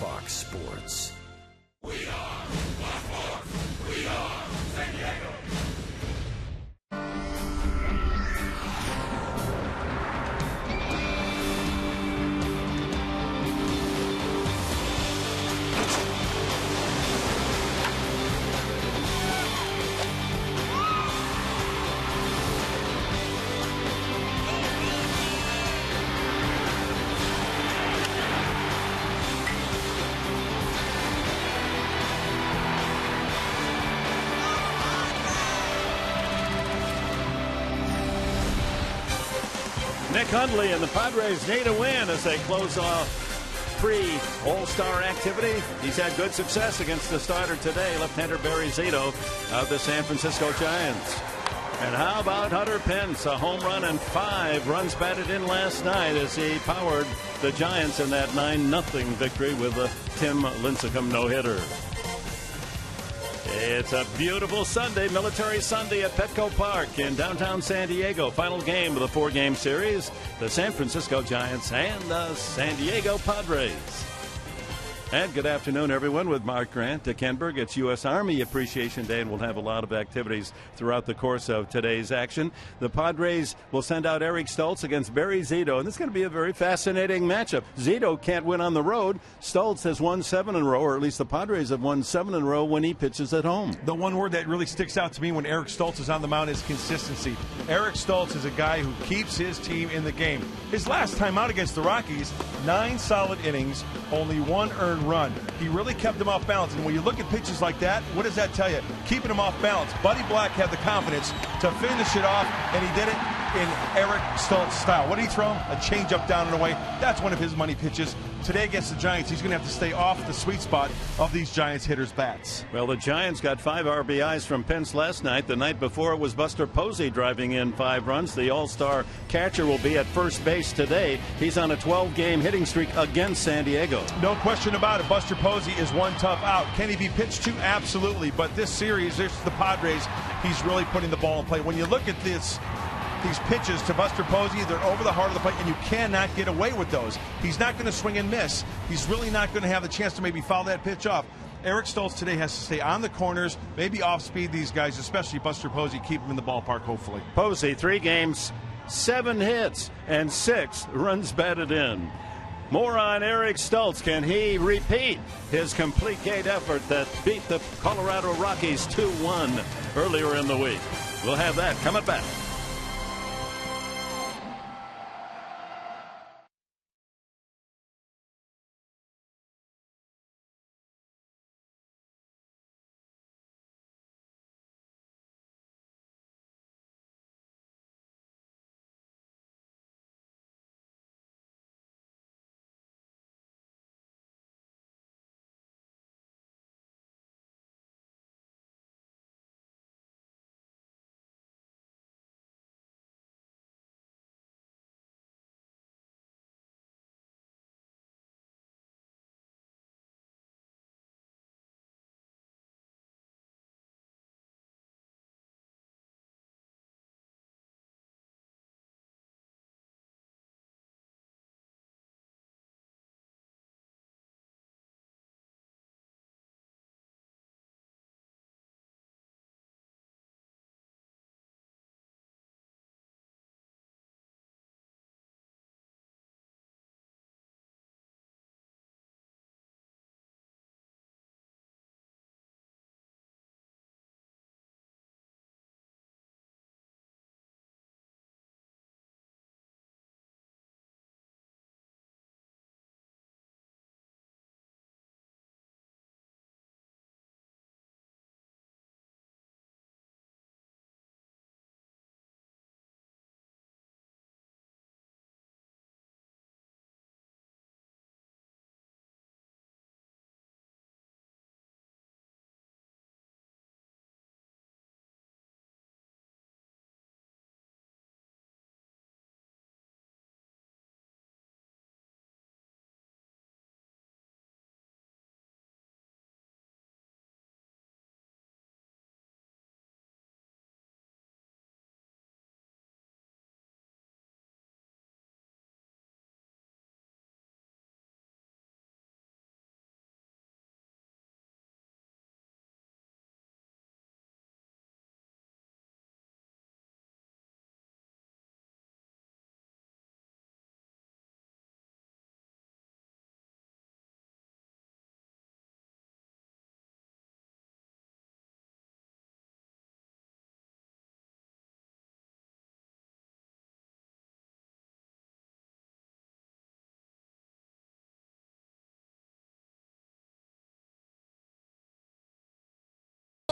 Fox Sports. We are Fox Sports. We are San Diego. Nick Hundley and the Padres need a win as they close off pre-All-Star activity. He's had good success against the starter today, left-hander Barry Zito of the San Francisco Giants. And how about Hunter Pence? A home run and 5 runs batted in last night as he powered the Giants in that 9-0 victory with a Tim Lincecum no-hitter. It's a beautiful Sunday, Military Sunday at Petco Park in downtown San Diego. Final game of the 4-game series, the San Francisco Giants and the San Diego Padres. And good afternoon, everyone, with Mark Grant to Kenberg. It's U.S. Army Appreciation Day, and we'll have a lot of activities throughout the course of today's action. The Padres will send out Eric Stoltz against Barry Zito, and this is going to be a very fascinating matchup. Zito can't win on the road. Stoltz has won 7 in a row, or at least the Padres have won 7 in a row when he pitches at home. The one word that really sticks out to me when Eric Stoltz is on the mound is consistency. Eric Stoltz is a guy who keeps his team in the game. His last time out against the Rockies, 9 solid innings, only 1 earned run. He really kept them off balance. And when you look at pitches like that, what does that tell you? Keeping them off balance. Buddy Black had the confidence to finish it off, and he did it in Eric Stoltz style. What did he throw? A changeup down and away. That's one of his money pitches. Today against the Giants, he's going to have to stay off the sweet spot of these Giants hitters' bats. Well, the Giants got 5 RBIs from Pence last night. The night before, it was Buster Posey driving in 5 runs. The All-Star catcher will be at first base today. He's on a 12-game hitting streak against San Diego. No question about it. Buster Posey is one tough out. Can he be pitched to? Absolutely. But this series, there's the Padres. He's really putting the ball in play. When you look at these pitches to Buster Posey, they're over the heart of the plate, and you cannot get away with those. He's not going to swing and miss. He's really not going to have the chance to maybe foul that pitch off. Eric Stoltz today has to stay on the corners, maybe off-speed these guys, especially Buster Posey, keep him in the ballpark, hopefully. Posey, 3 games, 7 hits, and 6 runs batted in. More on Eric Stoltz. Can he repeat his complete gate effort that beat the Colorado Rockies 2-1 earlier in the week? We'll have that coming back.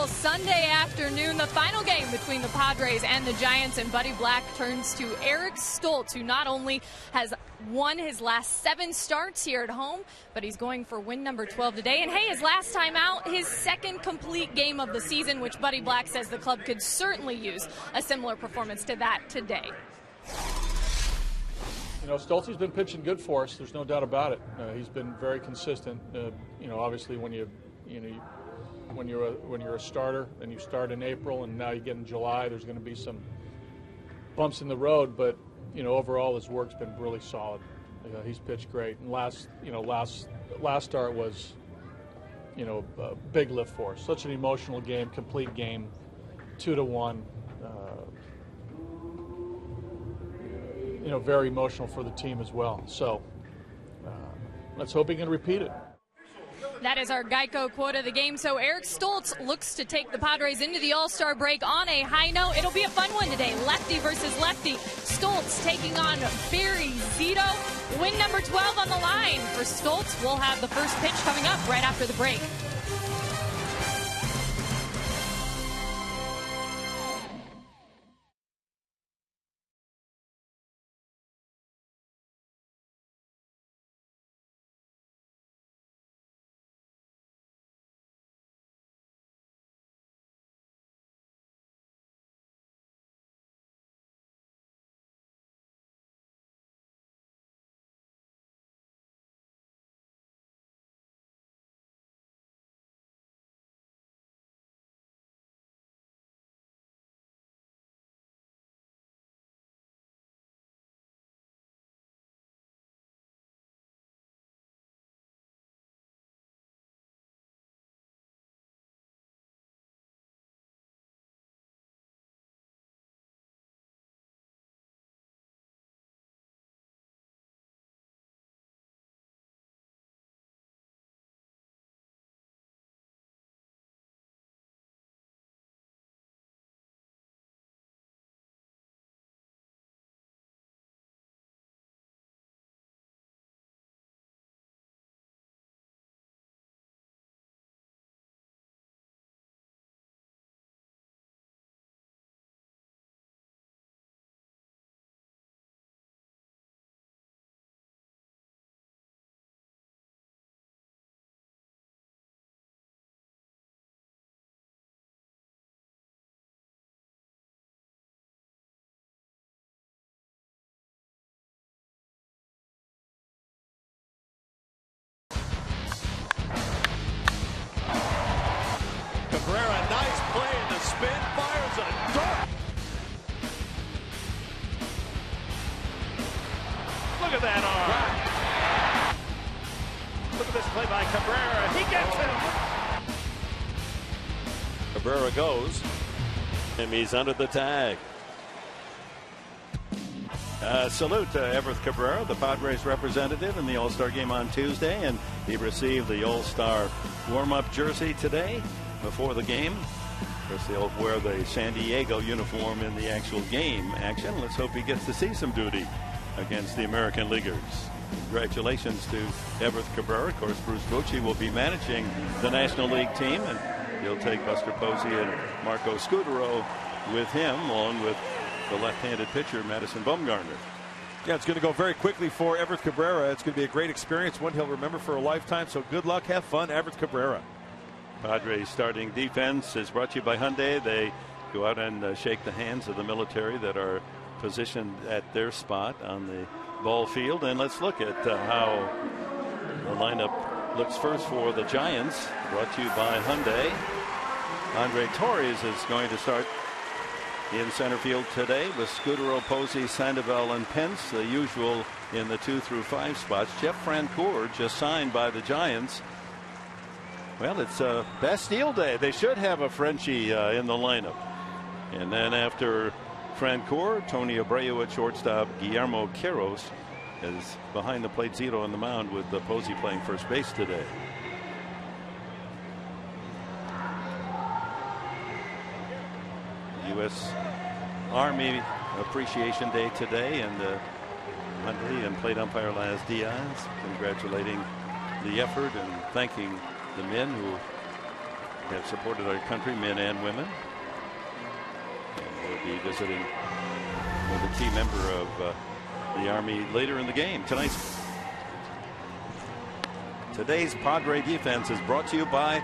Sunday afternoon, the final game between the Padres and the Giants, and Buddy Black turns to Eric Stoltz, who not only has won his last 7 starts here at home, but he's going for win number 12 today. And hey, his last time out, his second complete game of the season, which Buddy Black says the club could certainly use a similar performance to that today. You know, Stoltze's been pitching good for us. There's no doubt about it. He's been very consistent. You know, obviously when you're a starter and you start in April and now you get in July, there's going to be some bumps in the road. But you know, overall his work's been really solid. He's pitched great. And last start was, you know, a big lift for us. Such an emotional game, complete game, 2-1. You know, very emotional for the team as well. So let's hope he can repeat it. That is our Geico quote of the game. So Eric Stoltz looks to take the Padres into the All-Star break on a high note. It'll be a fun one today. Lefty versus lefty. Stoltz taking on Barry Zito. Win number 12 on the line for Stoltz. We'll have the first pitch coming up right after the break. Cabrera, nice play in the spin, fires a dart. Look at that arm. Look at this play by Cabrera. He gets him. Cabrera goes, and he's under the tag. Salute to Everett Cabrera, the Padres representative in the All-Star game on Tuesday, and he received the All-Star warm-up jersey today. Before the game, of course, they'll wear the San Diego uniform in the actual game action. Let's hope he gets to see some duty against the American Leaguers. Congratulations to Everett Cabrera. Of course, Bruce Bochy will be managing the National League team, and he'll take Buster Posey and Marco Scudero with him, along with the left-handed pitcher Madison Bumgarner. Yeah, it's going to go very quickly for Everett Cabrera. It's going to be a great experience, one he'll remember for a lifetime. So good luck, have fun, Everett Cabrera. Padres starting defense is brought to you by Hyundai. They go out and shake the hands of the military that are positioned at their spot on the ball field. And let's look at how the lineup looks first for the Giants, brought to you by Hyundai. Andre Torres is going to start in center field today with Scudero, Posey, Sandoval, and Pence, the usual in the 2 through 5 spots. Jeff Francoeur just signed by the Giants. Well, it's Bastille Day. They should have a Frenchie in the lineup. And then after Francoeur, Tony Abreu at shortstop, Guillermo Queiroz is behind the plate, Zito on the mound with Posey playing first base today. U.S. Army Appreciation Day today, and Huntley and plate umpire Laz Diaz congratulating the effort and thanking the men who have supported our country, men and women. And we'll be visiting with a key member of the Army later in the game. Today's Padre defense is brought to you by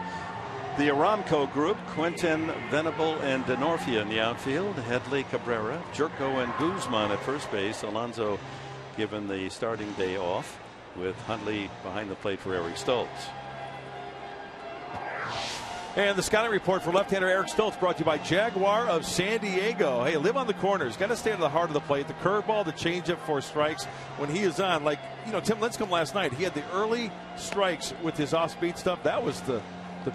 the Aramco Group. Quinton, Venable, and Denorfia in the outfield. Headley, Cabrera, Jerko, and Guzman at first base. Alonso given the starting day off, with Huntley behind the plate for Eric Stoltz. And the scouting report for left-hander Eric Stoltz brought to you by Jaguar of San Diego. Hey, live on the corners. Got to stay to the heart of the plate. The curveball, the changeup for strikes. When he is on, like, you know, Tim Lincecum last night, he had the early strikes with his off-speed stuff. That was the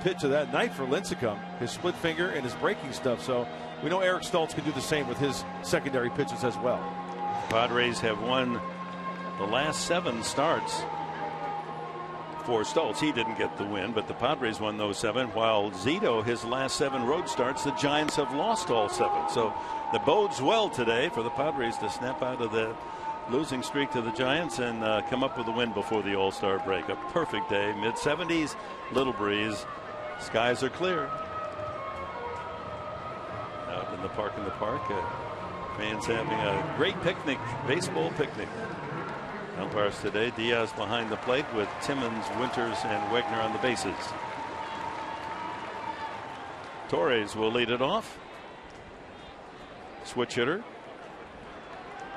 pitch of that night for Lincecum, his split finger and his breaking stuff. So we know Eric Stoltz can do the same with his secondary pitches as well. Padres have won the last 7 starts. For Stoltz, he didn't get the win, but the Padres won those 7, while Zito, his last 7 road starts, the Giants have lost all 7. So that bodes well today for the Padres to snap out of the losing streak to the Giants and come up with a win before the All-Star break. A perfect day, mid-70s, little breeze, skies are clear. Out in the park, fans having a great picnic, baseball picnic. Umpires today, Diaz behind the plate with Timmons, Winters, and Wegner on the bases. Torres will lead it off. Switch hitter.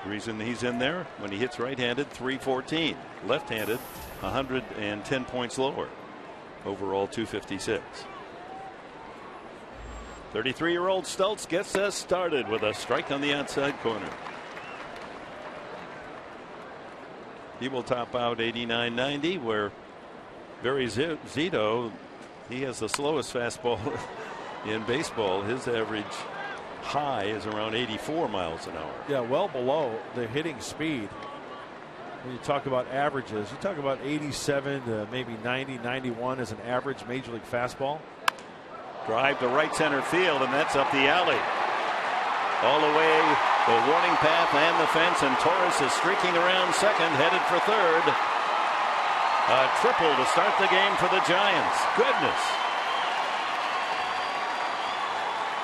The reason he's in there, when he hits right-handed, 314. Left-handed, 110 points lower. Overall, 256. 33-year-old Stoltz gets us started with a strike on the outside corner. He will top out 89-90, where Barry Zito, he has the slowest fastball in baseball. His average high is around 84 miles an hour. Yeah, well below the hitting speed. When you talk about averages, you talk about 87 to maybe 90, 91 as an average major league fastball. Drive to right center field, and that's up the alley. All the way, the warning path and the fence, and Torres is streaking around second, headed for third. A triple to start the game for the Giants. Goodness.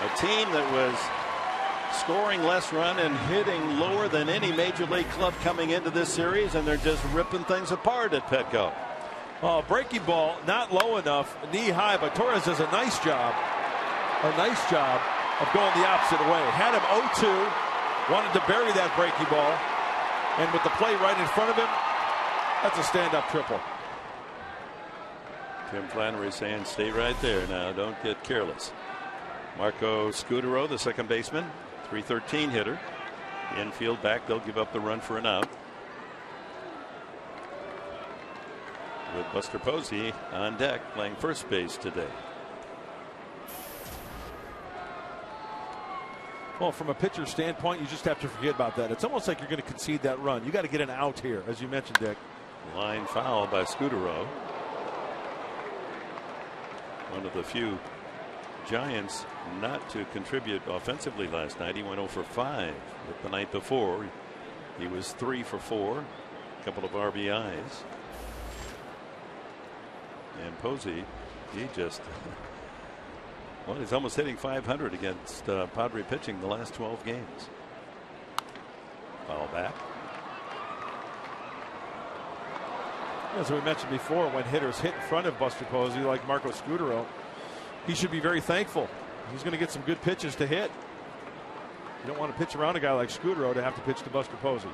A team that was scoring less run and hitting lower than any major league club coming into this series, and they're just ripping things apart at Petco. Oh, breaking ball, not low enough, knee high, but Torres does a nice job. Of going the opposite way. Had him 0-2, wanted to bury that breaking ball, and with the play right in front of him, that's a stand-up triple. Tim Flannery saying, stay right there now, don't get careless. Marco Scudero, the second baseman, 313 hitter. Infield back, they'll give up the run for an out. With Buster Posey on deck playing first base today. Well, from a pitcher standpoint, you just have to forget about that. It's almost like you're going to concede that run. You got to get an out here, as you mentioned, Dick. Line foul by Scudero. One of the few Giants not to contribute offensively last night. He went 0 for 5. But the night before, he was 3 for 4. A couple of RBIs. And Posey, he just... Well, he's almost hitting 500 against Padre pitching the last 12 games. Foul back. As we mentioned before, when hitters hit in front of Buster Posey, like Marco Scudero, he should be very thankful. He's going to get some good pitches to hit. You don't want to pitch around a guy like Scudero to have to pitch to Buster Posey.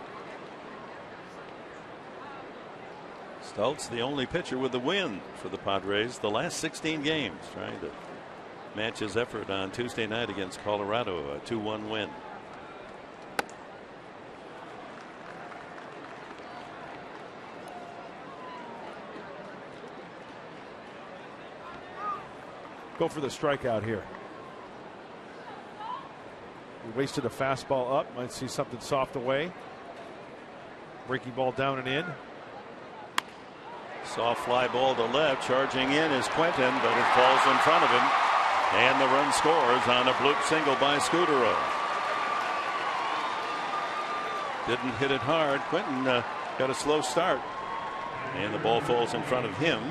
Stoltz, the only pitcher with the win for the Padres the last 16 games, trying to match his effort on Tuesday night against Colorado, a 2-1 win. Go for the strikeout here. He wasted a fastball up. Might see something soft away. Breaking ball down and in. Soft fly ball to left. Charging in is Quinton, but it falls in front of him. And the run scores on a bloop single by Scudero. Didn't hit it hard. Quinton got a slow start. And the ball falls in front of him.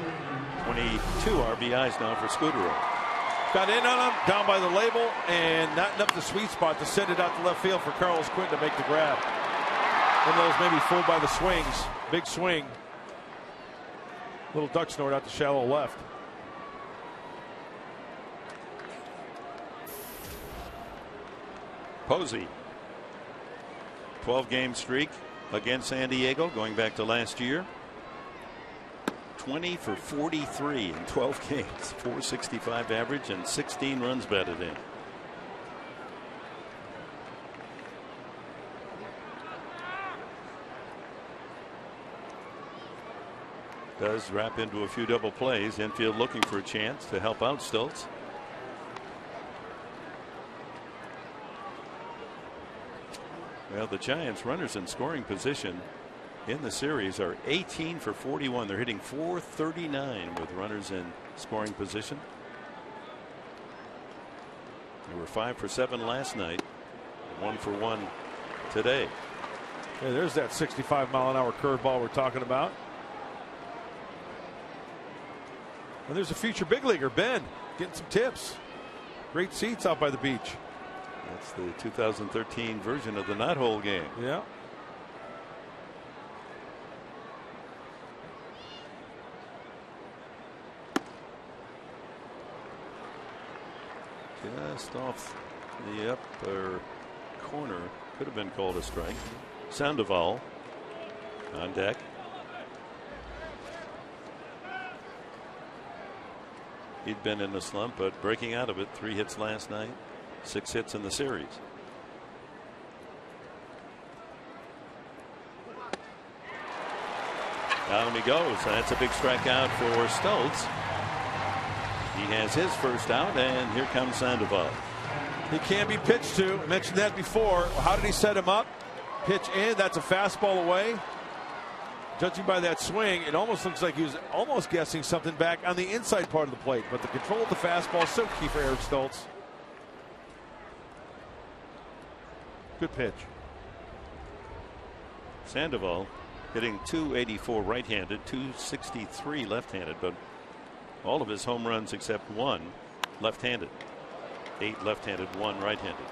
22 RBIs now for Scudero. Got in on him, down by the label, and not enough the sweet spot to send it out to left field for Carlos Quinn to make the grab. One of those maybe fooled by the swings. Big swing. Little duck snort out to shallow left. Posey. 12-game streak against San Diego going back to last year. 20 for 43 in 12 games. 465 average and 16 runs batted in. Does wrap into a few double plays. Infield looking for a chance to help out Stoltz. Well, the Giants runners in scoring position in the series are 18 for 41. They're hitting .439 with runners in scoring position. They were 5 for 7 last night. 1 for 1 today. Yeah, there's that 65-mile-an-hour curveball we're talking about. And there's a future big leaguer, Ben, getting some tips. Great seats out by the beach. That's the 2013 version of the knothole game. Yeah. Just off the upper corner. Could have been called a strike. Sandoval on deck. He'd been in a slump, but breaking out of it. 3 hits last night, 6 hits in the series. Down he goes. That's a big strikeout for Stoltz. He has his first out, and here comes Sandoval. He can be pitched to. I mentioned that before. How did he set him up? Pitch in. That's a fastball away. Judging by that swing, it almost looks like he was almost guessing something back on the inside part of the plate. But the control of the fastball is so key for Eric Stoltz. Good pitch. Sandoval hitting .284 right-handed, .263 left-handed, but all of his home runs except 1 left-handed. 8 left-handed, 1 right-handed.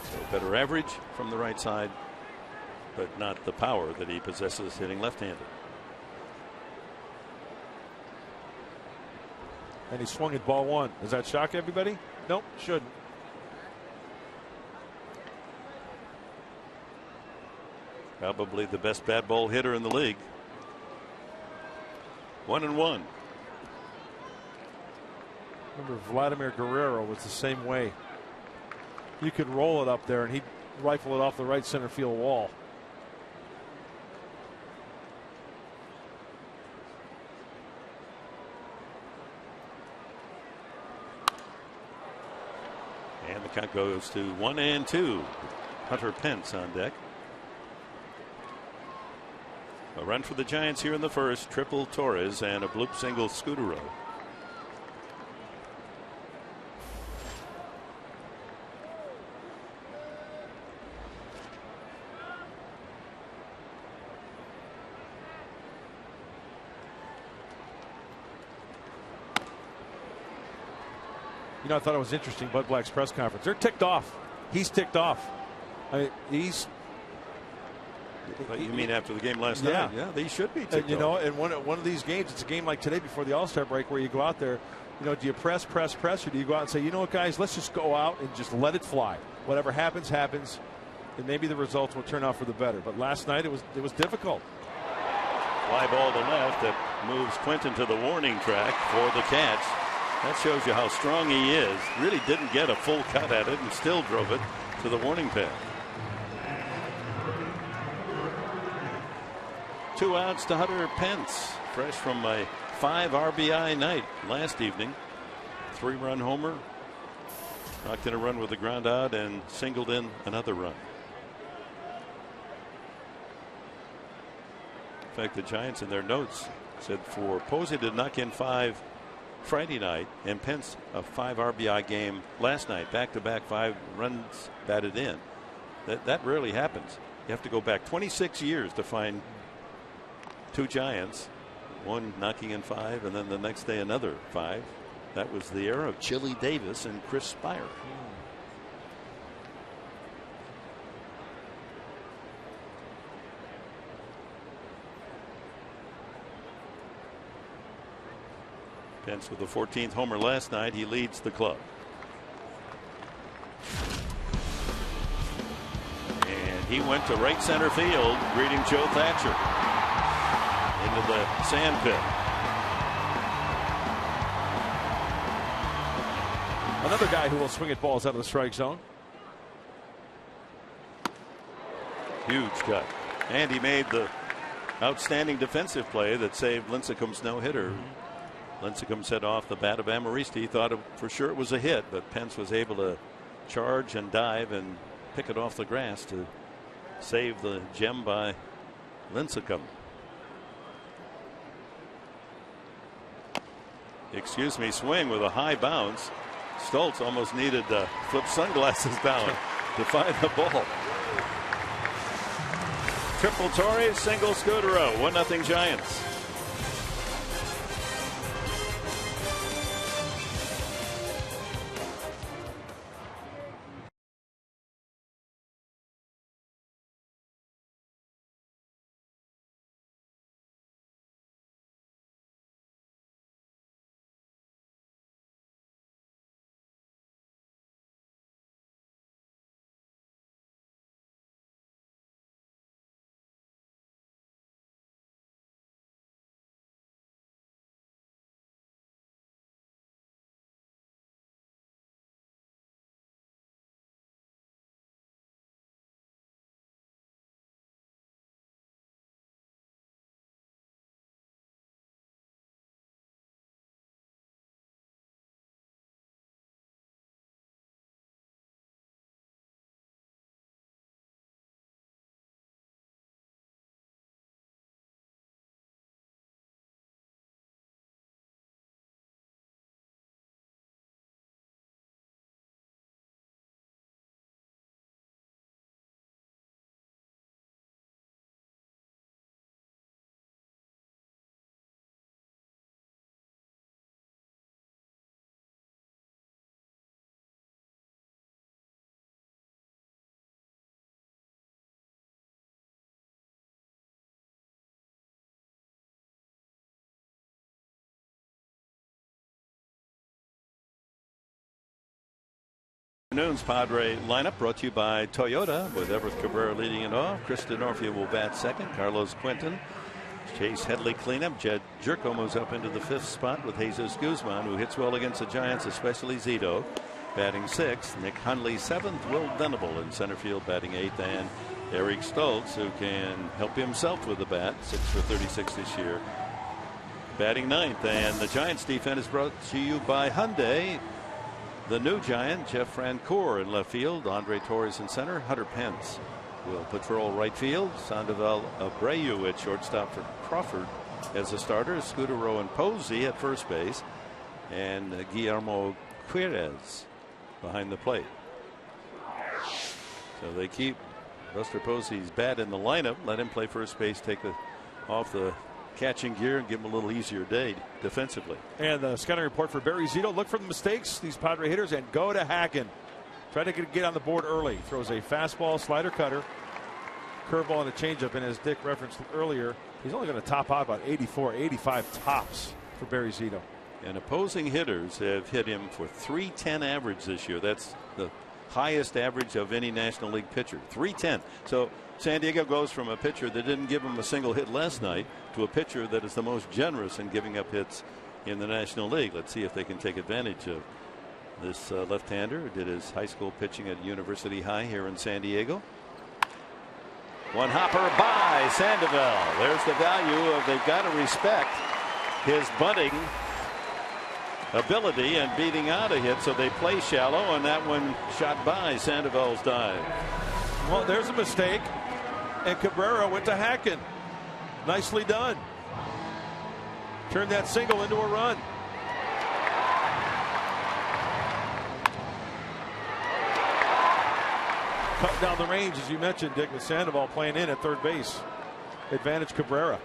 So better average from the right side, but not the power that he possesses hitting left-handed. And he swung at ball 1. Does that shock everybody? Nope, shouldn't. Probably the best bad ball hitter in the league. 1-1. Remember, Vladimir Guerrero was the same way. You could roll it up there and he'd rifle it off the right center field wall. And the count goes to 1-2. Hunter Pence on deck. A run for the Giants here in the first. Triple Torres and a bloop single Scudero. You know, I thought it was interesting. Bud Black's press conference. They're ticked off. He's ticked off. I mean, he's. But you mean after the game last night? Yeah, they should be ticked off. You know, and one of these games, it's a game like today before the All-Star break where you go out there. You know, do you press, or do you go out and say, you know what, guys, let's just go out and just let it fly. Whatever happens, happens, and maybe the results will turn out for the better. But last night it was difficult. Fly ball to left that moves Quinton to the warning track for the catch. That shows you how strong he is. Really didn't get a full cut at it and still drove it to the warning pad. 2 outs to Hunter Pence, fresh from a 5 RBI night last evening. 3-run homer, knocked in a run with a ground out and singled in another run. In fact, the Giants in their notes said for Posey to knock in 5 Friday night and Pence a 5 RBI game last night, back-to-back 5 runs batted in. That rarely happens. You have to go back 26 years to find 2 Giants one knocking in 5, and then the next day another 5. That was the era of Chili Davis and Chris Spire. Pence with the 14th homer last night. He leads the club. And he went to right center field, greeting Joe Thatcher into the sand pit. Another guy who will swing at balls out of the strike zone. Huge cut. And he made the outstanding defensive play that saved Lincecum's no-hitter. Lincecum set off the bat of Amaristi. He thought for sure it was a hit, but Pence was able to charge and dive and pick it off the grass to save the gem by Lincecum. Excuse me, swing with a high bounce. Stoltz almost needed to flip sunglasses down to find the ball. Triple Torres, single Scudero, 1-0 Giants. Afternoon's Padre lineup brought to you by Toyota, with Everett Cabrera leading it off. Chris D'Onofrio will bat second. Carlos Quinton, Chase Headley cleanup. Jed Jerko moves up into the 5th spot with Jesus Guzman, who hits well against the Giants, especially Zito, batting 6th. Nick Hundley 7th. Will Venable in center field batting 8th, and Eric Stoltz, who can help himself with the bat, 6 for 36 this year, batting 9th. And the Giants defense is brought to you by Hyundai. The new Giant, Jeff Francoeur in left field, Andre Torres in center, Hunter Pence will patrol right field, Sandoval Abreu at shortstop for Crawford as a starter, Scudero and Posey at first base, and Guillermo Quirez behind the plate. So they keep Buster Posey's bat in the lineup, let him play first base, take off the catching gear and give him a little easier day defensively. And the scouting report for Barry Zito: look for the mistakes, these Padre hitters, and go to Hacken. Try to get on the board early. Throws a fastball, slider, cutter, curveball, and a changeup. And as Dick referenced earlier, he's only going to top out about 84, 85 tops for Barry Zito. And opposing hitters have hit him for .310 average this year. That's the highest average of any National League pitcher, .310. So San Diego goes from a pitcher that didn't give him a single hit last night to a pitcher that is the most generous in giving up hits in the National League. Let's see if they can take advantage of this left-hander who did his high school pitching at University High here in San Diego. One hopper by Sandoval. There's the value of, they've got to respect his bunting ability and beating out a hit, so they play shallow, and that one shot by Sandoval's dive. Well, there's a mistake, and Cabrera went to Hacken. Nicely done. Turned that single into a run. Cut down the range, as you mentioned, Dick, with Sandoval playing in at third base. Advantage Cabrera.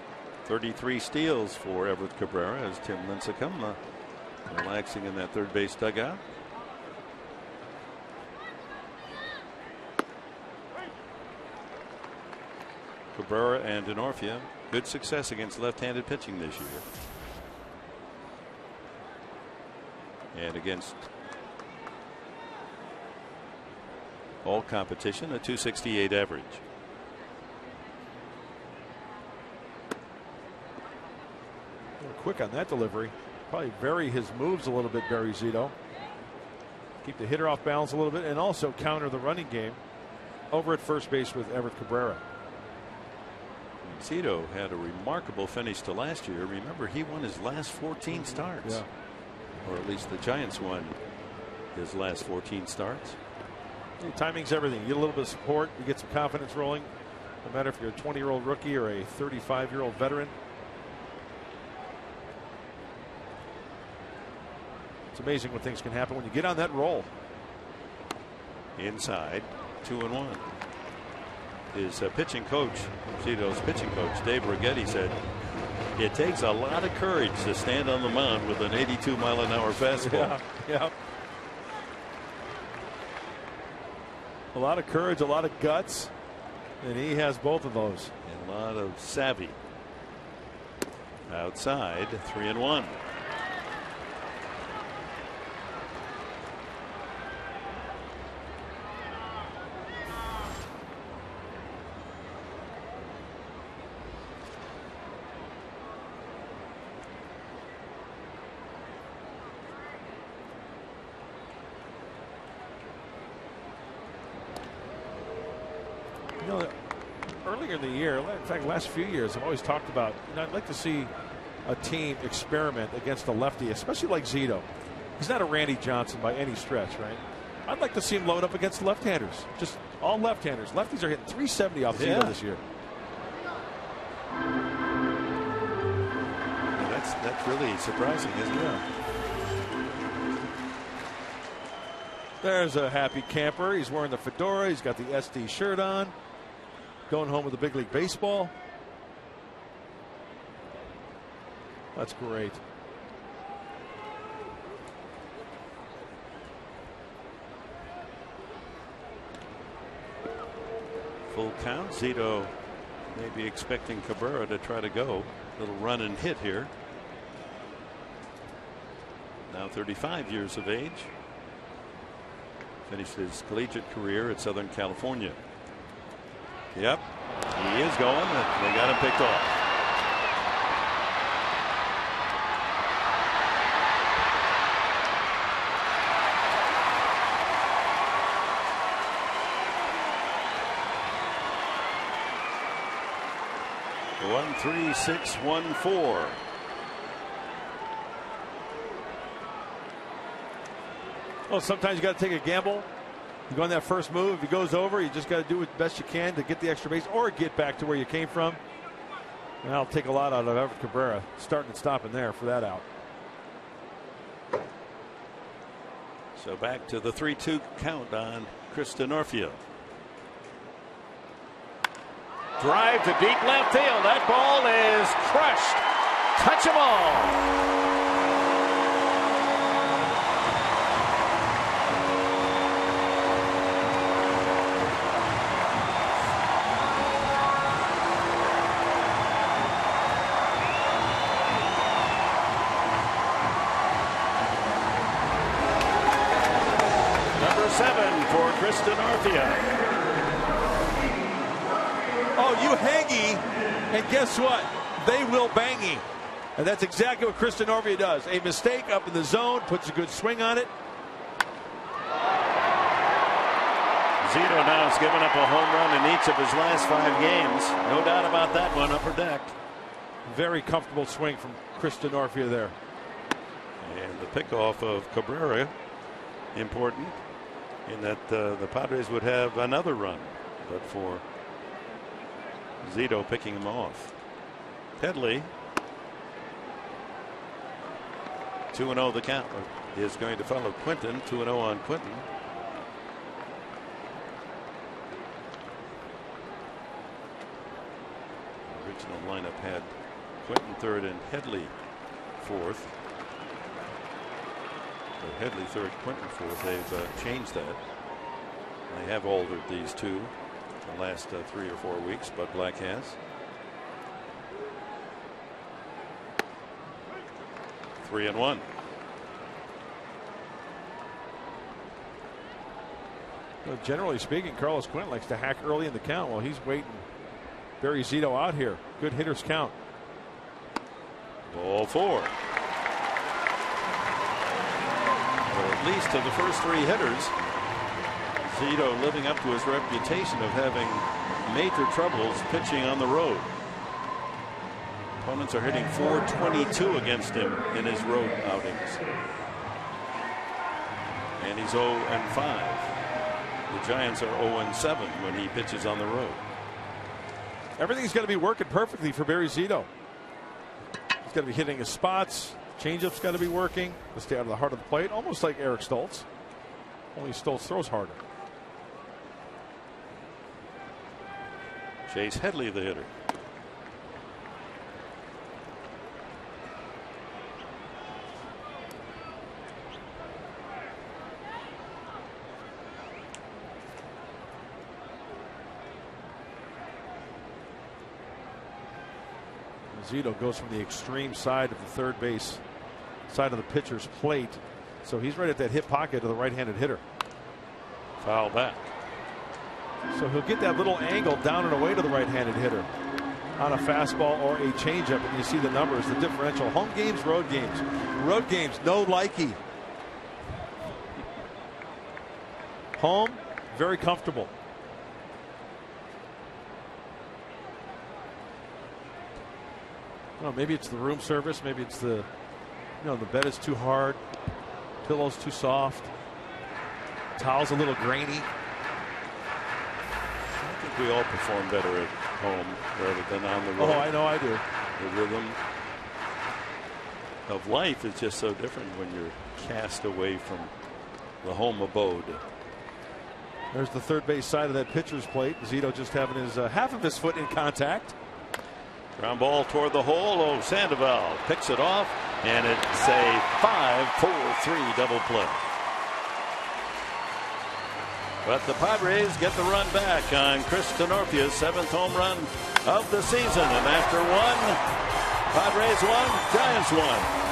33 steals for Everett Cabrera as Tim Lincecum relaxing in that third base dugout. Cabrera and Denorfia, good success against left-handed pitching this year. And against all competition, a .268 average. Quick on that delivery. Probably vary his moves a little bit, Barry Zito. Keep the hitter off balance a little bit and also counter the running game over at first base with Everett Cabrera. Zito had a remarkable finish to last year. Remember, he won his last 14 starts. Yeah. Or at least the Giants won his last 14 starts. Hey, timing's everything. You get a little bit of support, you get some confidence rolling. No matter if you're a 20-year-old rookie or a 35-year-old veteran. It's amazing what things can happen when you get on that roll. Inside, 2-1. His pitching coach, Zito's pitching coach, Dave Righetti, said it takes a lot of courage to stand on the mound with an 82-mile-an-hour fastball. Yeah. A lot of courage, a lot of guts, and he has both of those. And a lot of savvy. Outside, 3-1. Earlier in the year, in fact, last few years, I've always talked about, I'd like to see a team experiment against a lefty, especially like Zito. He's not a Randy Johnson by any stretch, right? I'd like to see him load up against left-handers, just all left-handers. Lefties are hitting 370 off Zito this year. That's really surprising, isn't it? There's a happy camper. He's wearing the fedora. He's got the SD shirt on. Going home with the big league baseball. That's great. Full count. Zito may be expecting Cabrera to try to go. Little run and hit here. Now 35 years of age. Finished his collegiate career at Southern California. Yep, he is going. They got him picked off. One, 3, 6, 1, 4. Well, sometimes you got to take a gamble. You go on that first move. If he goes over, you just got to do the best you can to get the extra base or get back to where you came from. And that'll take a lot out of Everett Cabrera, starting and stopping there for that out. So back to the 3-2 count on Chris Denorfia. Drive to deep left field. That ball is crushed. Touch 'em all. Number 7 for Chris Denorfia. Oh, you hangy, and guess what? They will bangy. And that's exactly what Chris Denorfia does. A mistake up in the zone, puts a good swing on it. Zito now has given up a home run in each of his last 5 games. No doubt about that one, upper deck. Very comfortable swing from Chris Denorfia there. And the pickoff of Cabrera, important in that the Padres would have another run, but for Zito picking him off. Headley, 2-0 the count, is going to follow Quinton. 2-0 on Quinton. Original lineup had Quinton third and Headley fourth. So Headley third, Quinton fourth. They've changed that. They have altered these two the last 3 or 4 weeks, but Black has. Three and one. Well, generally speaking, Carlos Quinton likes to hack early in the count while he's waiting Barry Zito out here. Good hitters count. Ball four. Well, at least to the first 3 hitters, Zito living up to his reputation of having major troubles pitching on the road. Opponents are hitting .422 against him in his road outings. And he's 0-5. The Giants are 0-7 when he pitches on the road. Everything's got to be working perfectly for Barry Zito. He's got to be hitting his spots. Changeup's got to be working to stay out of the heart of the plate, almost like Eric Stoltz. Only Stoltz throws harder. Chase Headley, the hitter. Zito goes from the extreme side of the third base side of the pitcher's plate, so he's right at that hip pocket of the right-handed hitter. Foul back. So he'll get that little angle down and away to the right-handed hitter on a fastball or a changeup, and you see the numbers, the differential. Home games, road games. Road games, no likey. Home, very comfortable. Well, maybe it's the room service. Maybe it's the bed is too hard, pillows too soft, towels a little grainy. I think we all perform better at home rather than on the road. Oh, I know I do. The rhythm of life is just so different when you're cast away from the home abode. There's the third base side of that pitcher's plate. Zito just having his half of his foot in contact. Ground ball toward the hole. Oh, Sandoval picks it off, and it's a 5-4-3 double play. But the Padres get the run back on Chris Tenorfia's 7th home run of the season. And after one, Padres won, Giants won.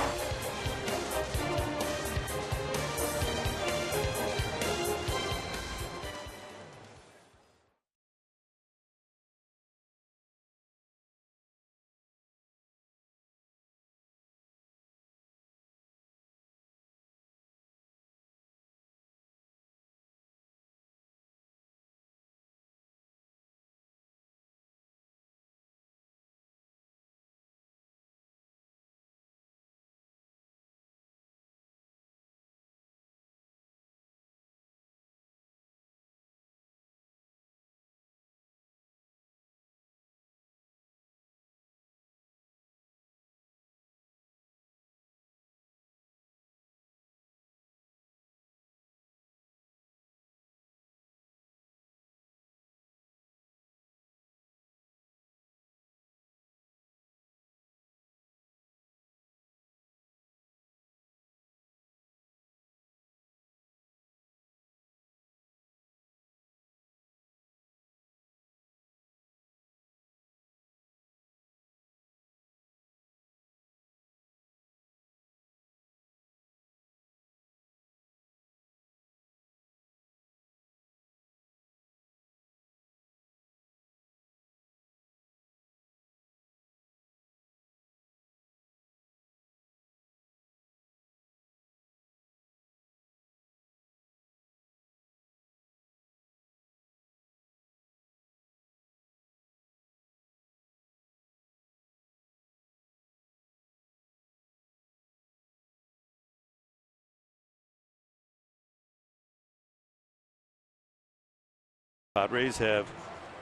Padres have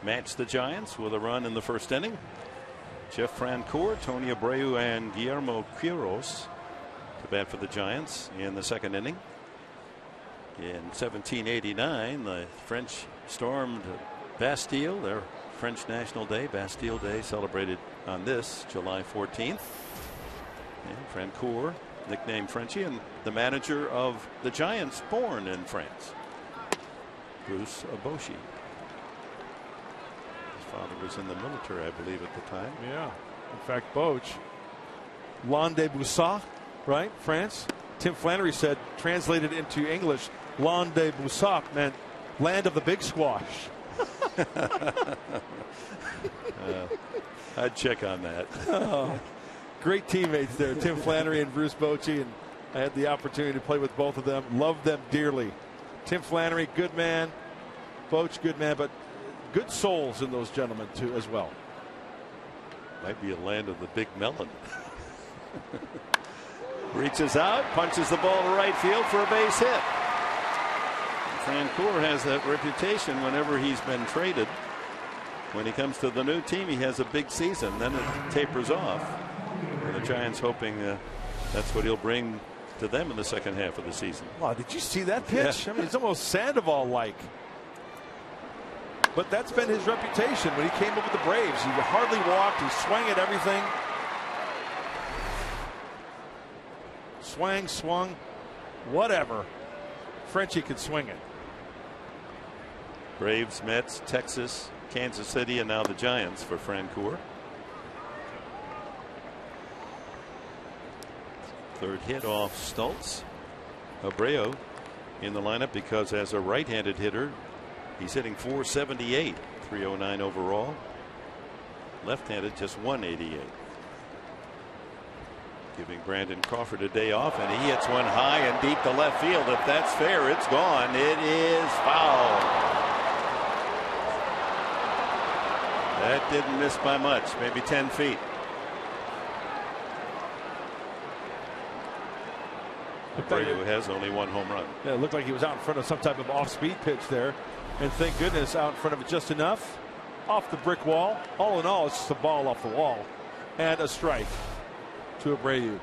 matched the Giants with a run in the first inning. Jeff Francoeur, Tony Abreu, and Guillermo Quiros to bat for the Giants in the second inning. In 1789, the French stormed Bastille, their French National Day, Bastille Day, celebrated on this July 14th. And Francoeur, nicknamed Frenchie, and the manager of the Giants, born in France, Bruce Aboshi. His father was in the military, I believe, at the time. Yeah. In fact, Boch, Land de Boussac, right? France. Tim Flannery said, translated into English, Land de Boussac meant land of the big squash. I'd check on that. Oh, great teammates there, Tim Flannery and Bruce Bochy, and I had the opportunity to play with both of them. Loved them dearly. Tim Flannery, good man. Boch, good man, but good souls in those gentlemen too as well. Might be a land of the big melon. Reaches out, punches the ball to right field for a base hit. Francoeur has that reputation whenever he's been traded. When he comes to the new team, he has a big season. Then it tapers off. And the Giants hoping that's what he'll bring to them in the second half of the season. Wow, did you see that pitch? Yeah. I mean, it's almost Sandoval-like. But that's been his reputation when he came up with the Braves. He hardly walked. He swung at everything. Swang, swung, whatever. Frenchie could swing it. Braves, Mets, Texas, Kansas City, and now the Giants for Francoeur. Third hit off Stultz. Abreu in the lineup because as a right-handed hitter, he's hitting .478, .309 overall. Left-handed, just .188. Giving Brandon Crawford a day off, and he hits one high and deep to left field. If that's fair, it's gone. It is foul. That didn't miss by much, maybe 10 feet. Abreu has only one home run. Yeah, it looked like he was out in front of some type of off-speed pitch there, and thank goodness out in front of it just enough. Off the brick wall. All in all, it's just a ball off the wall and a strike to Abreu.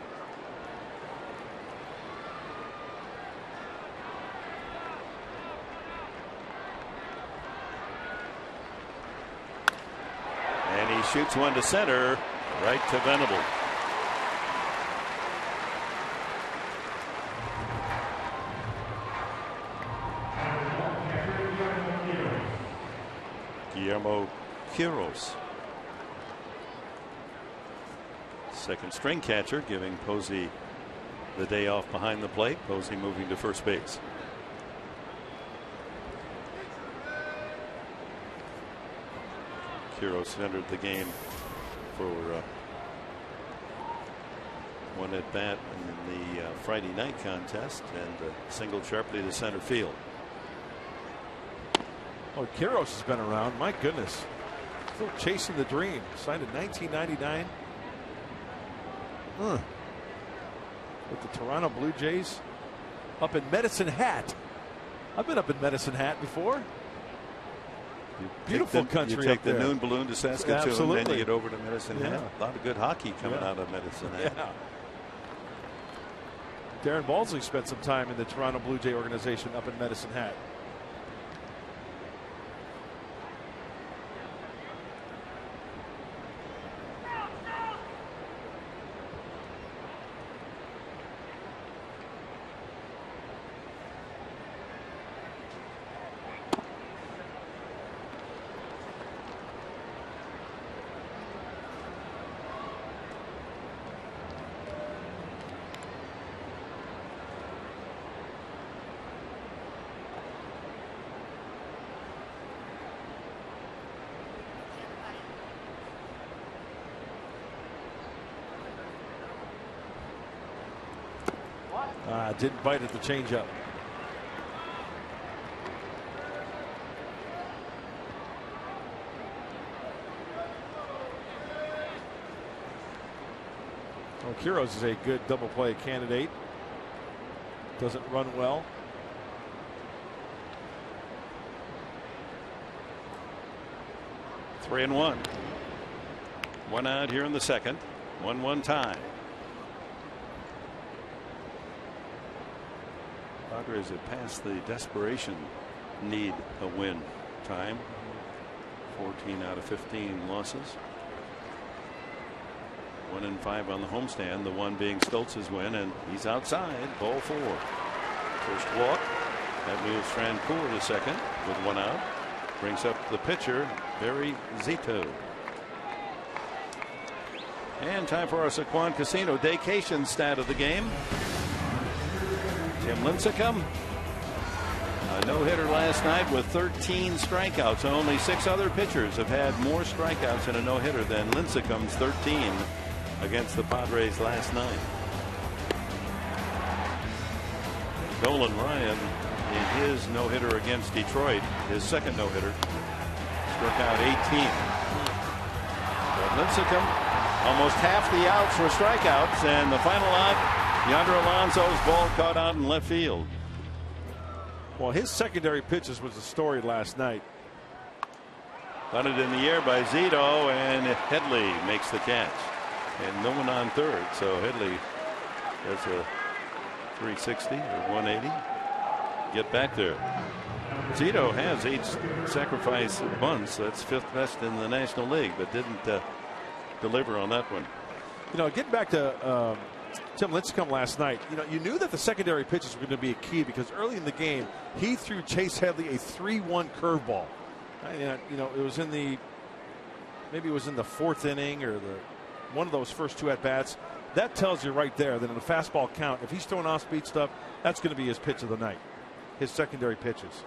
And he shoots one to center, right to Venable. Guillermo Quiros, second string catcher, giving Posey the day off behind the plate. Posey moving to first base. Quiros entered the game for one at bat in the Friday night contest and singled sharply to center field. Oh, Quiros has been around. My goodness. Still chasing the dream. Signed in 1999. With the Toronto Blue Jays up in Medicine Hat. I've been up in Medicine Hat before. Beautiful country. You take up the there. noon balloon to Saskatoon, Absolutely. and then you get over to Medicine Hat. A lot of good hockey coming out of Medicine Hat. Yeah. Darren Balsley spent some time in the Toronto Blue Jay organization up in Medicine Hat. Didn't bite at the changeup. Well, Quiros is a good double play candidate. Doesn't run well. Three and one. One out here in the second. 1-1 tie. Padres have passed the desperation need a win time. 14 out of 15 losses. 1-5 on the homestand, the one being Stoltz's win, and he's outside. Ball 4. First walk. That moves Francoeur to second with 1 out. Brings up the pitcher, Barry Zito. And time for our Saquon Casino Daycation stat of the game. Tim Lincecum, a no-hitter last night with 13 strikeouts. Only 6 other pitchers have had more strikeouts in a no-hitter than Lincecum's 13 against the Padres last night. Nolan Ryan, in his no-hitter against Detroit, his second no-hitter, struck out 18. But Lincecum, almost half the outs were strikeouts, and the final out, Yonder Alonso's ball caught out in left field. Well, his secondary pitches was the story last night. Bunted in the air by Zito, and Headley makes the catch. And no one on third, so Headley does a 360 or 180. Get back there. Zito has 8 sacrifice bunts. That's 5th best in the National League, but didn't deliver on that one. You know, getting back to Tim Lincecum last night, you knew that the secondary pitches were going to be a key because early in the game he threw Chase Headley a 3-1 curveball. It was in the, maybe it was in the 4th inning or one of those first 2 at bats. That tells you right there that in a fastball count, if he's throwing off speed stuff, that's going to be his pitch of the night, his secondary pitches.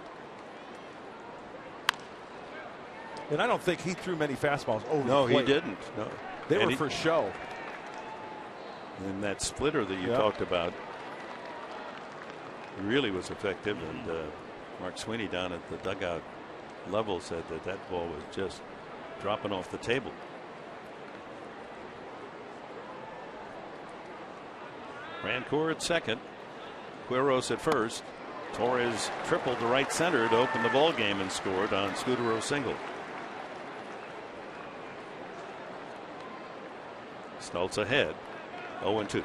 And I don't think he threw many fastballs over. No, the plate. he didn't. No, they were for show. And that splitter that you talked about really was effective. And Mark Sweeney down at the dugout level said that ball was just dropping off the table. Francoeur at second, Quiros at first. Torres tripled to right center to open the ball game and scored on Scudero's single. Stoltz ahead, 0-2.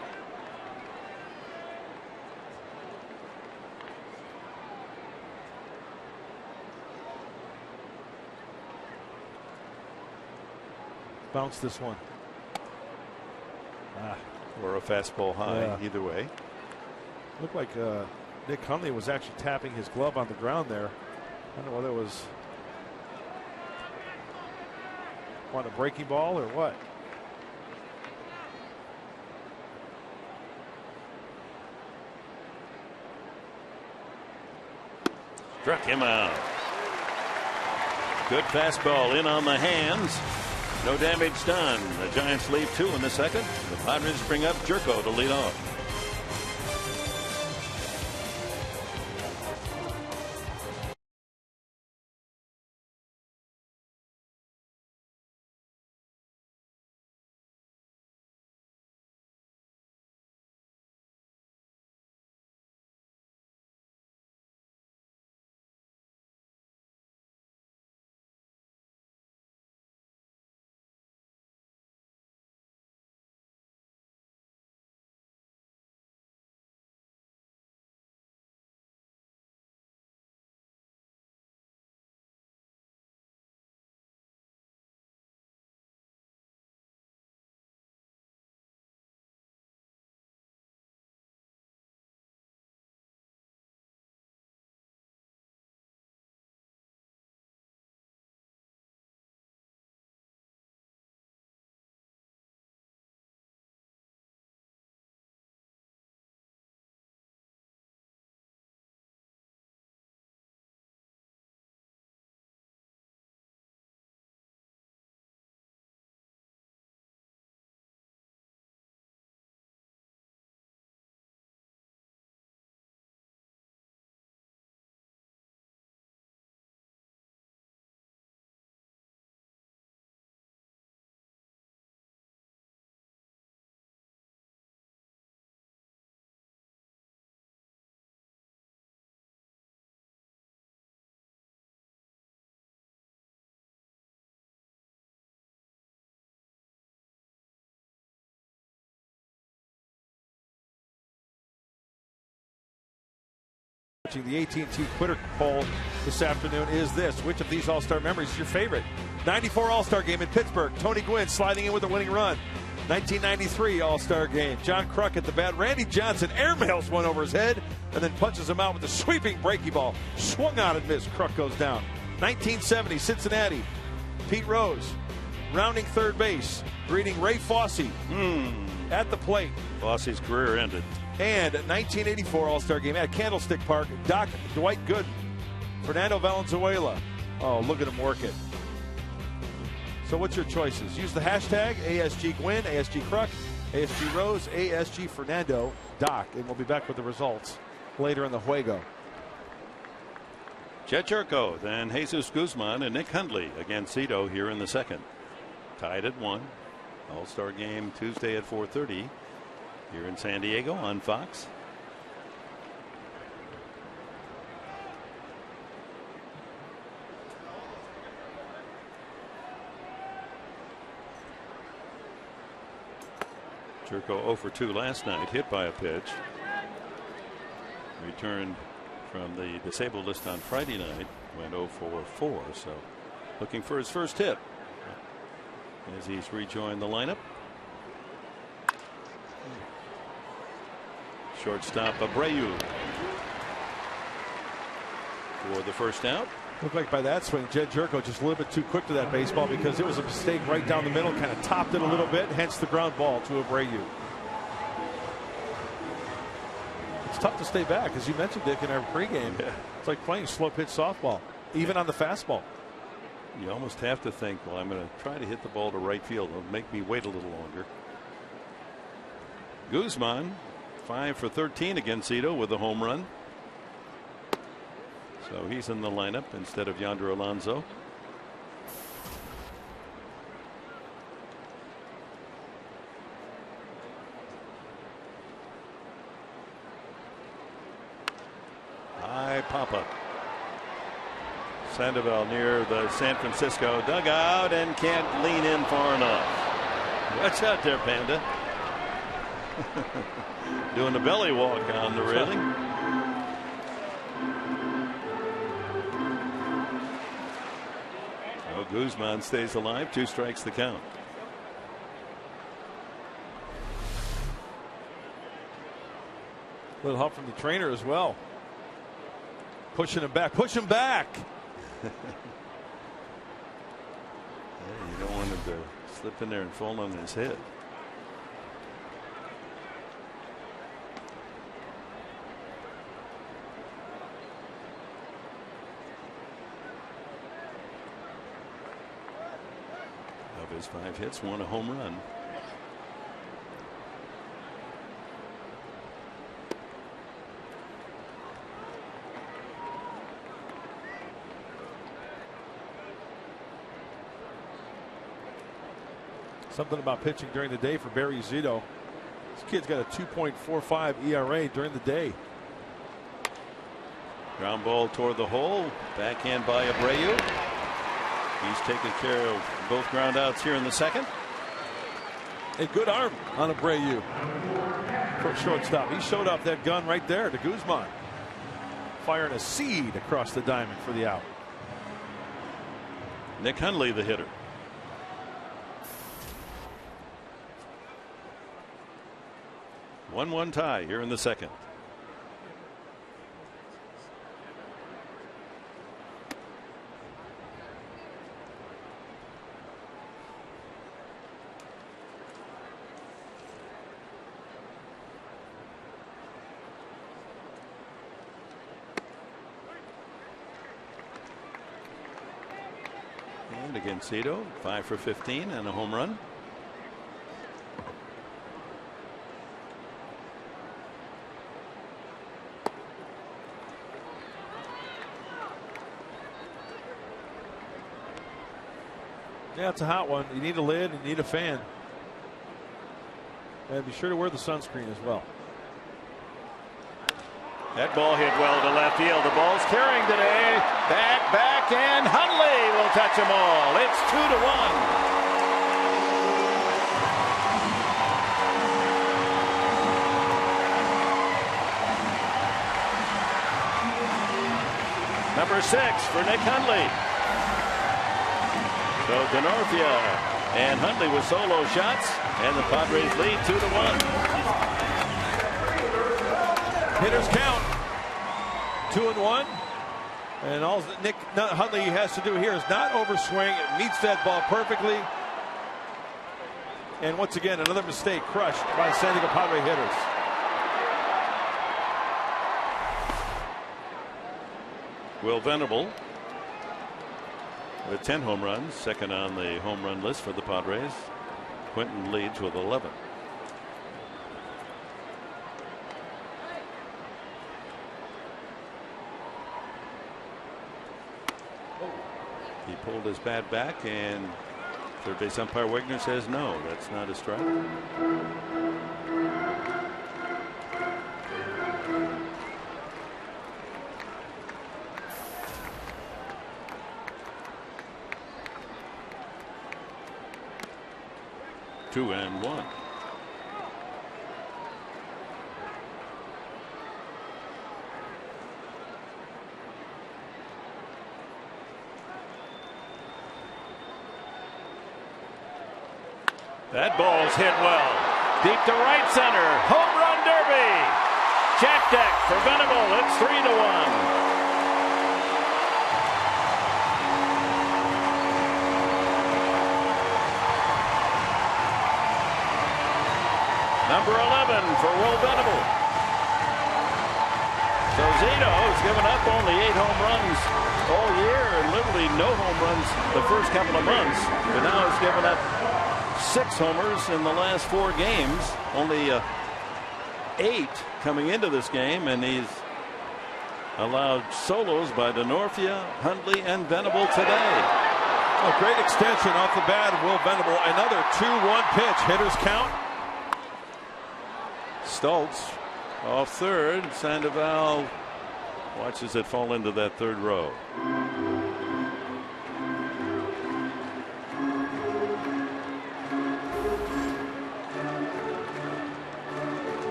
Bounce this one. Or a fastball high, either way. Looked like Nick Hundley was actually tapping his glove on the ground there. I don't know whether it was a breaking ball or what. Struck him out. Good fastball in on the hands. No damage done. The Giants leave 2 in the second. The Padres bring up Jerko to lead off. The AT&T Twitter poll this afternoon is this: which of these All-Star memories is your favorite? 94 All-Star Game in Pittsburgh. Tony Gwynn sliding in with a winning run. 1993 All-Star Game. John Kruk at the bat. Randy Johnson airmails one over his head and then punches him out with a sweeping breaky ball. Swung out and missed. Kruk goes down. 1970 Cincinnati. Pete Rose rounding third base, greeting Ray Fosse at the plate. Fosse's career ended. And 1984 All-Star Game at Candlestick Park. Dwight Gooden, Fernando Valenzuela. Oh, look at him work it. So what's your choices? Use the hashtag ASG Gwynn, ASG Kruk, ASG Rose, ASG Fernando, Doc, and we'll be back with the results later in the Juego. Chet Jerko, then Jesus Guzman and Nick Hundley against Cito here in the second. Tied at 1. All-Star Game Tuesday at 4:30 here in San Diego on Fox. Jerko 0 for 2 last night, hit by a pitch. Returned from the disabled list on Friday night, went 0 for 4, so looking for his first hit as he's rejoined the lineup. Shortstop Abreu for the first out. Looked like by that swing, Jed Jerko just a little bit too quick to that baseball because it was a mistake right down the middle, kind of topped it a little bit, hence the ground ball to Abreu. It's tough to stay back, as you mentioned, Dick, in our pregame. Yeah. It's like playing slow pitch softball, even on the fastball. You almost have to think, well, I'm going to try to hit the ball to right field. It'll make me wait a little longer. Guzman, 5 for 13 against Cito with a home run. So he's in the lineup instead of Yonder Alonso. High pop-up. Sandoval near the San Francisco dugout and can't lean in far enough. Watch out there, Panda. Doing the belly walk on the railing. Guzman stays alive. 2 strikes the count. Little help from the trainer as well. Pushing him back. Push him back. Yeah, you don't want him to slip in there and fall on his head. Of his 5 hits, 1 a home run. Something about pitching during the day for Barry Zito. This kid's got a 2.45 ERA during the day. Ground ball toward the hole. Backhand by Abreu. He's taking care of both ground outs here in the second. A good arm on Abreu from shortstop. He showed off that gun right there to Guzman. Firing a seed across the diamond for the out. Nick Hundley, the hitter. 1-1 tie here in the second. And against Cito, 5 for 15 and a home run. Yeah, it's a hot one. You need a lid and you need a fan. And be sure to wear the sunscreen as well. That ball hit well to left field. The ball's carrying today. Back, and Hundley will touch them all. It's 2-1. Number 6 for Nick Hundley. So Denorfia and Hundley with solo shots, and the Padres lead 2-1. Hitters count 2-1. And all Nick Hundley has to do here is not overswing. It meets that ball perfectly. And once again, another mistake crushed by San Diego Padre hitters. Will Venable with 10 home runs, second on the home run list for the Padres. Quinton leads with 11. He pulled his bat back, and third base umpire Wegner says no, that's not a strike. Two and one. That ball's hit well. Deep to right center. Home run derby. Jack deck for Venable. It's 3-1. Number 11 for Will Venable. So Zito has given up only 8 home runs all year, and literally no home runs the first couple of months, but now has given up 6 homers in the last 4 games, only 8 coming into this game, and he's allowed solos by Denorfia, Hundley, and Venable today. A great extension off the bat of Will Venable. Another 2-1 pitch. Hitters count. Stoltz off third. Sandoval watches it fall into that third row.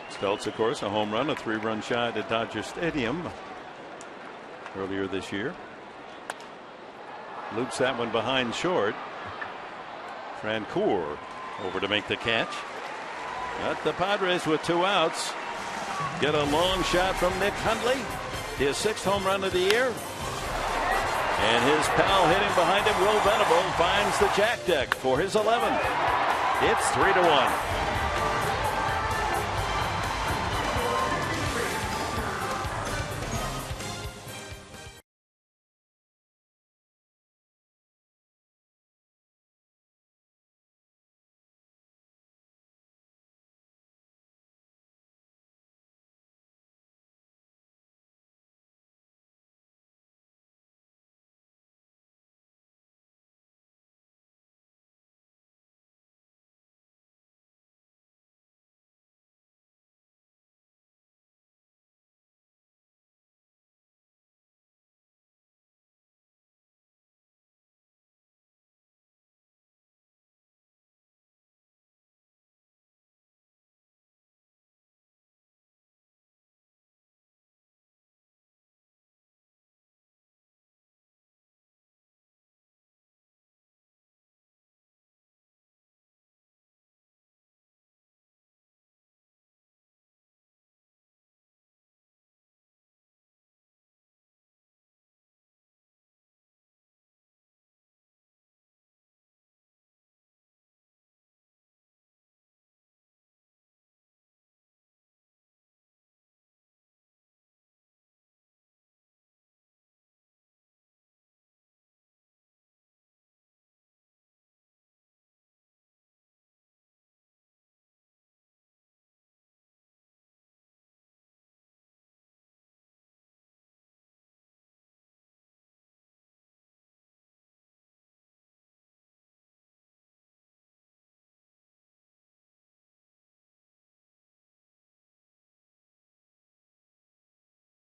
Stoltz, of course, a home run, a 3-run shot at Dodger Stadium earlier this year. Loops that one behind short. Francoeur over to make the catch. But the Padres with 2 outs get a long shot from Nick Hundley, his 6th home run of the year. And his pal hitting behind him, Will Venable, finds the jack deck for his 11th. It's 3-1.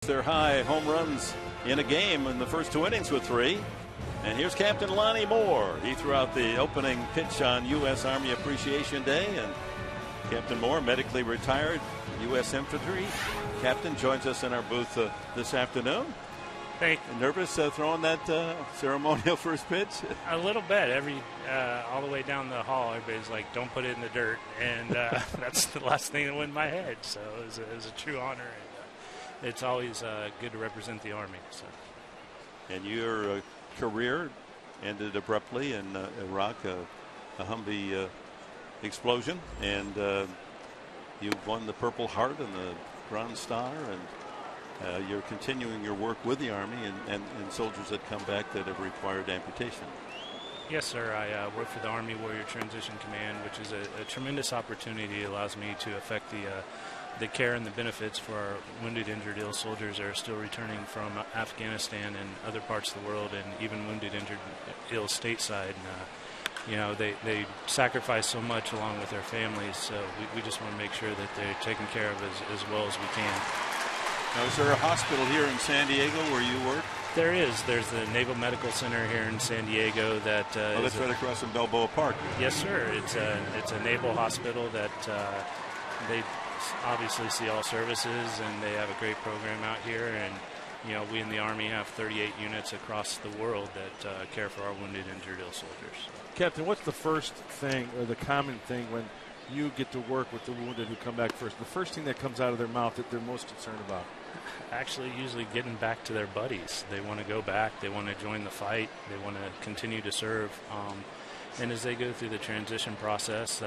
Their high home runs in a game in the first 2 innings with 3. And here's Captain Lonnie Moore. He threw out the opening pitch on U.S. Army Appreciation Day, and Captain Moore, medically retired U.S. Infantry captain, joins us in our booth this afternoon. Thank Nervous throwing that ceremonial first pitch? A little bit. All the way down the hall, everybody's like, "Don't put it in the dirt," and that's the last thing that went in my head. So it was a true honor, and it's always good to represent the Army. So. And your career ended abruptly in Iraq, a Humvee explosion, and you've won the Purple Heart and the Bronze Star, and you're continuing your work with the Army and soldiers that come back that have required amputation. Yes, sir. I work for the Army Warrior Transition Command, which is a tremendous opportunity. It allows me to affect the care and the benefits for our wounded, injured, ill soldiers that are still returning from Afghanistan and other parts of the world, and even wounded, injured, ill stateside. They sacrifice so much along with their families, so we just want to make sure that they're taken care of as well as we can. Now, is there a hospital here in San Diego where you work? There is. There's the Naval Medical Center here in San Diego that that's right across from Balboa Park. Yes, sir. It's a naval hospital that they obviously see all services, and they have a great program out here. And we in the Army have 38 units across the world that care for our wounded, injured, ill soldiers. Captain, what's the first thing or the common thing when you get to work with the wounded who come back first? The first thing that comes out of their mouth that they're most concerned about? Actually, usually getting back to their buddies. They want to go back. They want to join the fight. They want to continue to serve. And as they go through the transition process,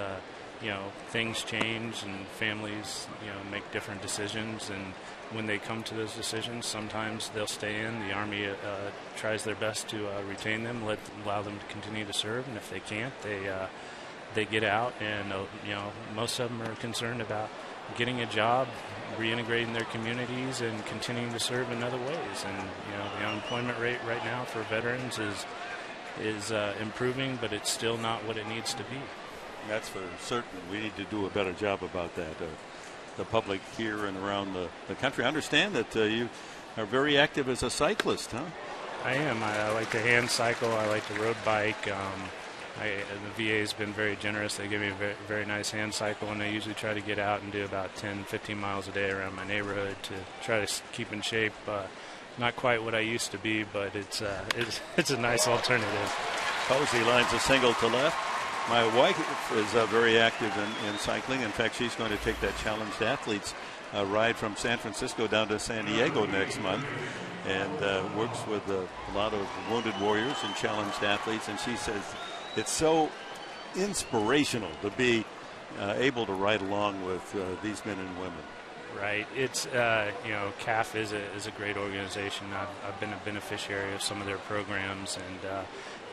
things change and families, make different decisions. And when they come to those decisions, sometimes they'll stay in. The Army tries their best to retain them, allow them to continue to serve. And if they can't, they get out. And most of them are concerned about getting a job, reintegrating their communities, and continuing to serve in other ways. And the unemployment rate right now for veterans is improving, but it's still not what it needs to be. That's for certain. We need to do a better job about that. The public here and around the country. I understand that you are very active as a cyclist, huh? I am. I like to hand cycle. I like to road bike. The VA has been very generous. They give me a very, very nice hand cycle, and I usually try to get out and do about 10, 15 miles a day around my neighborhood to try to keep in shape. Not quite what I used to be, but it's a nice alternative. Posey lines a single to left. My wife is very active in cycling. In fact, she's going to take that challenged athletes ride from San Francisco down to San Diego next month, and works with a lot of wounded warriors and challenged athletes. And she says it's so inspirational to be able to ride along with these men and women. Right. It's CAF is a great organization. I've been a beneficiary of some of their programs, and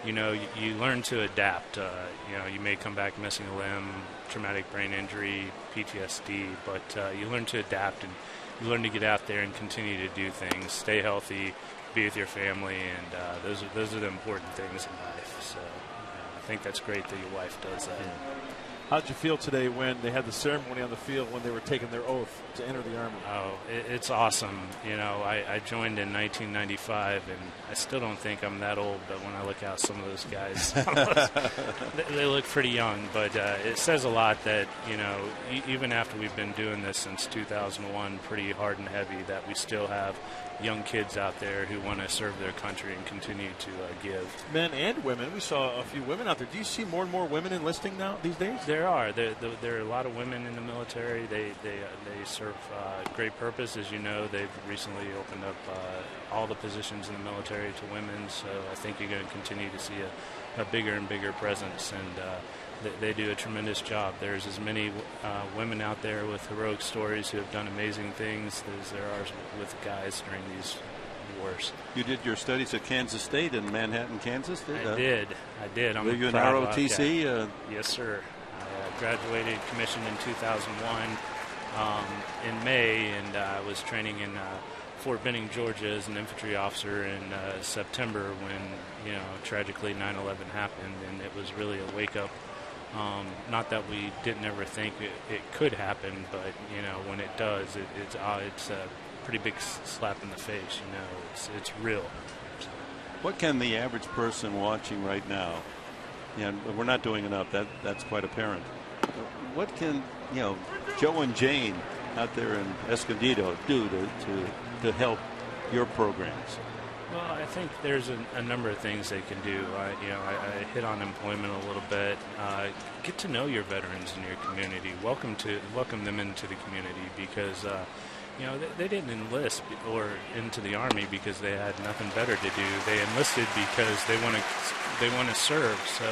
you learn to adapt. You may come back missing a limb, traumatic brain injury, PTSD, but you learn to adapt, and you learn to get out there and continue to do things, stay healthy, be with your family, and those are the important things in life. So I think that's great that your wife does that. Yeah. How'd you feel today when they had the ceremony on the field when they were taking their oath to enter the Army? Oh, it's awesome. I joined in 1995, and I still don't think I'm that old, but when I look out some of those guys, they look pretty young. But it says a lot that, even after we've been doing this since 2001, pretty hard and heavy, that we still have young kids out there who want to serve their country and continue to give. Men and women. We saw a few women out there. Do you see more and more women enlisting now these days? There are. There are a lot of women in the military. They serve great purpose. As you know, they've recently opened up all the positions in the military to women, so I think you're going to continue to see a bigger and bigger presence, and they do a tremendous job. There's as many women out there with heroic stories who have done amazing things as there are with guys during these wars. You did your studies at Kansas State in Manhattan, Kansas? I did. Were you an ROTC? Yes, sir. I graduated, commissioned in 2001 in May, and I was training in Fort Benning, Georgia as an infantry officer in September when, tragically 9/11 happened, and it was really a wake-up. Not that we didn't ever think it could happen, but when it does, it's a pretty big slap in the face. It's real. What can the average person watching right now? We're not doing enough. That's quite apparent. What can Joe and Jane out there in Escondido do to help your programs? Well, I think there's a number of things they can do. I hit on employment a little bit. Get to know your veterans in your community. Welcome them into the community because they didn't enlist or into the Army because they had nothing better to do. They enlisted because they want to serve. So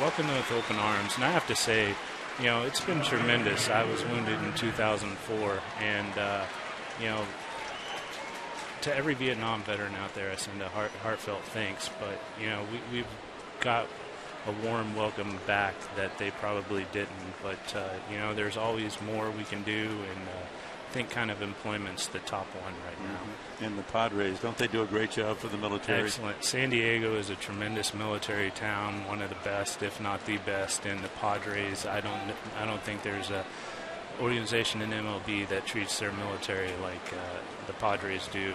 welcome them with open arms. And I have to say, it's been tremendous. I was wounded in 2004, and to every Vietnam veteran out there, I send a heartfelt thanks. But we've got a warm welcome back that they probably didn't. But there's always more we can do, and I think kind of employment's the top one right now. And the Padres, don't they do a great job for the military? Excellent. San Diego is a tremendous military town, one of the best, if not the best. And the Padres, I don't think there's a organization in MLB that treats their military like the Padres do.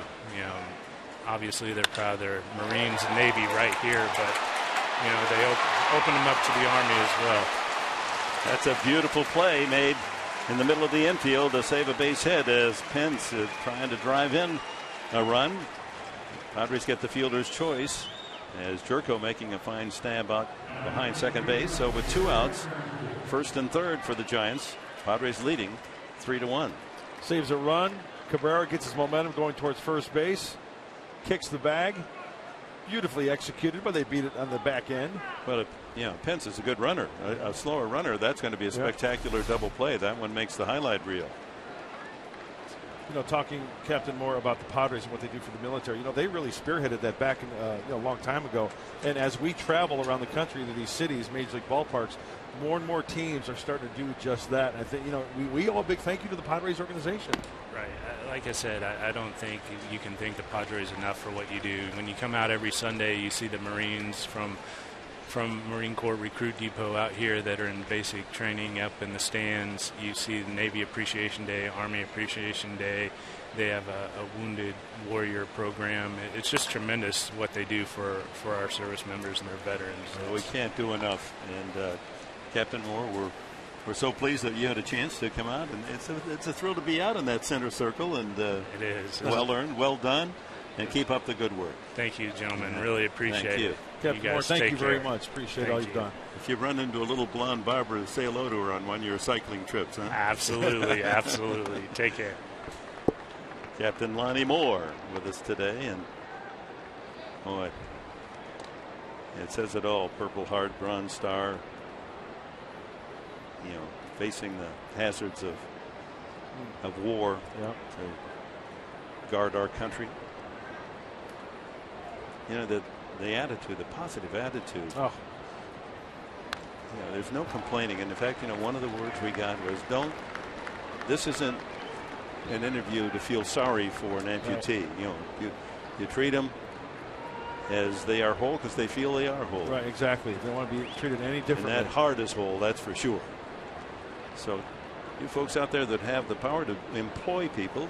Obviously they're proud of their Marines and Navy right here, but they open them up to the Army as well. That's a beautiful play made in the middle of the infield to save a base hit as Pence is trying to drive in a run. Padres get the fielder's choice as Jerko making a fine stab out behind second base. So with 2 outs, first and third for the Giants. Padres leading 3-1. Saves a run. Cabrera gets his momentum going towards first base. Kicks the bag. Beautifully executed, but they beat it on the back end. Well, Pence is a good runner. A slower runner, that's going to be a spectacular double play. That one makes the highlight reel. Talking, Captain, more about the Padres and what they do for the military. They really spearheaded that back in, a long time ago. And as we travel around the country to these cities, major league ballparks, more and more teams are starting to do just that. And I think, we owe a big thank you to the Padres organization. Right. Like I said, I don't think you can thank the Padres enough for what you do. When you come out every Sunday, you see the Marines from Marine Corps Recruit Depot out here that are in basic training up in the stands. You see the Navy Appreciation Day, Army Appreciation Day. They have a wounded warrior program. It's just tremendous what they do for our service members and their veterans. Well, we can't do enough. And Captain Moore, we're so pleased that you had a chance to come out, and it's a thrill to be out in that center circle. And it is well earned, well done, and keep up the good work. Thank you, gentlemen. Really appreciate it. Captain Moore, thank you very much. Appreciate all you've done. If you run into a little blonde Barbara, say hello to her on one of your cycling trips, huh? Absolutely, absolutely. Take care. Captain Lonnie Moore with us today, and boy, it says it all. Purple Heart, Bronze Star. Facing the hazards of war to guard our country. The attitude, the positive attitude. Oh. There's no complaining. And in fact, one of the words we got was, this isn't an interview to feel sorry for an amputee. Right. You treat them as they are whole because they feel they are whole. Right, exactly. They want to be treated any differently. And that heart is whole, that's for sure. So you folks out there that have the power to employ people,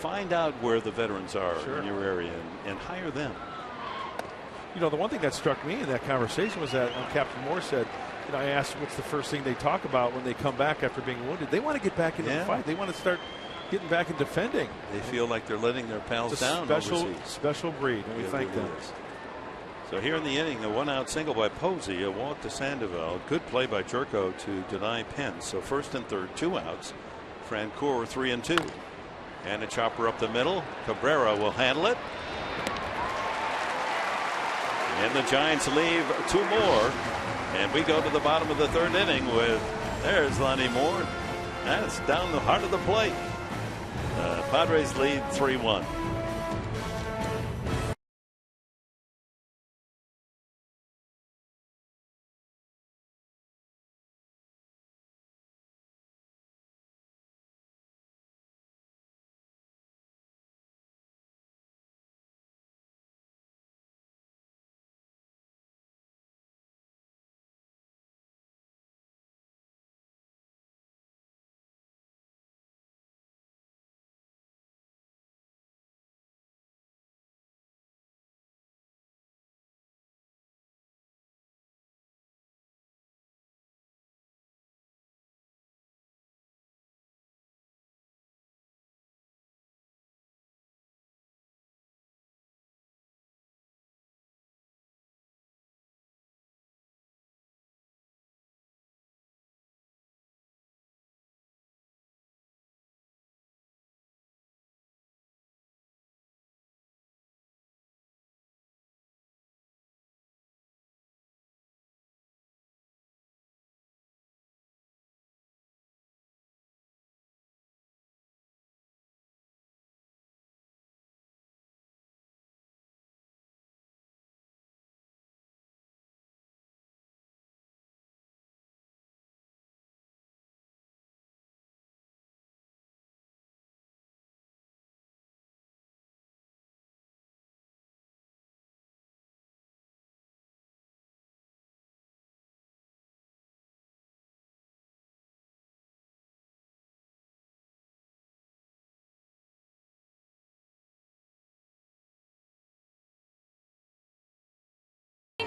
find out where the veterans are in your area and hire them. The one thing that struck me in that conversation was that Captain Moore said, I asked what's the first thing they talk about when they come back after being wounded. They want to get back into the fight. They want to start getting back and defending. They feel like they're letting their pals down overseas. Special breed, and we thank them. So here in the inning, a 1-out single by Posey, a walk to Sandoval. Good play by Jerko to deny Pence. So first and third, 2 outs. Francoeur 3-2. And a chopper up the middle. Cabrera will handle it. And the Giants leave 2 more. And we go to the bottom of the third inning with, there's Lonnie Moore. That's down the heart of the plate. Padres lead 3-1.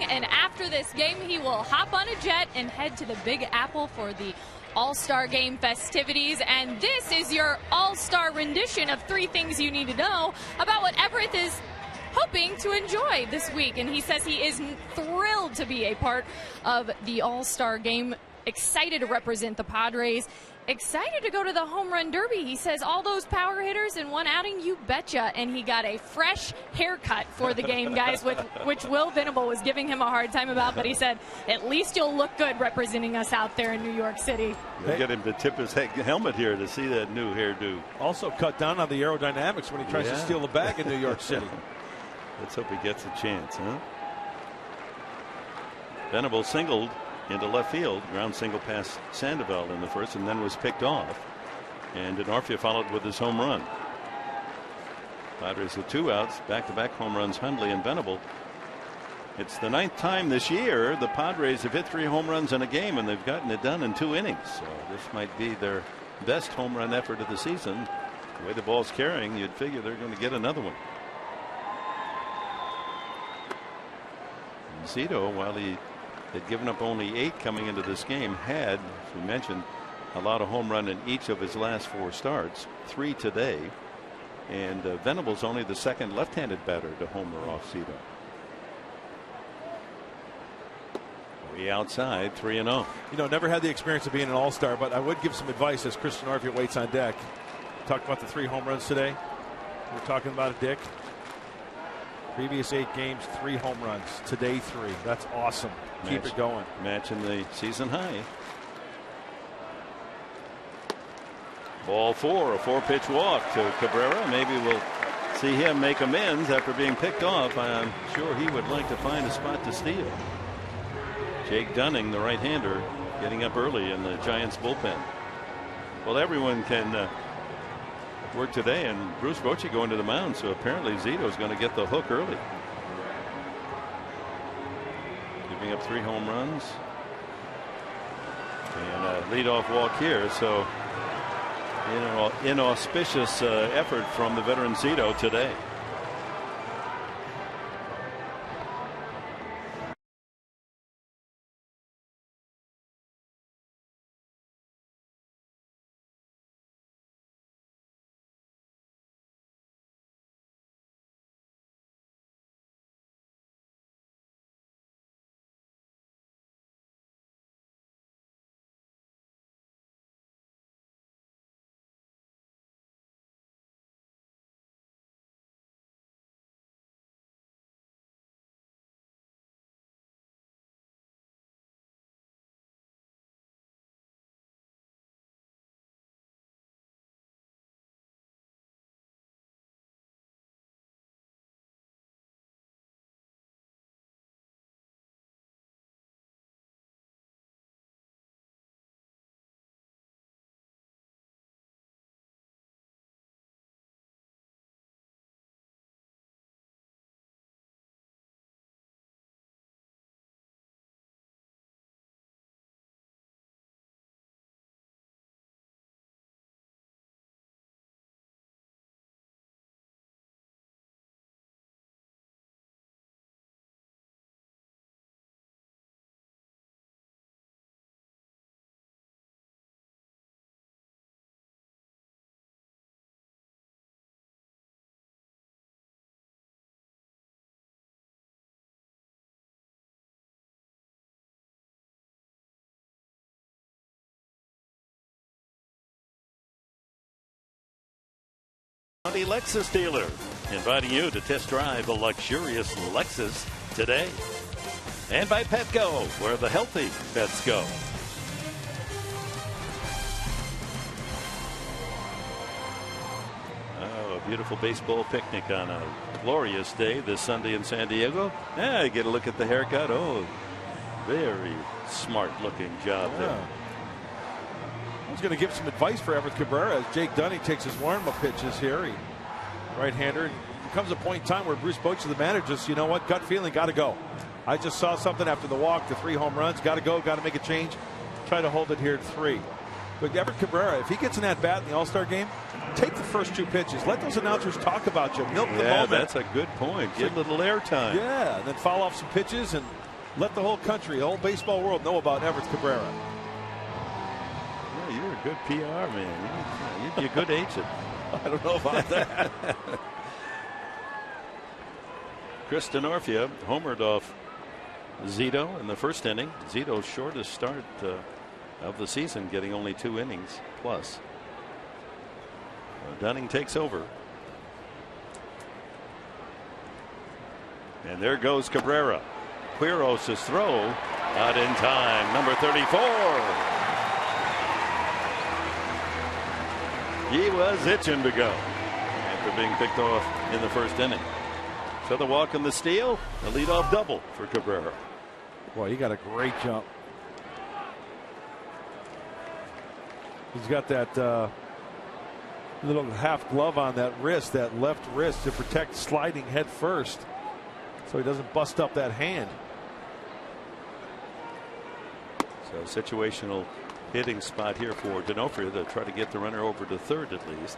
and after this game, he will hop on a jet and head to the Big Apple for the All-Star Game festivities. And this is your All-Star rendition of 3 things you need to know about what Everett is hoping to enjoy this week. And he says he is thrilled to be a part of the All-Star Game, excited to represent the Padres, excited to go to the Home Run Derby. He says all those power hitters in one outing, you betcha. And he got a fresh haircut for the game, guys, which Will Venable was giving him a hard time about. But he said, at least you'll look good representing us out there in New York City. We'll get him to tip his helmet here to see that new hairdo. Also cut down on the aerodynamics when he tries to steal the bag in New York City. Let's hope he gets a chance, huh? Venable singled into left field, ground single past Sandoval in the first, and then was picked off. And Denorfia followed with his home run. Padres with 2 outs, back-to-back home runs, Hundley and Venable. It's the 9th time this year the Padres have hit 3 home runs in a game, and they've gotten it done in 2 innings. So this might be their best home run effort of the season. The way the ball's carrying, you'd figure they're going to get another one. And Zito, while he had given up only 8 coming into this game, had, as we mentioned, a lot of home run in each of his last 4 starts, 3 today. And Venable's only the 2nd left-handed batter to homer off Zito. Way outside, 3-0. You know, never had the experience of being an all-star, but I would give some advice as Christian Arvia waits on deck. Talked about the 3 home runs today. We're talking about it, Dick. Previous 8 games, 3 home runs. Today, 3. That's awesome. Keep it going. Matching the season high. Ball 4, a 4-pitch walk to Cabrera. Maybe we'll see him make amends after being picked off. I'm sure he would like to find a spot to steal. Jake Dunning, the right-hander, getting up early in the Giants bullpen. Well, everyone can work today, and Bruce Bochy going to the mound, so apparently Zito's going to get the hook early. Giving up 3 home runs and a leadoff walk here, so inauspicious effort from the veteran Zito today. Lexus dealer inviting you to test drive a luxurious Lexus today. And by Petco, where the healthy pets go. Oh, a beautiful baseball picnic on a glorious day this Sunday in San Diego. Yeah, get a look at the haircut. Oh, very smart looking job there. I was going to give some advice for Everett Cabrera as Jake Dunning takes his warm-up pitches here. Right-hander. There comes a point in time where Bruce Bochy, the manager, just, you know what, gut feeling, got to go. I just saw something after the walk, the 3 home runs, got to go, got to make a change. Try to hold it here at 3. But Everett Cabrera, if he gets an at-bat in the All-Star game, take the first 2 pitches. Let those announcers talk about you. Milk the moment. That's a good point. Get a little airtime. Yeah, and then foul off some pitches and Let the whole country, the whole baseball world know about Everett Cabrera. Yeah, you're a good PR man. You'd be a good agent. I don't know about that. Chris Denorfia homered off Zito in the first inning. Zito's shortest start of the season, getting only 2 innings plus. Dunning takes over. And there goes Cabrera. Quiros' throw not in time. Number 34. He was itching to go after being picked off in the first inning. So the walk and the steal, a leadoff double for Cabrera. Boy, he got a great jump. He's got that little half glove on that wrist, that left wrist, to protect sliding head first, so he doesn't bust up that hand. So situational hitting spot here for D'Onofrio to try to get the runner over to third at least.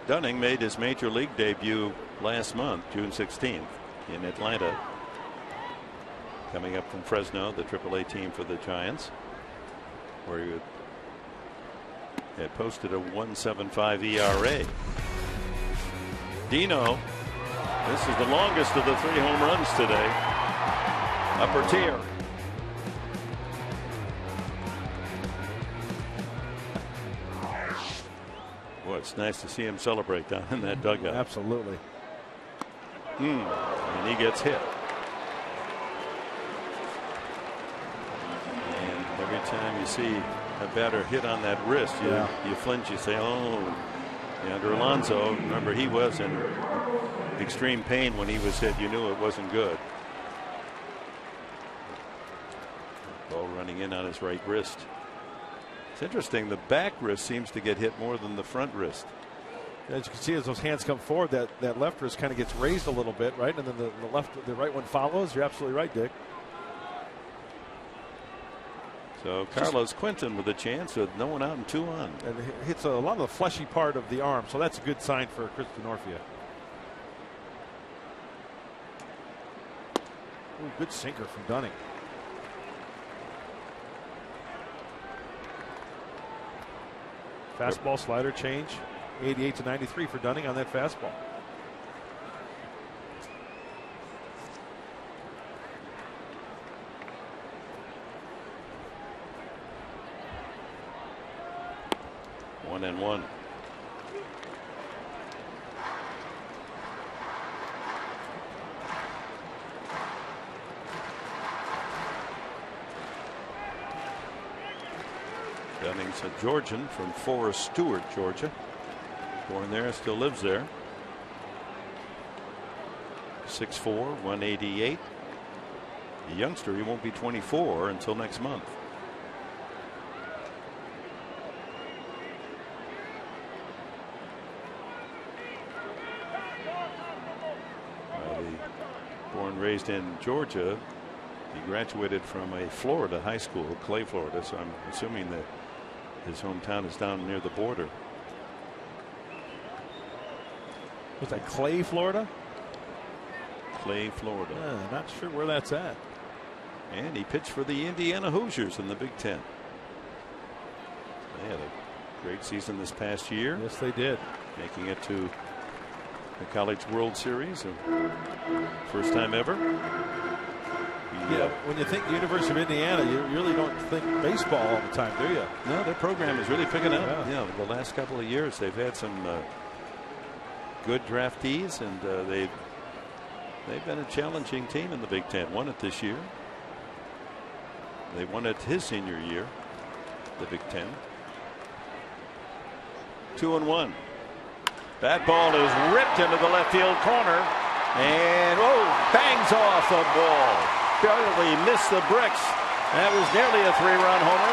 Dunning made his major league debut last month, June 16th, in Atlanta. Coming up from Fresno, the AAA team for the Giants, where he had posted a 1.75 ERA. Dino, this is the longest of the 3 home runs today. Upper tier. Boy, it's nice to see him celebrate down in that dugout. Absolutely. And he gets hit. And every time you see a batter hit on that wrist, you flinch, you say, oh. And under Alonso, remember, he was in extreme pain when he was hit. You knew it wasn't good. Ball running in on his right wrist. It's interesting, the back wrist seems to get hit more than the front wrist. As you can see, as those hands come forward, that left wrist kind of gets raised a little bit, right? And then the right one follows. You're absolutely right, Dick. So Carlos Quentin with a chance with no one out and 2 on. And it hits a lot of the fleshy part of the arm, so that's a good sign for Chris Denorfia. Ooh, good sinker from Dunning. Fastball slider change, 88 to 93 for Dunning on that fastball. One and one. Dunning's a Georgian from Forest Stewart, Georgia. Born there, still lives there. 6'4", 188. A youngster, he won't be 24 until next month. Born, raised in Georgia. He graduated from a Florida high school, Clay, Florida. So I'm assuming that his hometown is down near the border. Was that Clay, Florida? Clay, Florida. Not sure where that's at. And he pitched for the Indiana Hoosiers in the Big Ten. They had a great season this past year. Yes, they did. Making it to the College World Series. First time ever. Yeah, when you think the University of Indiana, you really don't think baseball all the time, do you? No, their program is really picking up. Yeah, the last couple of years they've had some good draftees, and they've been a challenging team in the Big Ten. Won it this year. They won it his senior year, the Big Ten. 2-1. That ball is ripped into the left field corner, and bangs off the ball. Barely missed the bricks. That was nearly a 3-run homer.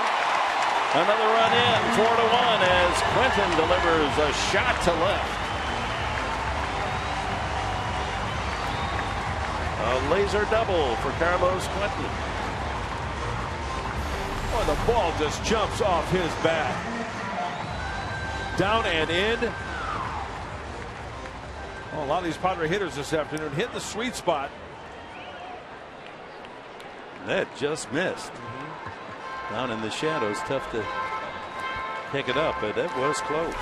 Another run in, 4-1, as Quentin delivers a shot to left. A laser double for Carlos Quentin. Oh, the ball just jumps off his bat. Down and in. Well, a lot of these Padre hitters this afternoon hit the sweet spot. That just missed. Down in the shadows, tough to pick it up, but that was close.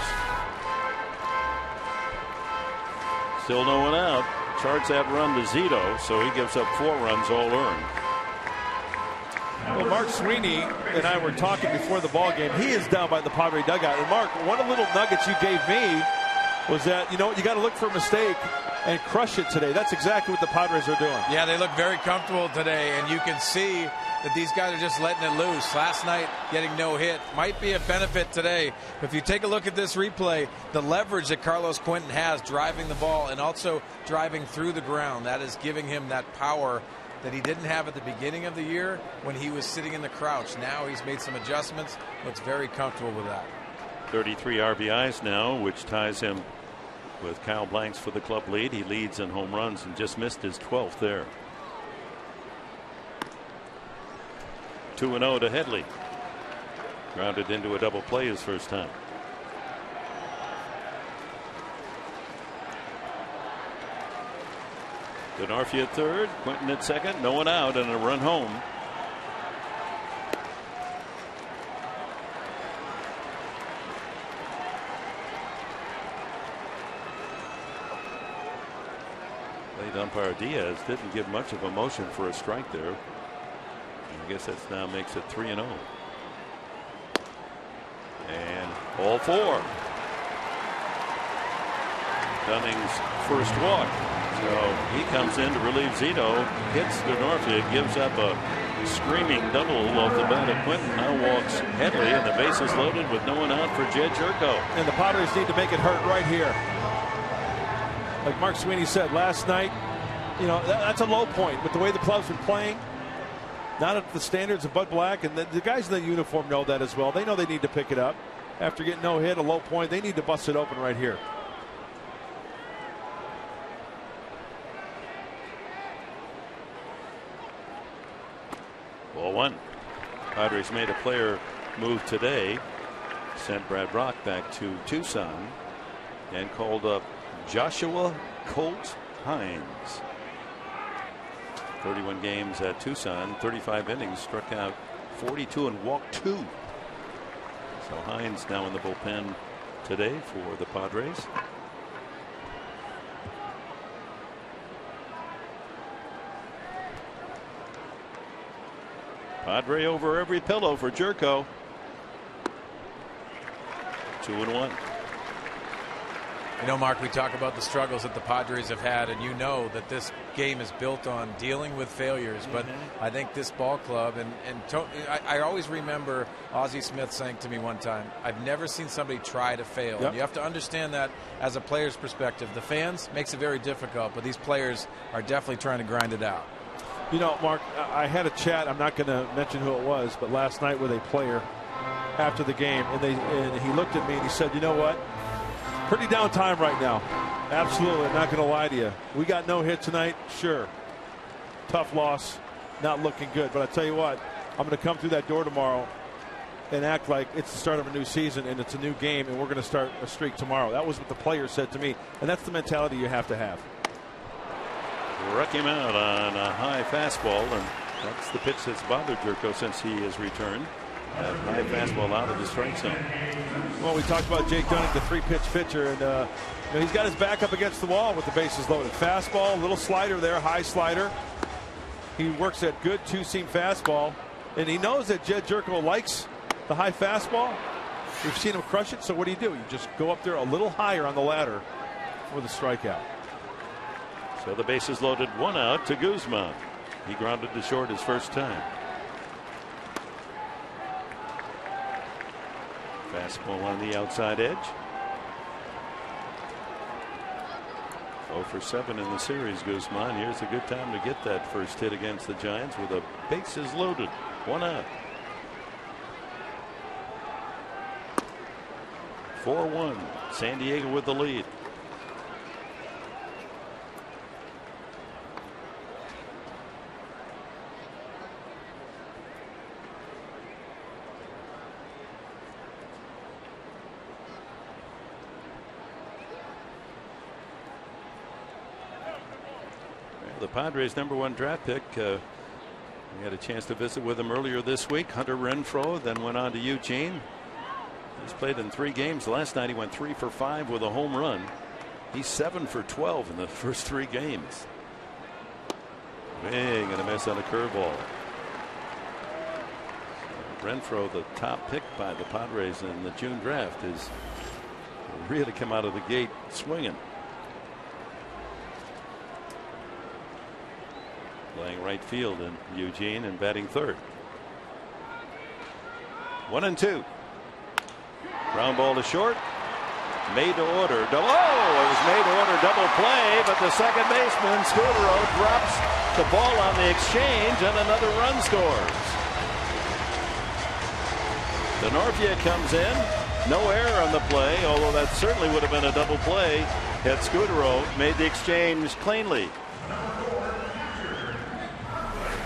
Still no one out. Charts that run to Zito, so he gives up 4 runs all earned. Well, Mark Sweeney and I were talking before the ball game. He is down by the Padre dugout. And Mark, one of the little nuggets you gave me was that, you know what, you got to look for a mistake and crush it today. That's exactly what the Padres are doing. Yeah, they look very comfortable today, and you can see that these guys are just letting it loose. Last night, getting no hit might be a benefit today. If you take a look at this replay, the leverage that Carlos Quentin has driving the ball and also driving through the ground, that is giving him that power that he didn't have at the beginning of the year when he was sitting in the crouch. Now he's made some adjustments, looks very comfortable with that. 33 RBIs now, which ties him with Kyle Blanks for the club lead. He leads in home runs and just missed his 12th there. 2-0 to Headley. Grounded into a double play his first time. Denarfia at third, Quentin at second, no one out, and a run home. Late umpire Diaz didn't give much of a motion for a strike there. I guess that now makes it 3-0. And all 4. Dunning's first walk. So he comes in to relieve Zito, hits Denarfia, gives up a screaming double off the bat of Quentin. Now walks Headley, and the base is loaded with no one out for Jed Jerko. And the Padres need to make it hurt right here. Like Mark Sweeney said last night, you know, that's a low point with the way the club's been playing. Not at the standards of Bud Black, and the guys in the uniform know that as well. They know they need to pick it up. After getting no hit, a low point, they need to bust it open right here. Ball 1. Padres made a player move today. Sent Brad Brock back to Tucson and called up Joshua Colt Hines. 31 games at Tucson, 35 innings, struck out 42 and walked 2. So Hines now in the bullpen today for the Padres. Padre over every pillow for Jerko. 2-1. You know, Mark, we talk about the struggles that the Padres have had, and you know that this game is built on dealing with failures. But I think this ball club, I always remember Ozzie Smith saying to me one time, I've never seen somebody try to fail. Yep. And you have to understand that as a player's perspective. The fans makes it very difficult, but these players are definitely trying to grind it out. You know, Mark, I had a chat, I'm not going to mention who it was, but last night with a player after the game, and he looked at me and he said, you know what? Pretty down time right now. Absolutely, I'm not going to lie to you. We got no hit tonight, sure. Tough loss, not looking good. But I tell you what, I'm going to come through that door tomorrow and act like it's the start of a new season and it's a new game, and we're going to start a streak tomorrow. That was what the player said to me, and that's the mentality you have to have. Struck him out on a high fastball, and that's the pitch that's bothered Jerko since he has returned. That high fastball out of the strike zone. Well, we talked about Jake Dunning, the 3-pitch pitcher, and you know, he's got his back up against the wall with the bases loaded. Fastball, little slider there, high slider. He works that good 2-seam fastball, and he knows that Jed Jerko likes the high fastball. We've seen him crush it, so what do? You just go up there a little higher on the ladder for the strikeout. So the bases loaded, 1 out to Guzman. He grounded to short his first time. Fastball on the outside edge. 0 for 7 in the series, Guzman. Here's a good time to get that first hit against the Giants with the bases loaded. 1 out. 4-1. San Diego with the lead. The Padres' #1 draft pick. We had a chance to visit with him earlier this week. Hunter Renfroe then went on to Eugene. He's played in 3 games. Last night he went 3 for 5 with a home run. He's 7 for 12 in the first 3 games. Bang and a miss on a curveball. Renfroe, the top pick by the Padres in the June draft, is really come out of the gate swinging. Playing right field in Eugene and batting third. 1-2. Ground ball to short. Made to order. It was made to order double play, but the second baseman, Scudero, drops the ball on the exchange and another run scores. Denorfia comes in. No error on the play, although that certainly would have been a double play had Scudero made the exchange cleanly.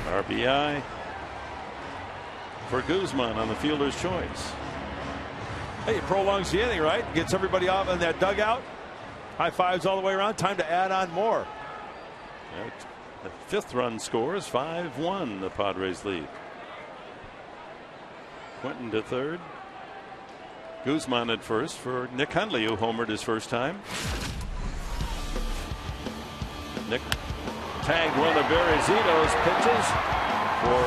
RBI for Guzman on the fielder's choice. Hey, it prolongs the inning, right? Gets everybody off in that dugout. High fives all the way around. Time to add on more. The 5th run scores. 5-1 the Padres lead. Quentin to third. Guzman at first for Nick Hundley, who homered his first time. Nick tagged one of Barry Zito's pitches for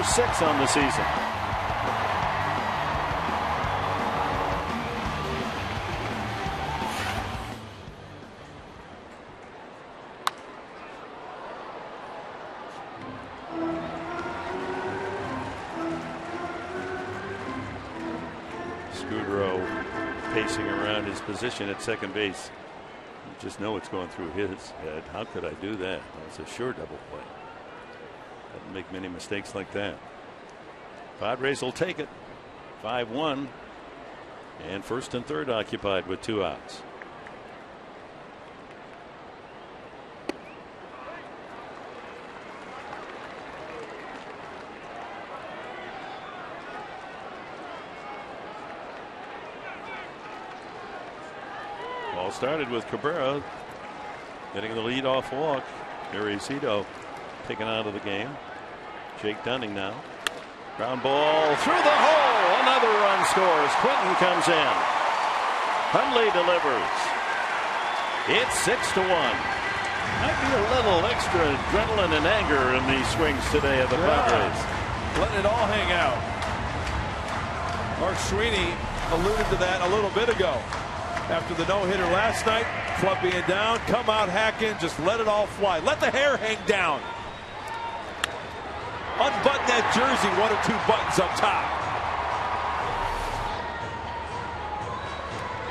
#6 on the season. Scudero pacing around his position at second base. You just know it's going through his head. How could I do that? That's a sure double play. Doesn't make many mistakes like that. Padres will take it. 5-1. And first and third occupied with 2 outs. All started with Cabrera getting the leadoff walk. Barry Zito taken out of the game. Jake Dunning now. Ground ball through the hole. Another run scores. Quentin comes in. Hundley delivers. It's 6-1. Might be a little extra adrenaline and anger in these swings today of the Padres. Letting it all hang out. Mark Sweeney alluded to that a little bit ago. After the no-hitter last night, club being down, come out hacking, just let it all fly. Let the hair hang down. Unbutton that jersey, 1 or 2 buttons up top.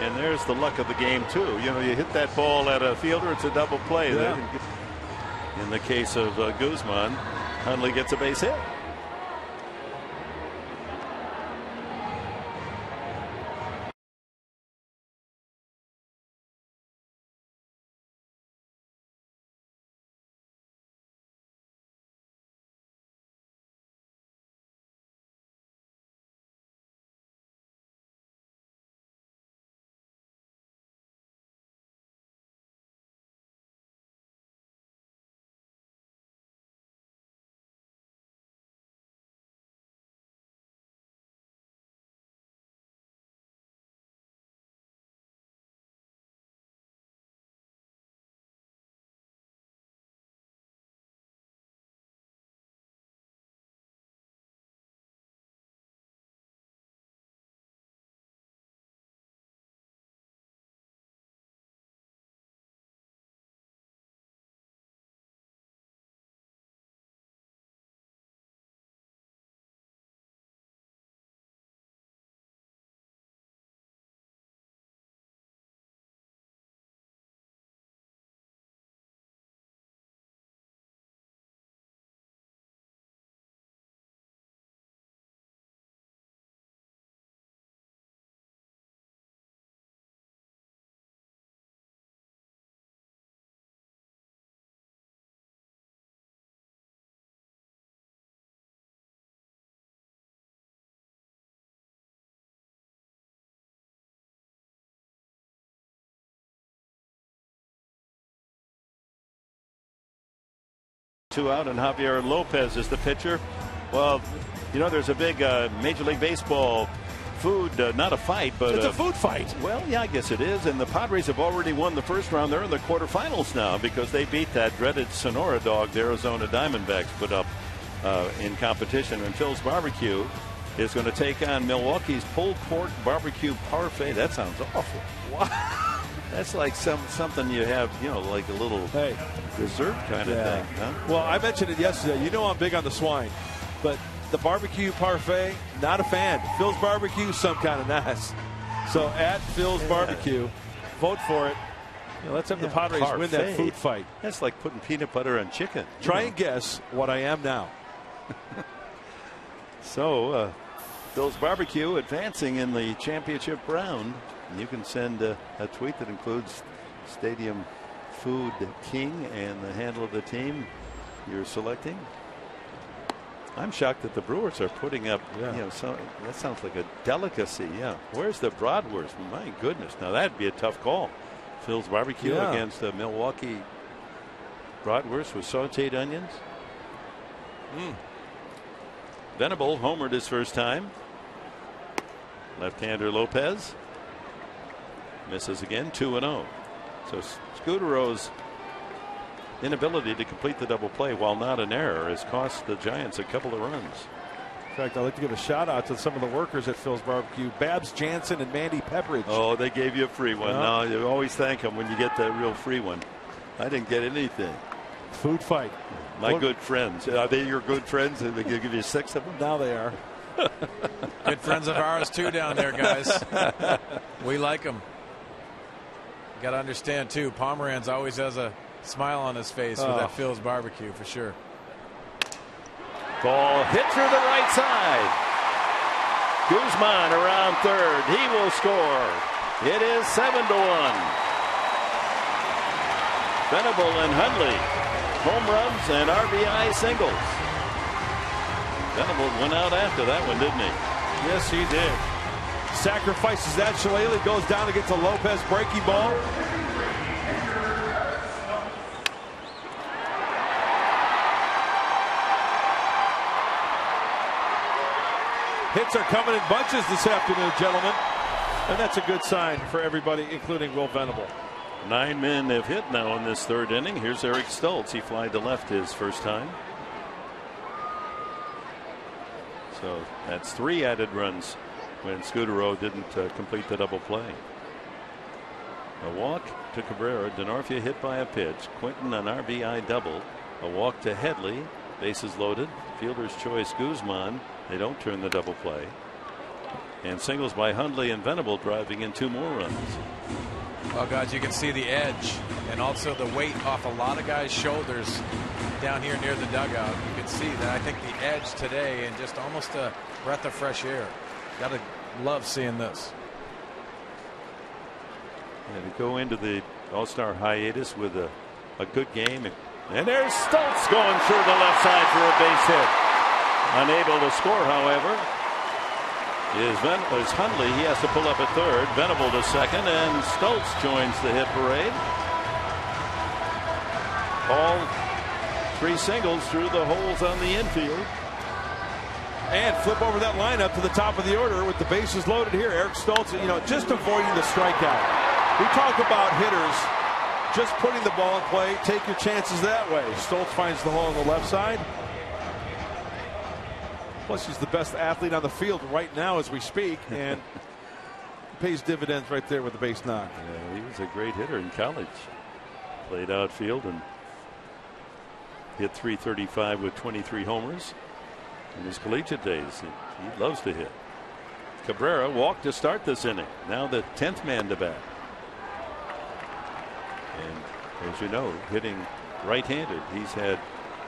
And there's the luck of the game, too. You know, you hit that ball at a fielder, it's a double play. Yeah. In the case of Guzman, Hundley gets a base hit. 2 out, and Javier Lopez is the pitcher. Well, you know, there's a big Major League Baseball food, not a fight, but it's a food fight. Well, yeah, I guess it is. And the Padres have already won the first round. They're in the quarterfinals now because they beat that dreaded Sonora dog the Arizona Diamondbacks put up in competition. And Phil's Barbecue is going to take on Milwaukee's pulled pork barbecue parfait. That sounds awful. Wow. That's like something you have, you know, like a little dessert kind of thing. Huh? Well, I mentioned it yesterday. You know I'm big on the swine, but the barbecue parfait, not a fan. Phil's Barbecue, some kind of nice. So at Phil's Barbecue, vote for it. You know, let's have the Padres win that food fight. That's like putting peanut butter on chicken. Try and guess what I am now. So, Phil's Barbecue advancing in the championship round. And you can send a tweet that includes Stadium Food King and the handle of the team you're selecting. I'm shocked that the Brewers are putting up, you know, that sounds like a delicacy. Yeah. Where's the bratwurst? My goodness. Now that'd be a tough call. Phil's Barbecue against the Milwaukee bratwurst with sauteed onions. Venable homered his first time. Left-hander Lopez misses again, 2-0. So Scudero's inability to complete the double play, while not an error, has cost the Giants a couple of runs. In fact, I'd like to give a shout out to some of the workers at Phil's Barbecue, Babs Jansen and Mandy Pepperidge. Oh, they gave you a free one. No, you always thank them when you get that real free one. I didn't get anything. Food fight. My good friends. Are they your good friends? They give you 6 of them? Now they are. Good friends of ours too down there, guys. We like them. Got to understand too, Pomeranz always has a smile on his face with that Phil's Barbecue for sure. Ball hit through the right side. Guzman around third. He will score. It is 7-1. Venable and Hundley, home runs and RBI singles. Venable went out after that one, didn't he? Yes, he did. Sacrifices that. Shillelagh goes down to get to Lopez, breaking ball. Hits are coming in bunches this afternoon, gentlemen. And that's a good sign for everybody, including Will Venable. 9 men have hit now in this third inning. Here's Eric Stoltz. He flied to left his first time. So that's 3 added runs when Scudero didn't complete the double play. A walk to Cabrera. Denorfia hit by a pitch. Quinton an RBI double. A walk to Headley. Bases loaded. Fielder's choice Guzman. They don't turn the double play. And singles by Hundley and Venable driving in 2 more runs. Well, guys, you can see the edge and also the weight off a lot of guys' shoulders down here near the dugout. You can see that. I think the edge today and just almost a breath of fresh air. Got to love seeing this. And to go into the All-Star hiatus with a good game. And there's Stoltz going through the left side for a base hit. Unable to score, however, is Hundley. He has to pull up at third. Venable to second, and Stoltz joins the hit parade. All 3 singles through the holes on the infield. And flip over that lineup to the top of the order with the bases loaded here. Eric Stoltz, you know, just avoiding the strikeout. We talk about hitters just putting the ball in play. Take your chances that way. Stoltz finds the hole on the left side. Plus, he's the best athlete on the field right now as we speak, and pays dividends right there with the base knock. Yeah, he was a great hitter in college. Played outfield and hit .335 with 23 homers in his collegiate days. He loves to hit. Cabrera walked to start this inning. Now the 10th man to bat. And as you know, hitting right-handed, he's had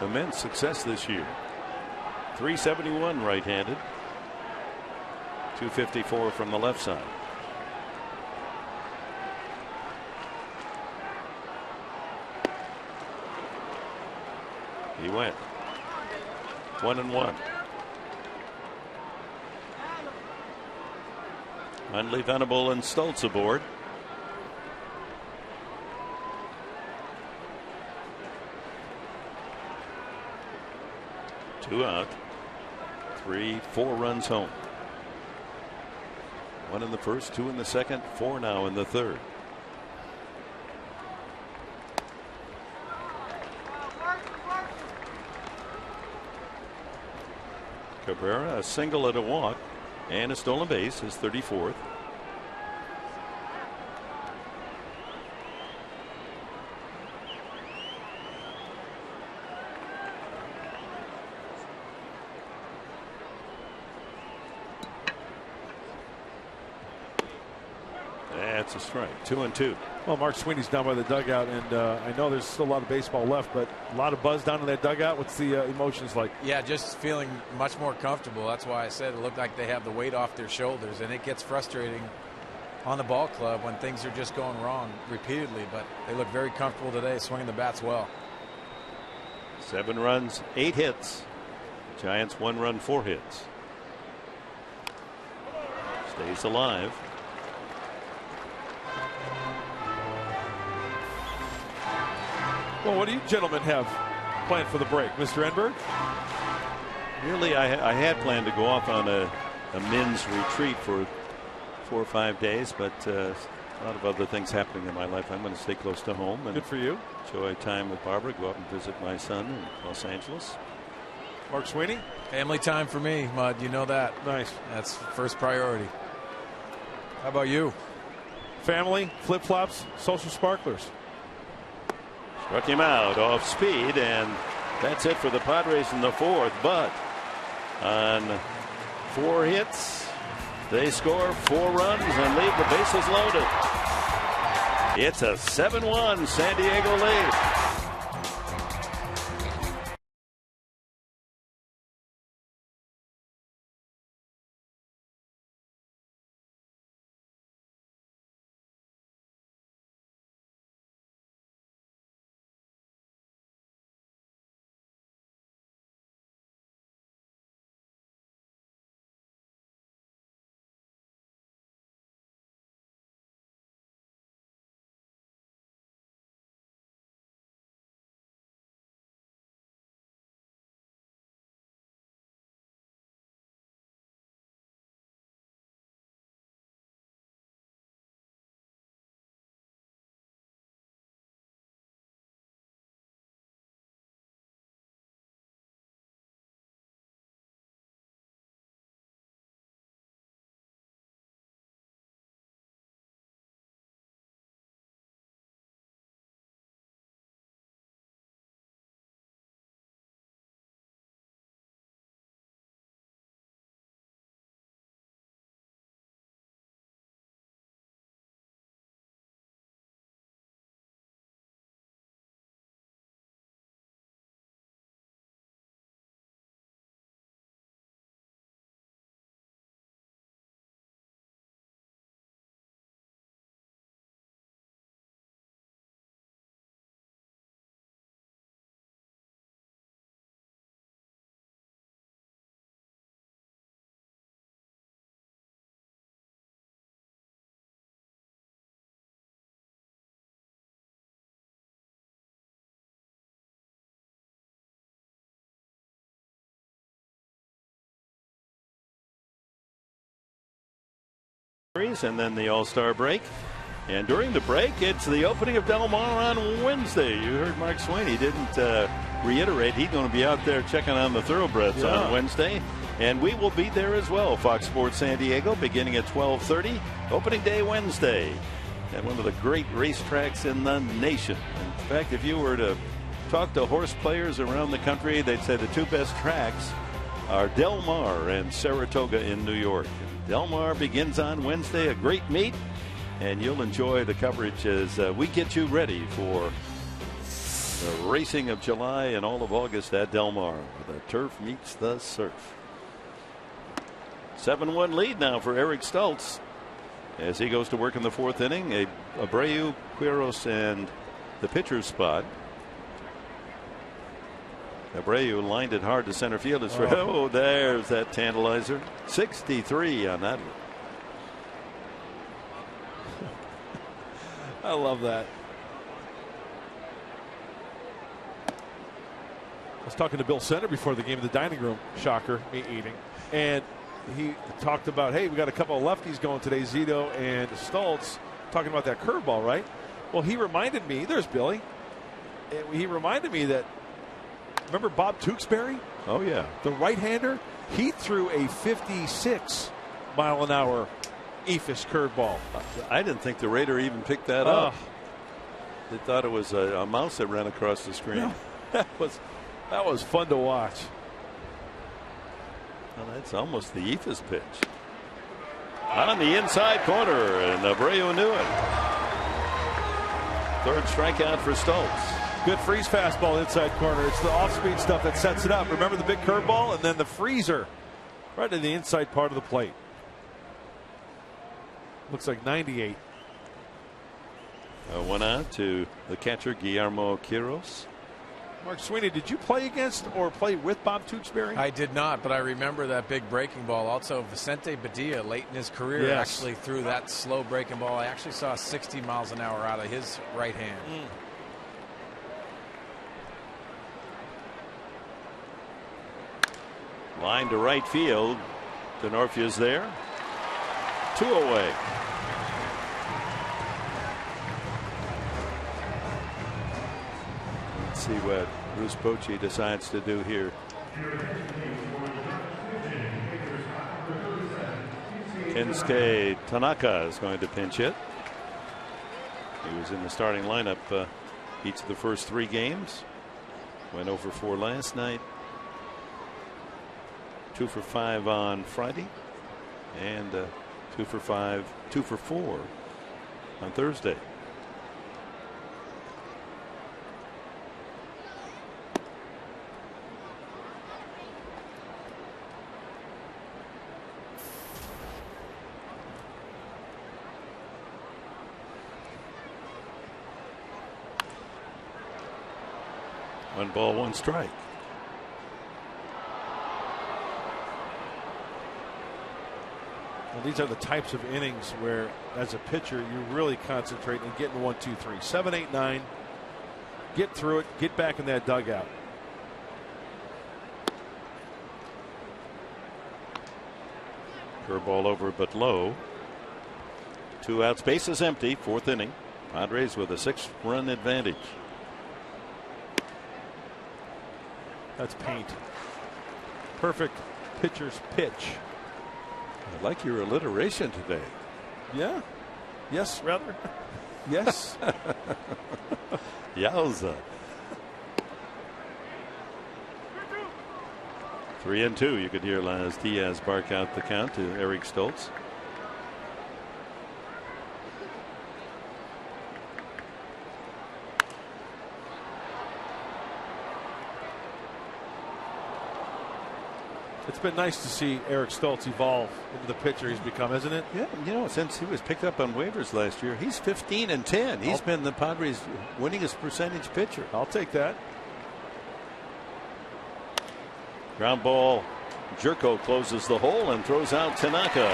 immense success this year. .371 right-handed. .254 from the left side. He went 1-1. Hundley, Venable, and Stoltz aboard. 2 out. 3, 4 runs home. 1 in the first, 2 in the second, 4 now in the third. Cabrera, a single and a walk, and a stolen base, his 34th. That's a strike. 2-2. Well, Mark Sweeney's down by the dugout, and I know there's still a lot of baseball left, but a lot of buzz down in that dugout. What's the emotions like? Yeah, just feeling much more comfortable. That's why I said it looked like they have the weight off their shoulders, and it gets frustrating on the ball club when things are just going wrong repeatedly, but they look very comfortable today, swinging the bats well. 7 runs, 8 hits. Giants 1 run, 4 hits. Stays alive. Well, what do you gentlemen have planned for the break, Mr. Enberg? Really, I had planned to go off on a men's retreat for 4 or 5 days, but a lot of other things happening in my life. I'm going to stay close to home and good for you. Enjoy time with Barbara. Go up and visit my son in Los Angeles. Mark Sweeney? Family time for me, Mud. You know that. Nice. That's first priority. How about you? Family, flip-flops, social sparklers. Struck him out off speed, and that's it for the Padres in the 4th. But on 4 hits, they score 4 runs and leave the bases loaded. It's a 7-1 San Diego lead. And then the All-Star break. And during the break, it's the opening of Del Mar on Wednesday. You heard Mark Sweeney didn't reiterate he's going to be out there checking on the thoroughbreds on Wednesday. And we will be there as well. Fox Sports San Diego beginning at 12:30. Opening day Wednesday at one of the great racetracks in the nation. In fact, if you were to talk to horse players around the country, they'd say the 2 best tracks are Del Mar and Saratoga in New York. Del Mar begins on Wednesday, a great meet, and you'll enjoy the coverage as we get you ready for the racing of July and all of August at Del Mar, where the turf meets the surf. 7-1 lead now for Eric Stultz as he goes to work in the 4th inning. Abreu, Quiros, and the pitcher's spot. Abreu lined it hard to center field. Oh, there's that tantalizer. 63 on that one. I love that. I was talking to Bill Center before the game in the dining room, shocker, me eating. And he talked about, hey, we got a couple of lefties going today, Zito and Stoltz, talking about that curveball, right? Well, he reminded me, there's Billy. He reminded me that, remember Bob Tewksbury? Oh, yeah. The right-hander? He threw a 56-mile-an-hour eephus curveball. I didn't think the Raider even picked that up. They thought it was a mouse that ran across the screen. No, that was fun to watch. Well, that's almost the eephus pitch. On the inside corner, and Abreu knew it. Third strikeout for Stoltz. Good freeze fastball inside corner. It's the off-speed stuff that sets it up. Remember the big curveball and then the freezer right in the inside part of the plate. Looks like 98. One out to the catcher, Guillermo Quiros. Mark Sweeney, did you play against or play with Bob Tewksbury? I did not, but I remember that big breaking ball. Also, Vicente Badilla, late in his career, actually threw that slow breaking ball. I actually saw 60 miles an hour out of his right hand. Line to right field. Denorfia's there. 2 away. Let's see what Bruce Bochy decides to do here. Kensuke Tanaka is going to pinch hit. He was in the starting lineup each of the first 3 games. Went over 4 last night. 2 for 5 on Friday, and 2 for 4 on Thursday. One ball, 1 strike. Well, these are the types of innings where, as a pitcher, you really concentrate and getting 1, 2, 3, 7, 8, 9. Get through it, get back in that dugout. Curveball over but low. 2 outs, bases empty, 4th inning. Padres with a 6-run advantage. That's paint. Perfect pitcher's pitch. I like your alliteration today. Yeah. Yes, rather. Yes. Yowza. 3-2. You could hear Laz Diaz bark out the count to Eric Stoltz. It's been nice to see Eric Stoltz evolve into the pitcher he's become, hasn't it? Yeah, you know, since he was picked up on waivers last year, he's 15-10. He's been the Padres' winningest percentage pitcher. I'll take that. Ground ball. Jerko closes the hole and throws out Tanaka.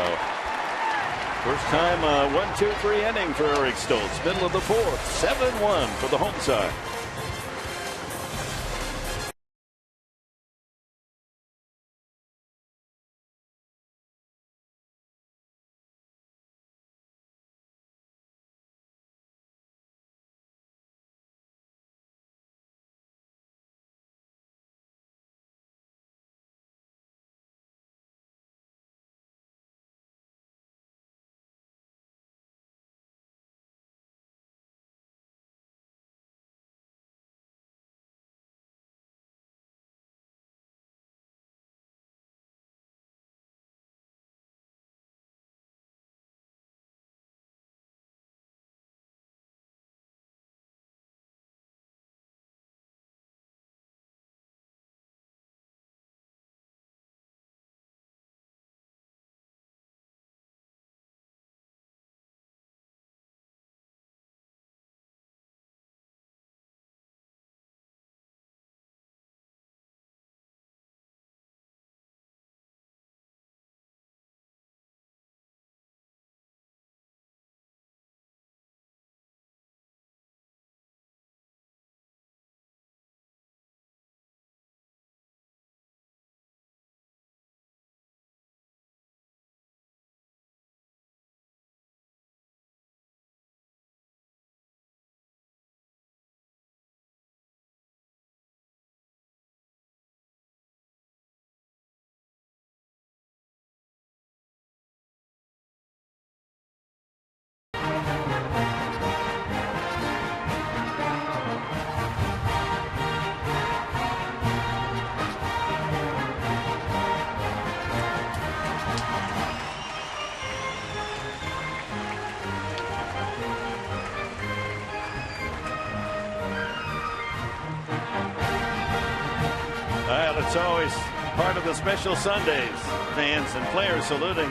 First time 1-2-3 inning for Eric Stoltz. Middle of the 4th. 7-1 for the home side. It's always part of the special Sundays. Fans and players saluting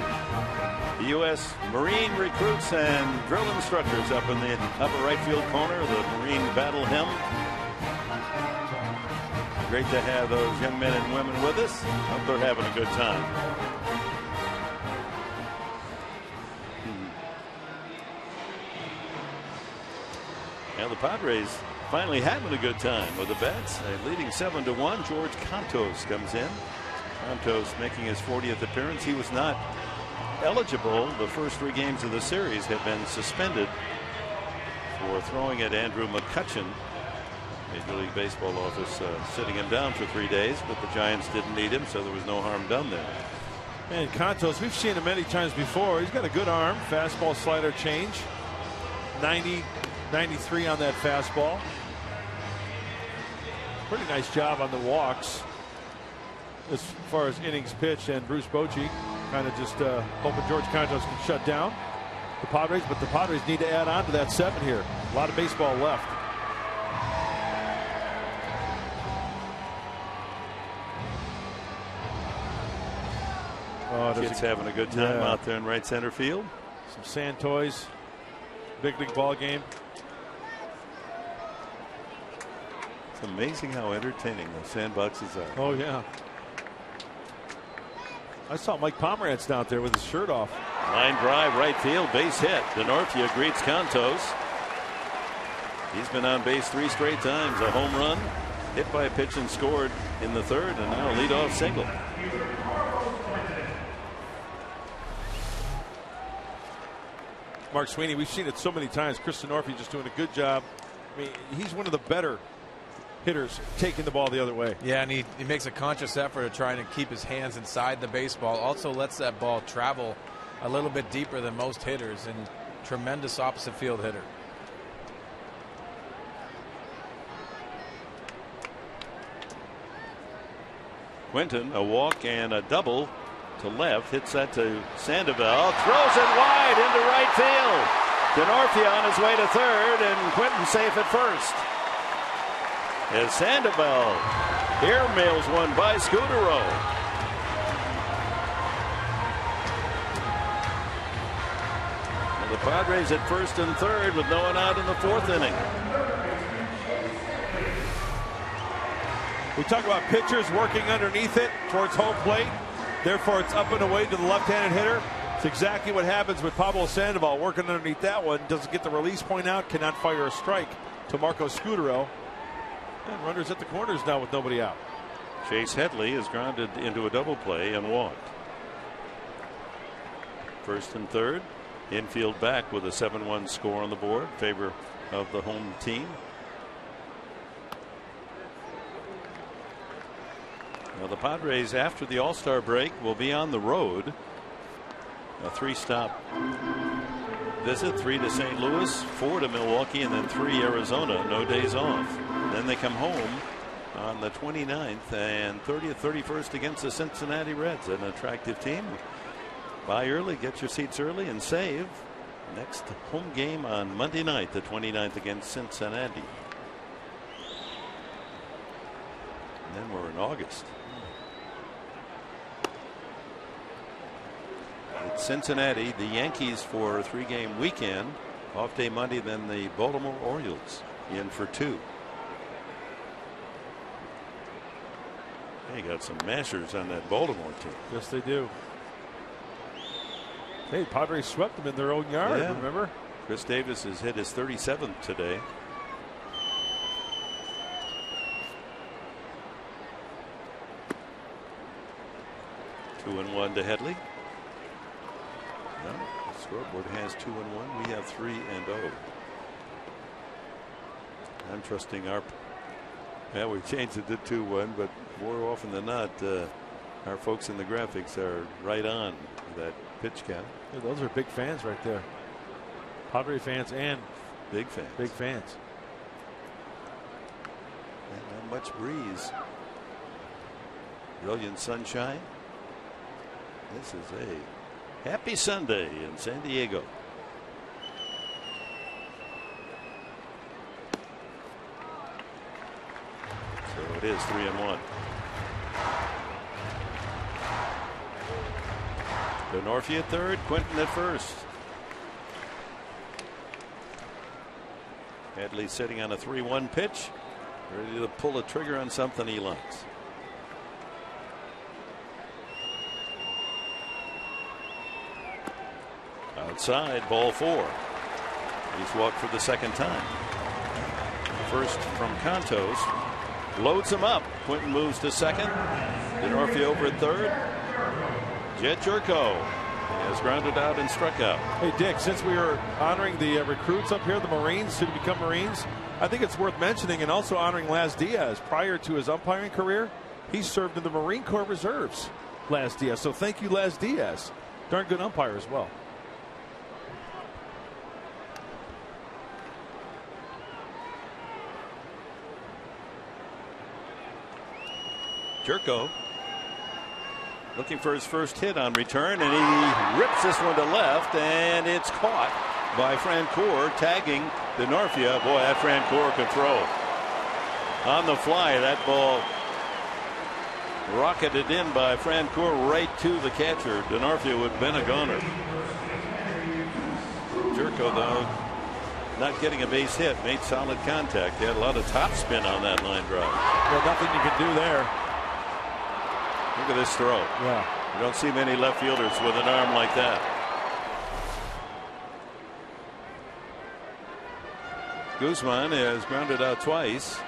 the U.S. Marine recruits and drill instructors up in the upper right field corner, the Marine Battle Hymn. Great to have those young men and women with us. Hope they're having a good time. Now the Padres finally having a good time with the bats. Leading 7-1. George Cantos comes in. Cantos making his 40th appearance. He was not eligible. The first 3 games of the series have been suspended for throwing at Andrew McCutchen. Major League Baseball office sitting him down for 3 days, but the Giants didn't need him, so there was no harm done there. And Cantos, we've seen him many times before. He's got a good arm. Fastball, slider, change. 90, 93 on that fastball. Pretty nice job on the walks as far as innings pitched, and Bruce Bochy kind of just hoping George Cantos can shut down the Padres, but the Padres need to add on to that 7 here. A lot of baseball left. Oh, Kid's having a good time out there in right center field. Some sand toys. Big league ball game. It's amazing how entertaining those sandboxes are. Oh, yeah. I saw Mike Pomeranz down there with his shirt off. Line drive, right field, base hit. DeNorfia greets Cantos. He's been on base 3 straight times. A home run, hit by a pitch and scored in the 3rd, and now a leadoff single. Mark Sweeney, we've seen it so many times. Chris DeNorfia just doing a good job. I mean, he's one of the better hitters taking the ball the other way. Yeah, and he makes a conscious effort of trying to keep his hands inside the baseball. Also lets that ball travel a little bit deeper than most hitters, and tremendous opposite field hitter. Quinton, a walk and a double to left, hits that to Sandoval, throws it wide into right field. DeNorfia on his way to 3rd, and Quinton safe at 1st. As Sandoval airmails one by Scudero. And the Padres at 1st and 3rd with no one out in the 4th inning. We talk about pitchers working underneath it towards home plate. Therefore, it's up and away to the left-handed hitter. It's exactly what happens with Pablo Sandoval working underneath that one. Doesn't get the release point out, cannot fire a strike to Marco Scudero. And runners at the corners now with nobody out. Chase Headley is grounded into a double play and walked. 1st and 3rd. Infield back with a 7-1 score on the board in favor of the home team. Now the Padres, after the All-Star break, will be on the road. A 3-stop visit, 3 to St. Louis, 4 to Milwaukee, and then 3 Arizona. No days off. Then they come home on the 29th and 30th, 31st against the Cincinnati Reds, an attractive team. Buy early, get your seats early, and save. Next home game on Monday night, the 29th, against Cincinnati. And then we're in August. It's Cincinnati, the Yankees for a 3-game weekend. Off day Monday, then the Baltimore Orioles in for 2. They got some mashers on that Baltimore team. Yes, they do. Hey, Padres swept them in their own yard, remember? Chris Davis has hit his 37th today. Two and 1 to Headley. No, the scoreboard has 2 and 1. We have 3 and 0. I'm trusting our. Yeah, we changed it to 2-1, but more often than not, our folks in the graphics are right on that pitch count. Yeah, those are big fans right there. Padre fans and big fans. Big fans. And not much breeze. Brilliant sunshine. This is a happy Sunday in San Diego. So it is 3 and 1. Denorfia at third, Quinton at first. Headley sitting on a 3-1 pitch, ready to pull the trigger on something he likes. Outside, ball 4. He's walked for the second time. First from Contos. Loads him up. Quinton moves to second. Denorfia over at third. Jet Jerko has grounded out and struck out. Hey, Dick, since we are honoring the recruits up here, the Marines, soon to become Marines, I think it's worth mentioning and also honoring Laz Diaz. Prior to his umpiring career, he served in the Marine Corps Reserves, Laz Diaz. So thank you, Laz Diaz. Darn good umpire as well. Jerko looking for his first hit on return, and he rips this one to left, and it's caught by Francoeur, tagging Denorfia. Boy, that Francoeur could throw. On the fly, that ball rocketed in by Francoeur right to the catcher. Denorfia would have been a goner. Jerko, though, not getting a base hit, made solid contact. He had a lot of top spin on that line drive. Well, nothing you can do there. Look at this throw. Yeah. You don't see many left fielders with an arm like that. Guzman has grounded out twice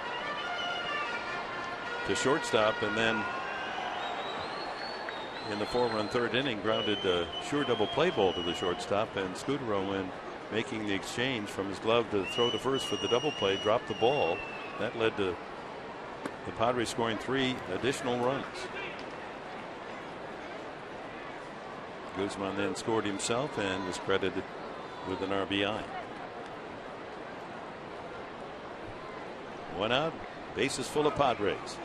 to shortstop, and then in the 4-run third inning grounded a sure double play ball to the shortstop, and Scudero, when making the exchange from his glove to throw to first for the double play, dropped the ball. That led to the Padres scoring 3 additional runs. Guzman then scored himself and was credited with an RBI. 1 out, bases full of Padres.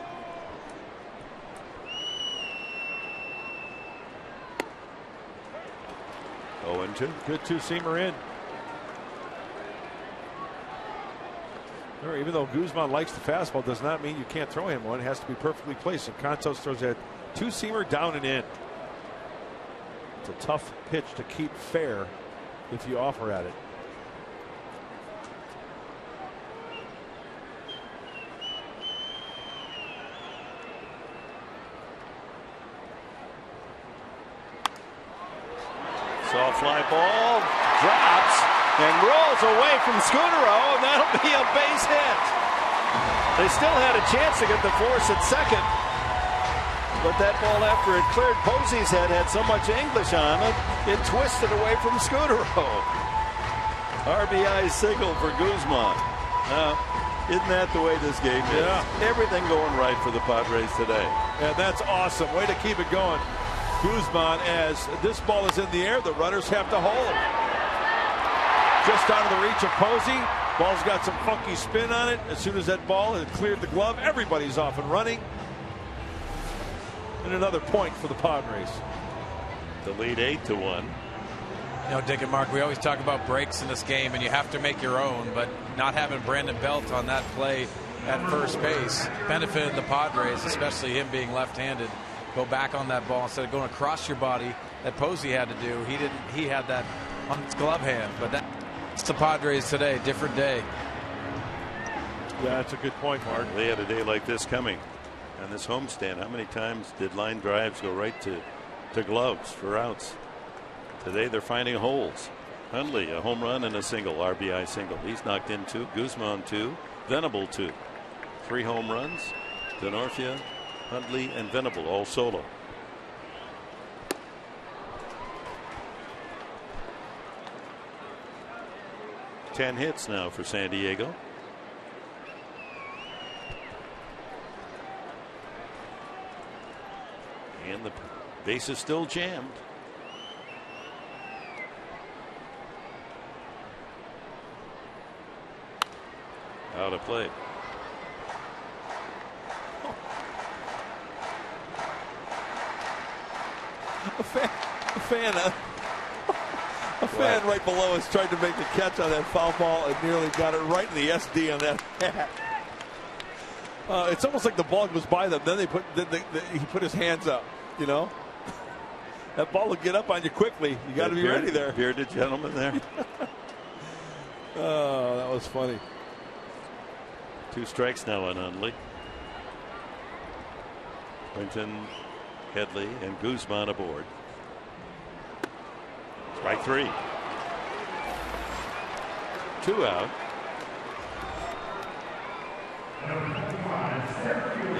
Oh, and 2. Good two-seamer in. Even though Guzman likes the fastball, does not mean you can't throw him one. It has to be perfectly placed. And Contos throws that two-seamer down and in. It's a tough pitch to keep fair if you offer at it. Soft fly ball, drops and rolls away from Scudero, and that'll be a base hit. They still had a chance to get the force at second, but that ball, after it cleared Posey's head, had so much English on it, it twisted away from Scudero. RBI single for Guzman. Isn't that the way this game is? Yeah. Everything going right for the Padres today. Yeah, that's awesome. Way to keep it going. Guzman, as this ball is in the air, the runners have to hold. Just out of the reach of Posey. Ball's got some funky spin on it. As soon as that ball had cleared the glove, everybody's off and running. And another point for the Padres. The lead 8-1. You know, Dick and Mark, we always talk about breaks in this game, and you have to make your own, but not having Brandon Belt on that play at first base benefited the Padres, especially him being left-handed. Go back on that ball instead of going across your body that Posey had to do. He didn't. He had that on his glove hand. But that's the Padres today. Different day. Yeah, that's a good point, Mark. They had a day like this coming on this homestand. How many times did line drives go right to gloves for outs? Today they're finding holes. Hundley, a home run and a single, RBI single. He's knocked in 2. Guzman 2. Venable 2. 3 home runs. Denorfia, Hundley, and Venable all solo. Ten hits now for San Diego. And the base is still jammed. Out of play. A fan right below us tried to make the catch on that foul ball and nearly got it right in the SD on that hat. It's almost like the ball goes by them. Then he put his hands up, you know. That ball will get up on you quickly. You got to be ready there. Bearded gentleman there. Oh, that was funny. 2 strikes now on Hundley. Quinton, Headley, and Guzman aboard. Strike 3. 2 out.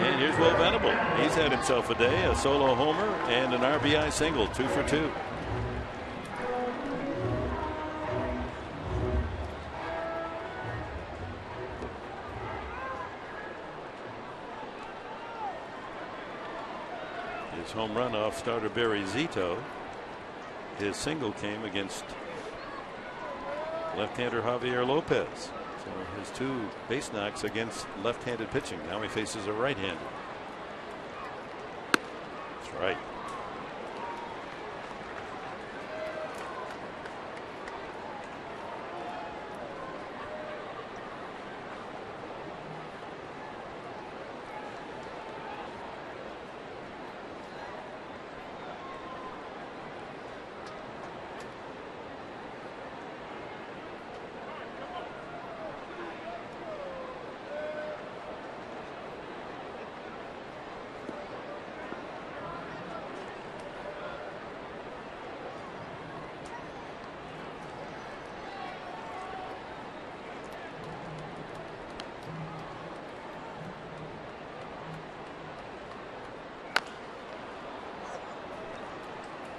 And here's Will Venable. He's had himself a day, a solo homer and an RBI single, 2 for 2. His home run off starter Barry Zito. His single came against left-hander Javier Lopez. So his 2 base knocks against left-handed pitching. Now he faces a right-hander. That's right.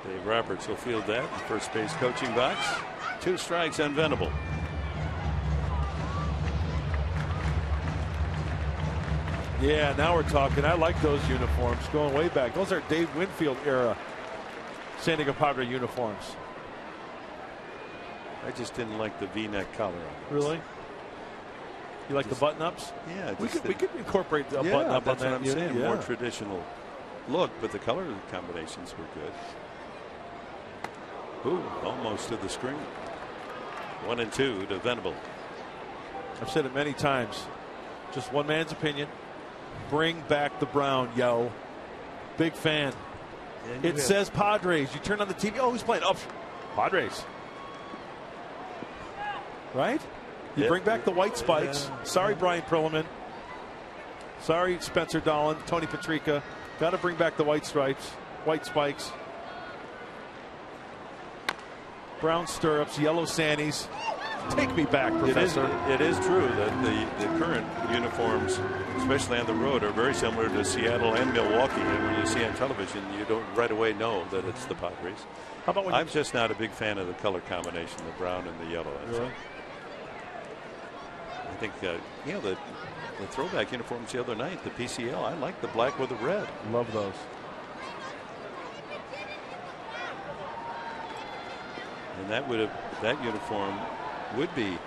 Dave Roberts will field that in first base coaching box. 2 strikes on Venable. Yeah, now we're talking. I like those uniforms going way back. Those are Dave Winfield era San Diego Padre uniforms. I just didn't like the V-neck collar on those. Really? You like the button-ups? Yeah. We could incorporate a button-up on that's that. what I'm saying. Yeah. More traditional look, but the color combinations were good. Ooh, almost to the screen. 1 and 2 to Venable. I've said it many times. Just one man's opinion. Bring back the brown, yo. Big fan. It says Padres. You turn on the TV. Oh, who's playing? Oh, Padres. Right? You bring back the white spikes. Sorry, Brian Perlman. Sorry, Spencer Dolan, Tony Patrica. Got to bring back the white stripes, white spikes. Brown stirrups, yellow sandies. Take me back, Professor. It is true that the current uniforms, especially on the road, are very similar to Seattle and Milwaukee. And when you see on television, you don't right away know that it's the Padres. How about when I'm just not a big fan of the color combination, the brown and the yellow. Really? I think the throwback uniforms the other night, the PCL. I like the black with the red. Love those. And that uniform would be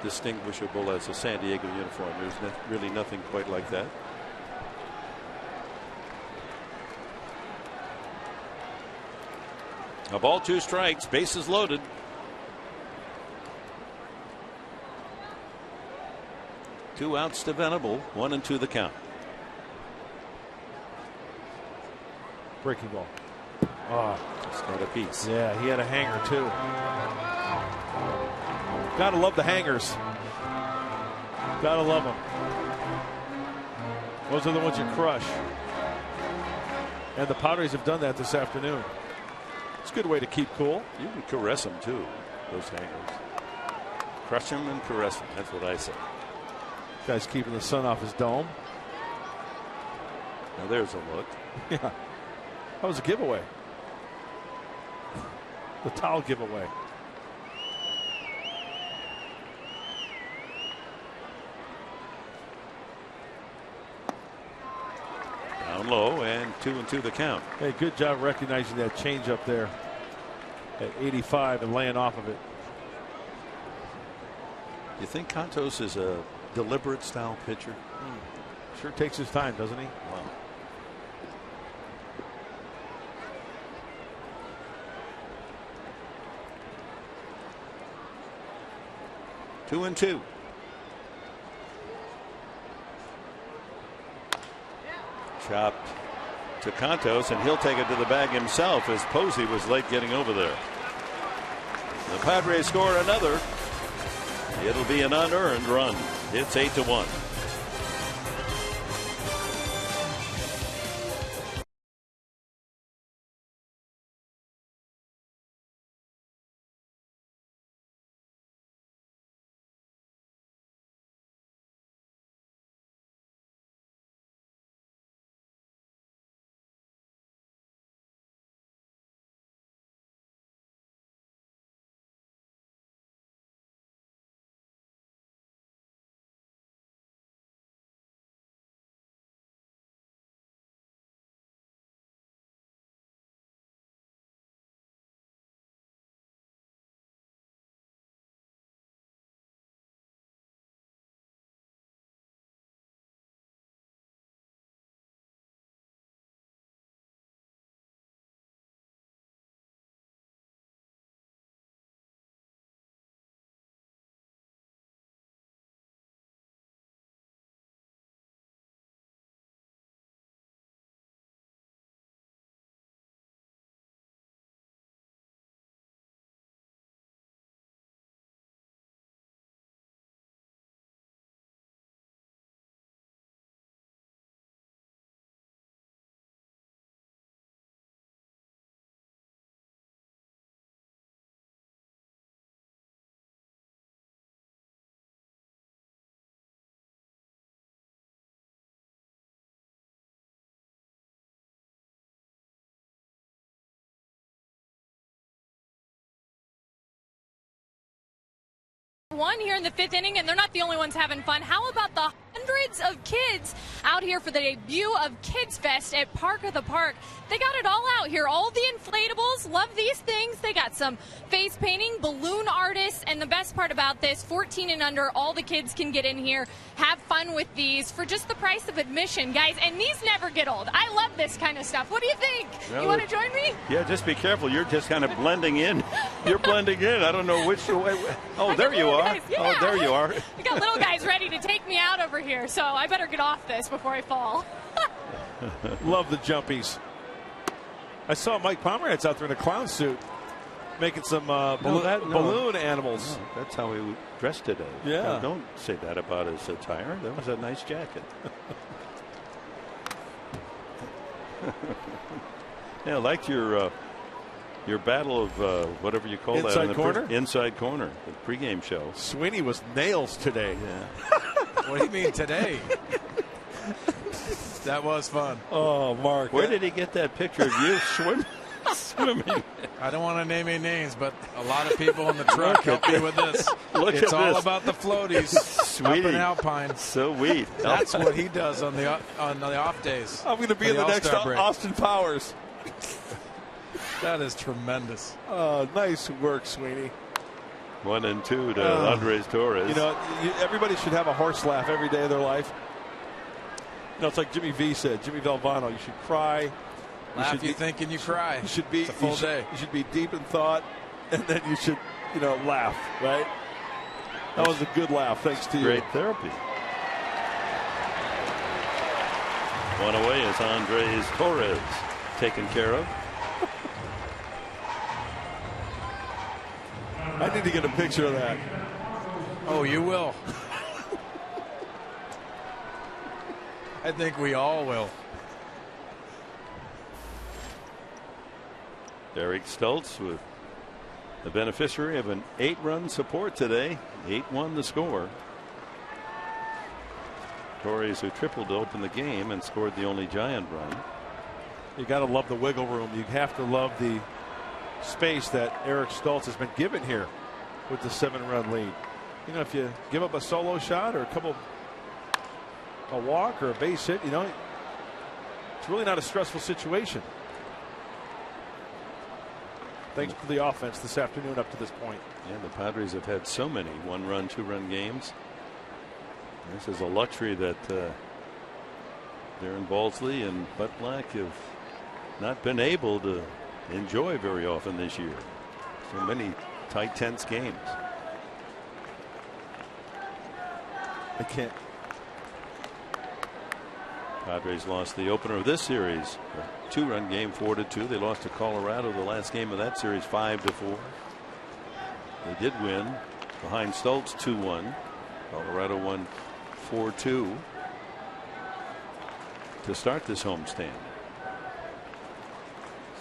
distinguishable as a San Diego uniform. There's really nothing quite like that. A ball, 2 strikes, bases loaded. Two outs to Venable, 1 and 2 the count. Breaking ball. Oh, just got a piece. Yeah, he had a hanger too. Gotta love the hangers. Gotta love them. Those are the ones you crush. And the Padres have done that this afternoon. It's a good way to keep cool. You can caress them too, those hangers. Crush them and caress them. That's what I say. Guy's keeping the sun off his dome. Now there's a look. Yeah. That was a giveaway. The towel giveaway. Down low and 2 and 2 the count. Hey, good job recognizing that change up there at 85 and laying off of it. You think Contos is a deliberate style pitcher? Sure takes his time, doesn't he? Wow. Two and 2. Chopped to Contos, and he'll take it to the bag himself as Posey was late getting over there. The Padres score another. It'll be an unearned run. It's 8-1. One here in the 5th inning, and they're not the only ones having fun. How about the hundreds of kids out here for the debut of Kids Fest at Park of the Park? They got it all out here. All the inflatables, love these things. They got some face painting, balloon artists, and the best part about this, 14 and under, all the kids can get in here, have fun with these for just the price of admission, guys. And these never get old. I love this kind of stuff. What do you think? Well, you want to join me? Yeah, just be careful. You're just kind of blending in. You're blending in. I don't know which way. Oh, there you are. Yeah. Oh, there you are. We got little guys ready to take me out over here, so I better get off this before I fall. Love the jumpies. I saw Mike Pomeranz out there in a clown suit making some balloon animals. No, that's how he dressed today. Yeah. No, don't say that about his attire. That was a nice jacket. Yeah, I liked your battle of whatever you call inside that. Corner? Inside corner. The pregame show. Sweeney was nails today. Yeah. What do you mean today? That was fun. Oh, Mark. Where did he get that picture of you swimming? I don't want to name any names, but a lot of people in the truck helped me with this. It's all about the floaties. Sweetie. Up in Alpine. Sweet. That's what he does on the off days. I'm going to be in the next Austin Powers. That is tremendous. Nice work, Sweeney. 1 and 2 to Andres Torres. You know, everybody should have a horse laugh every day of their life. You know, it's like Jimmy V said, Jimmy Valvano, you should cry. Laugh you think and you cry. You should be it's a full day. You should be deep in thought, and then you should, laugh, right? That was a good laugh, thanks to you. Great therapy. One away is Andres Torres taken care of. I need to get a picture of that. Oh, you will. I think we all will. Derek Stultz with the beneficiary of an 8-run support today. 8-1 the score. Torres, who tripled to open the game and scored the only Giant run. You got to love the wiggle room. You have to love the space that Eric Stultz has been given here with the 7-run lead. You know, if you give up a solo shot or a walk or a base hit, it's really not a stressful situation. Thanks to the offense this afternoon up to this point. Yeah, the Padres have had so many 1-run, 2-run games. This is a luxury that Darren Balsley and Bud Black have not been able to enjoy very often this year. So many tight, tense games. I can't. Padres lost the opener of this series, a 2-run game, 4-2. They lost to Colorado the last game of that series, 5-4. They did win behind Stoltz 2-1. Colorado won 4-2 to start this homestand.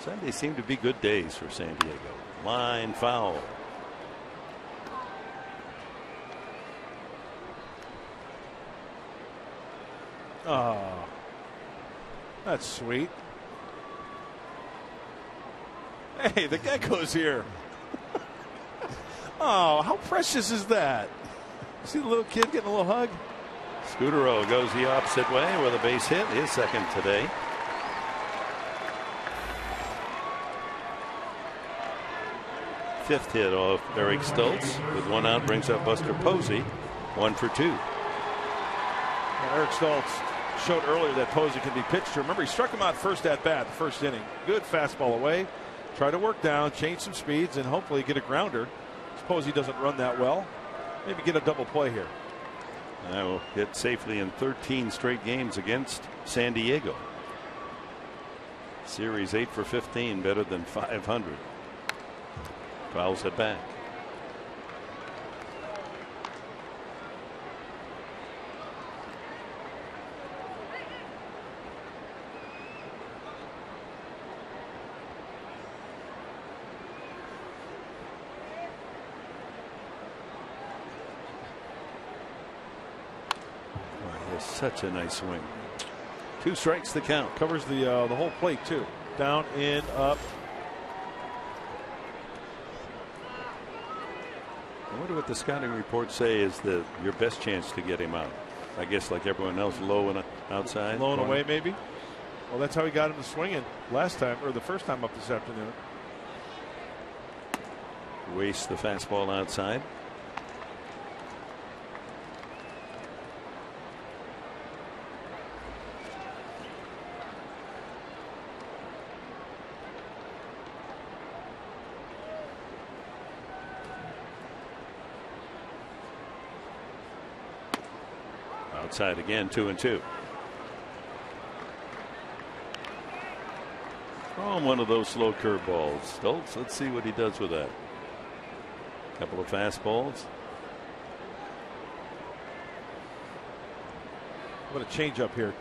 Sunday seemed to be good days for San Diego. Line foul. Oh, that's sweet. Hey, the gecko's here. Oh, how precious is that? See the little kid getting a little hug? Scudero goes the opposite way with a base hit, his second today. Fifth hit off Eric Stoltz. With 1 out, brings up Buster Posey, 1 for 2. Well, Eric Stoltz showed earlier that Posey can be pitched to. Remember, he struck him out first at bat, the first inning. Good fastball away. Try to work down, change some speeds, and hopefully get a grounder. Suppose he doesn't run that well. Maybe get a double play here. I will hit safely in 13 straight games against San Diego. Series 8 for 15, better than 500. Fouls it back. Such a nice swing. 2 strikes the count. Covers the whole plate too. Down, in, up. I wonder what the scouting reports say is your best chance to get him out. I guess like everyone else, low and outside. Low and away maybe. Well, that's how he got him to swinging last time, or the first time up this afternoon. Waste the fastball outside. Outside again, 2-2. Throw him one of those slow curveballs. Stoltz, let's see what he does with that. Couple of fastballs. What a changeup here.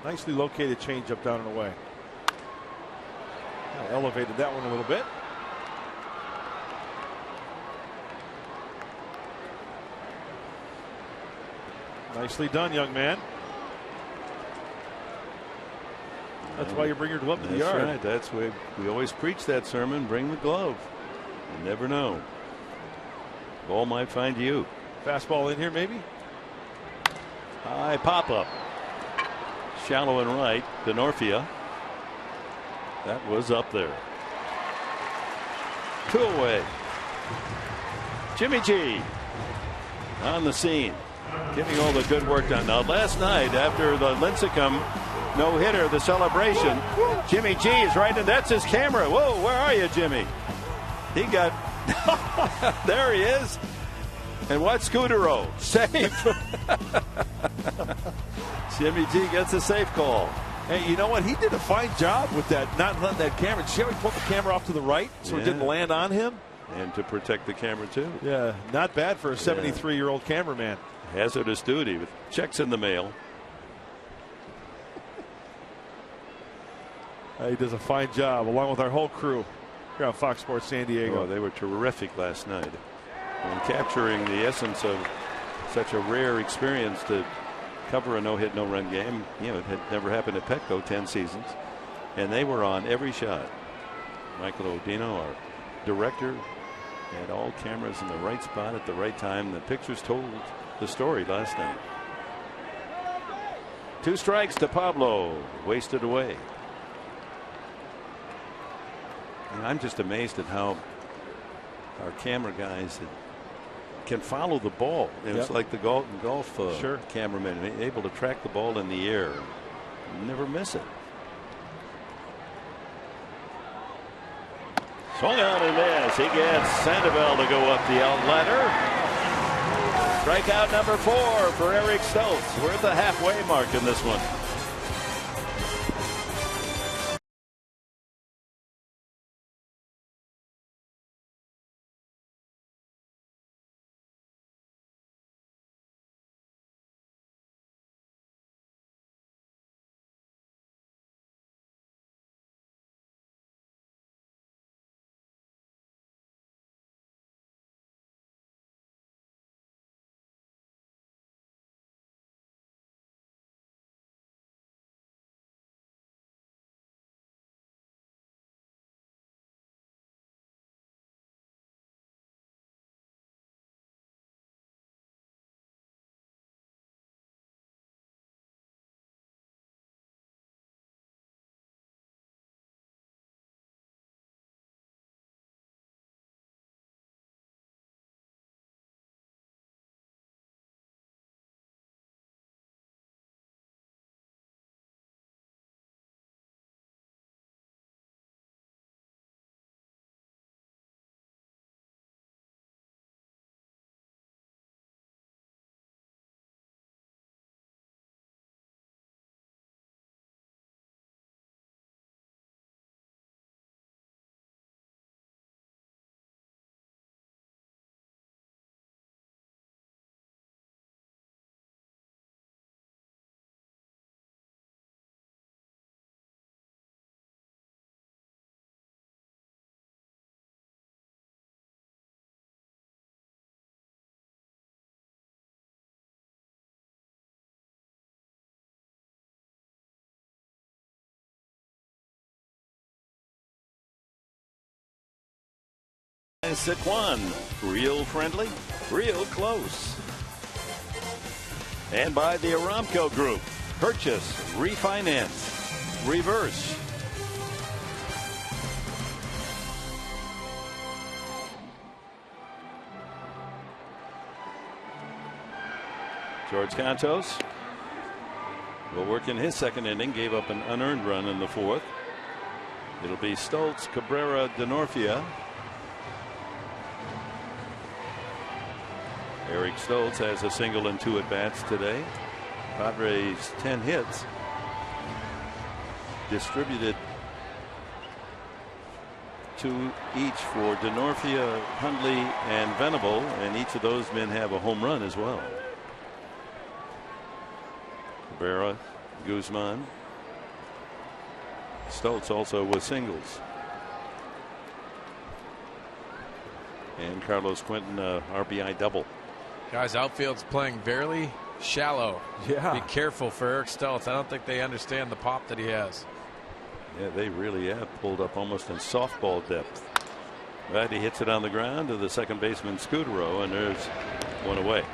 Nicely located changeup down and away. Elevated that one a little bit. Nicely done, young man. That's why you bring your glove to the yard. Right. That's why we always preach that sermon. Bring the glove. You never know. Ball might find you. Fastball in here, maybe. High pop up. Shallow and right. Denorfia. That was up there. 2 away. Jimmy G on the scene. Getting all the good work done. Now, last night, after the Lincecum no-hitter, the celebration, Jimmy G is right, and that's his camera. Whoa, where are you, Jimmy? He got, there he is. And what Scudero? Safe. Jimmy G gets a safe call. Hey, you know what? He did a fine job with that, not letting that camera. See how he pulled the camera off to the right so it didn't land on him? And to protect the camera, too. Yeah, not bad for a 73-year-old cameraman. Hazardous duty with checks in the mail. He does a fine job along with our whole crew here on Fox Sports San Diego. Oh, they were terrific last night and capturing the essence of such a rare experience to cover a no-hit, no-run game. You know, it had never happened at Petco 10 seasons, and they were on every shot. Michael Odino, our director, had all cameras in the right spot at the right time. The pictures told the story last night. 2 strikes to Pablo, wasted away. And I'm just amazed at how our camera guys can follow the ball. It's like the golf cameraman, able to track the ball in the air and never miss it. Swung on and miss. He gets Sandoval to go up the out ladder. Strikeout number 4 for Eric Stoltz. We're at the halfway mark in this one. Saquon, real friendly, real close. And by the Aramco Group, purchase, refinance, reverse. George Cantos will work in his second inning, gave up an unearned run in the fourth. It'll be Stoltz, Cabrera, Denorfia. Eric Stoltz has a single and 2 at-bats today. Padres 10 hits. Distributed 2 each for Denorfia, Hundley, and Venable, and each of those men have a home run as well. Cabrera, Guzman. Stoltz also with singles. And Carlos Quentin, RBI double. Guys, outfield's playing very shallow. Yeah. Be careful for Eric Stoltz. I don't think they understand the pop that he has. Yeah, they really have pulled up almost in softball depth. But he hits it on the ground to the second baseman Scudero, and there's one away.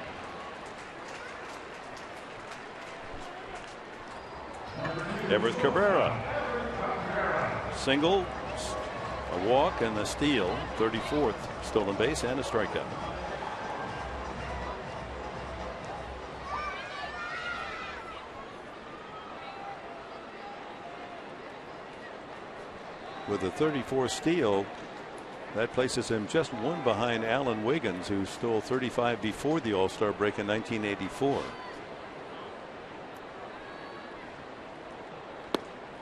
Everett Cabrera. Single, a walk, and a steal. 34th stolen base and a strikeout. With a 34 steal, that places him just one behind Alan Wiggins, who stole 35 before the All-Star break in 1984.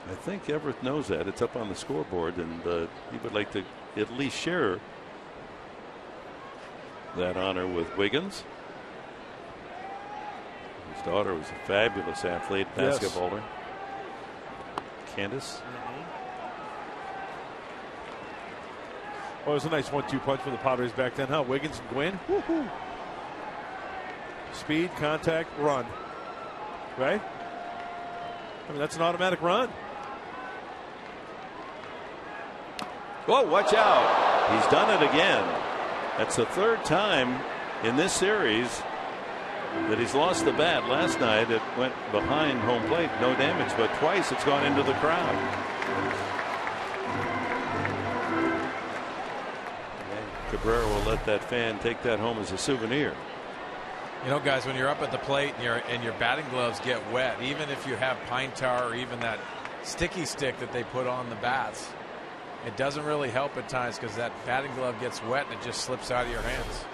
I think Everett knows that. It's up on the scoreboard, and he would like to at least share that honor with Wiggins. His daughter was a fabulous athlete, basketballer. Candace. Well, it was a nice 1-2 punch for the Padres back then, huh? Wiggins and Gwynn. Woo-hoo. Speed, contact, run. Right? I mean, that's an automatic run. Whoa, watch out. He's done it again. That's the third time in this series that he's lost the bat. Last night it went behind home plate, no damage, but twice it's gone into the crowd. Cabrera will let that fan take that home as a souvenir. You know, guys, when you're up at the plate and your batting gloves get wet, even if you have pine tar or even that sticky stick that they put on the bats, it doesn't really help at times because that batting glove gets wet and it just slips out of your hands.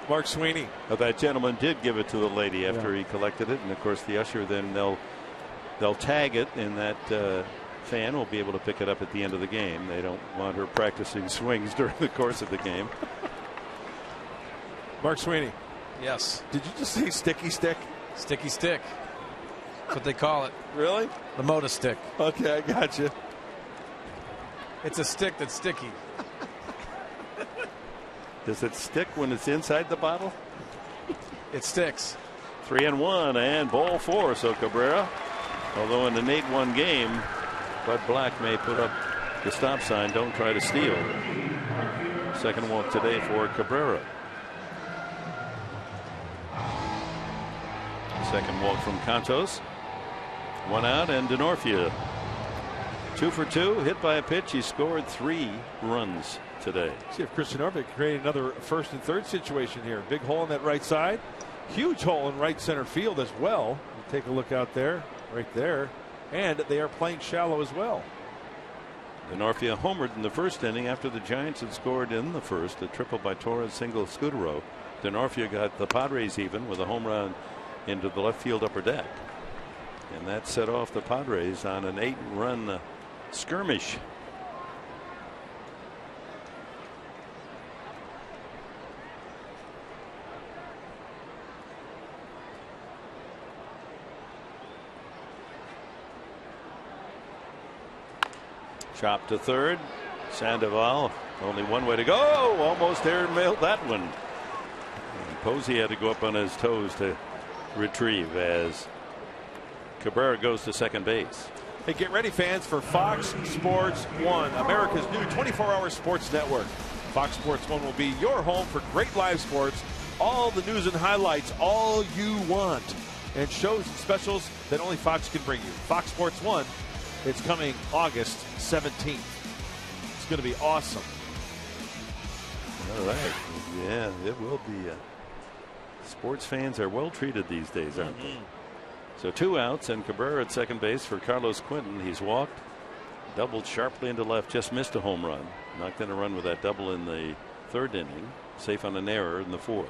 Mark Sweeney. Now, that gentleman did give it to the lady after he collected it, and of course the usher then they'll tag it, and that fan will be able to pick it up at the end of the game. They don't want her practicing swings during the course of the game. Mark Sweeney. Yes. Did you just say sticky stick? Sticky stick. That's what they call it. Really? The Moda stick. Okay, I got you. It's a stick that's sticky. Does it stick when it's inside the bottle? It sticks. 3-1 and ball 4. So Cabrera, although in an 8-1 game, Bud Black may put up the stop sign, don't try to steal. Second walk today for Cabrera. Second walk from Cantos. 1 out, and Denorfia 2 for 2, hit by a pitch. He scored 3 runs today. See if Christian Orvik can create another first and third situation here. Big hole on that right side. Huge hole in right center field as well. You take a look out there, right there. And they are playing shallow as well. Denorfia homered in the first inning after the Giants had scored in the first. A triple by Torres, single Scudero. Denorfia got the Padres even with a home run into the left field upper deck. And that set off the Padres on an 8-run skirmish. Chop to third. Sandoval, only one way to go. Almost airmailed that one. And Posey had to go up on his toes to retrieve as Cabrera goes to second base. Hey, get ready, fans, for Fox Sports 1, America's new 24-hour sports network. Fox Sports 1 will be your home for great live sports, all the news and highlights, all you want, and shows and specials that only Fox can bring you. Fox Sports 1, it's coming August 17th. It's going to be awesome. All right. Yeah, it will be. Sports fans are well treated these days, aren't they? So 2 outs, and Cabrera at second base for Carlos Quentin. He's walked, doubled sharply into left, just missed a home run. Knocked in a run with that double in the 3rd inning. Safe on an error in the 4th.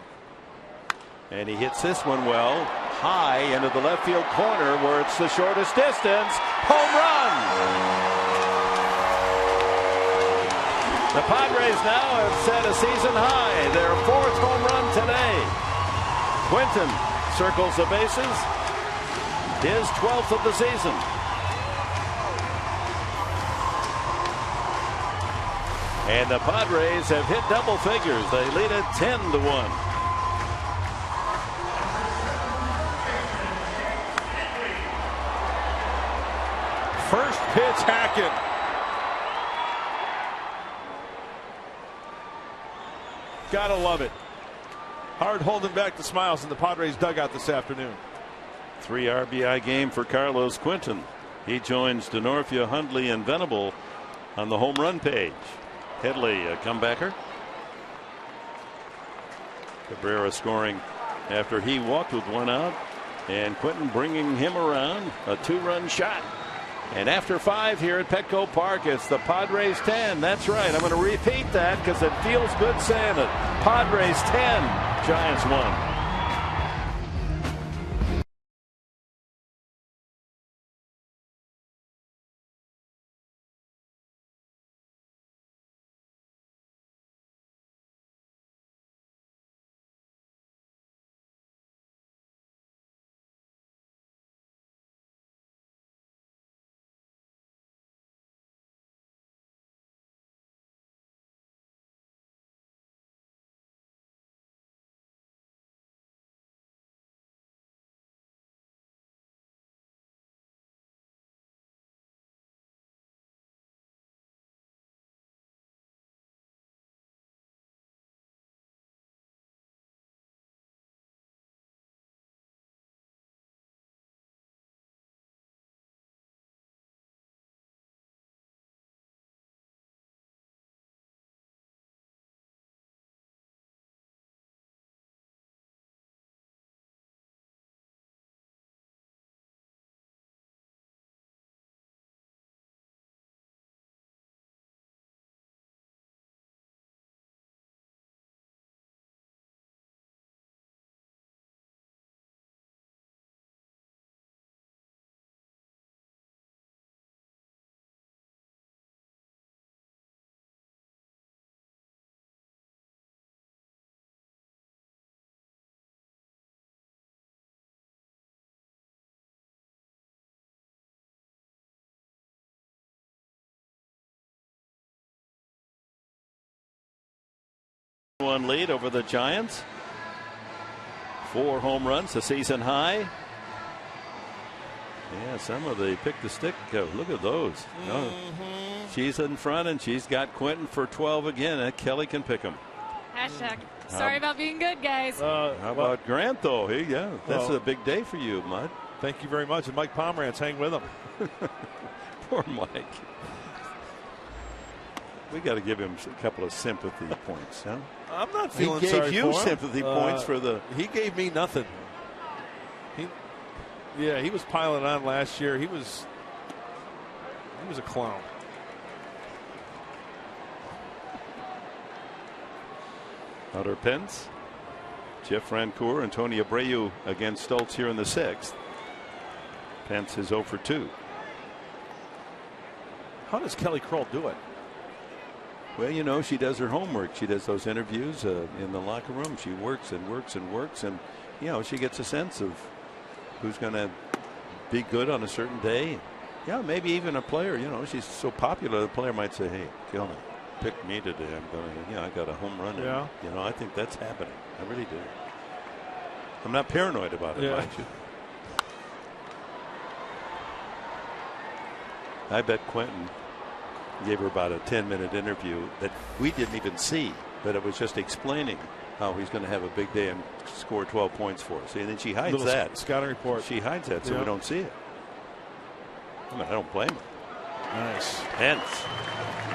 And he hits this one well, high into the left field corner where it's the shortest distance. Home run! The Padres now have set a season high, their 4th home run today. Quentin circles the bases, his 12th of the season. And the Padres have hit double figures. They lead it 10-1. First pitch, Hackett. Gotta love it. Hard holding back the smiles in the Padres dugout this afternoon. 3 RBI game for Carlos Quentin. He joins Denorfia, Hundley, and Venable on the home run page. Headley, a comebacker. Cabrera scoring after he walked with 1 out, and Quentin bringing him around. A 2-run shot. And after 5 here at Petco Park, it's the Padres 10. That's right. I'm going to repeat that because it feels good saying it. Padres 10, Giants 1. One lead over the Giants. 4 home runs, a season high. Yeah, some of the pick the stick. Look at those. She's in front, and she's got Quentin for 12 again. Kelly can pick him. Hashtag sorry about being good, guys. How about Grant, though? Hey, yeah, that's a big day for you, Mud. Thank you very much. And Mike Pomerantz, hang with him. Poor Mike. We got to give him a couple of sympathy points, huh? I'm not feeling sorry for him. He gave you sympathy points for the. He gave me nothing. He was piling on last year. He was a clown. Hunter Pence, Jeff Francoeur, and Tony Abreu against Stoltz here in the 6th. Pence is 0 for 2. How does Kelly Kroll do it? Well, you know, she does her homework. She does those interviews in the locker room. She works and works and works, and you know, she gets a sense of who's going to be good on a certain day. Yeah, maybe even a player. You know, she's so popular, the player might say, "Hey, Kelly, pick me today. I'm going to, I got a home run." Yeah. You know, I think that's happening. I really do. I'm not paranoid about it, mind you. I bet Quentin gave her about a 10-minute interview that we didn't even see, but it was just explaining how he's going to have a big day and score 12 points for us. And then she hides that. Scouting report. She hides that so we don't see it. I mean, I don't blame her. Nice. Hence,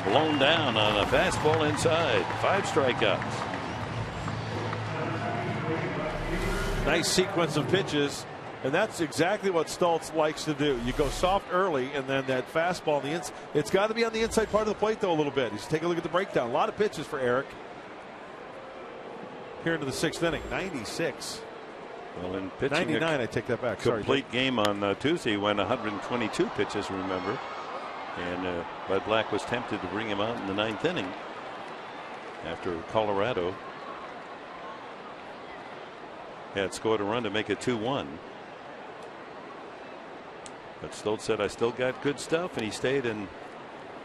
blown down on a fastball inside. 5 strikeouts. Nice sequence of pitches. And that's exactly what Stoltz likes to do. You go soft early, and then that fastball, it's got to be on the inside part of the plate, though, a little bit. Just take a look at the breakdown. A lot of pitches for Eric. Here into the 6th inning, 96. Well, in pitching 99, I take that back. Complete game on Tuesday, went 122 pitches, remember. And Bud Black was tempted to bring him out in the 9th inning after Colorado had scored a run to make it 2-1. But Stoltz said, I still got good stuff, and he stayed and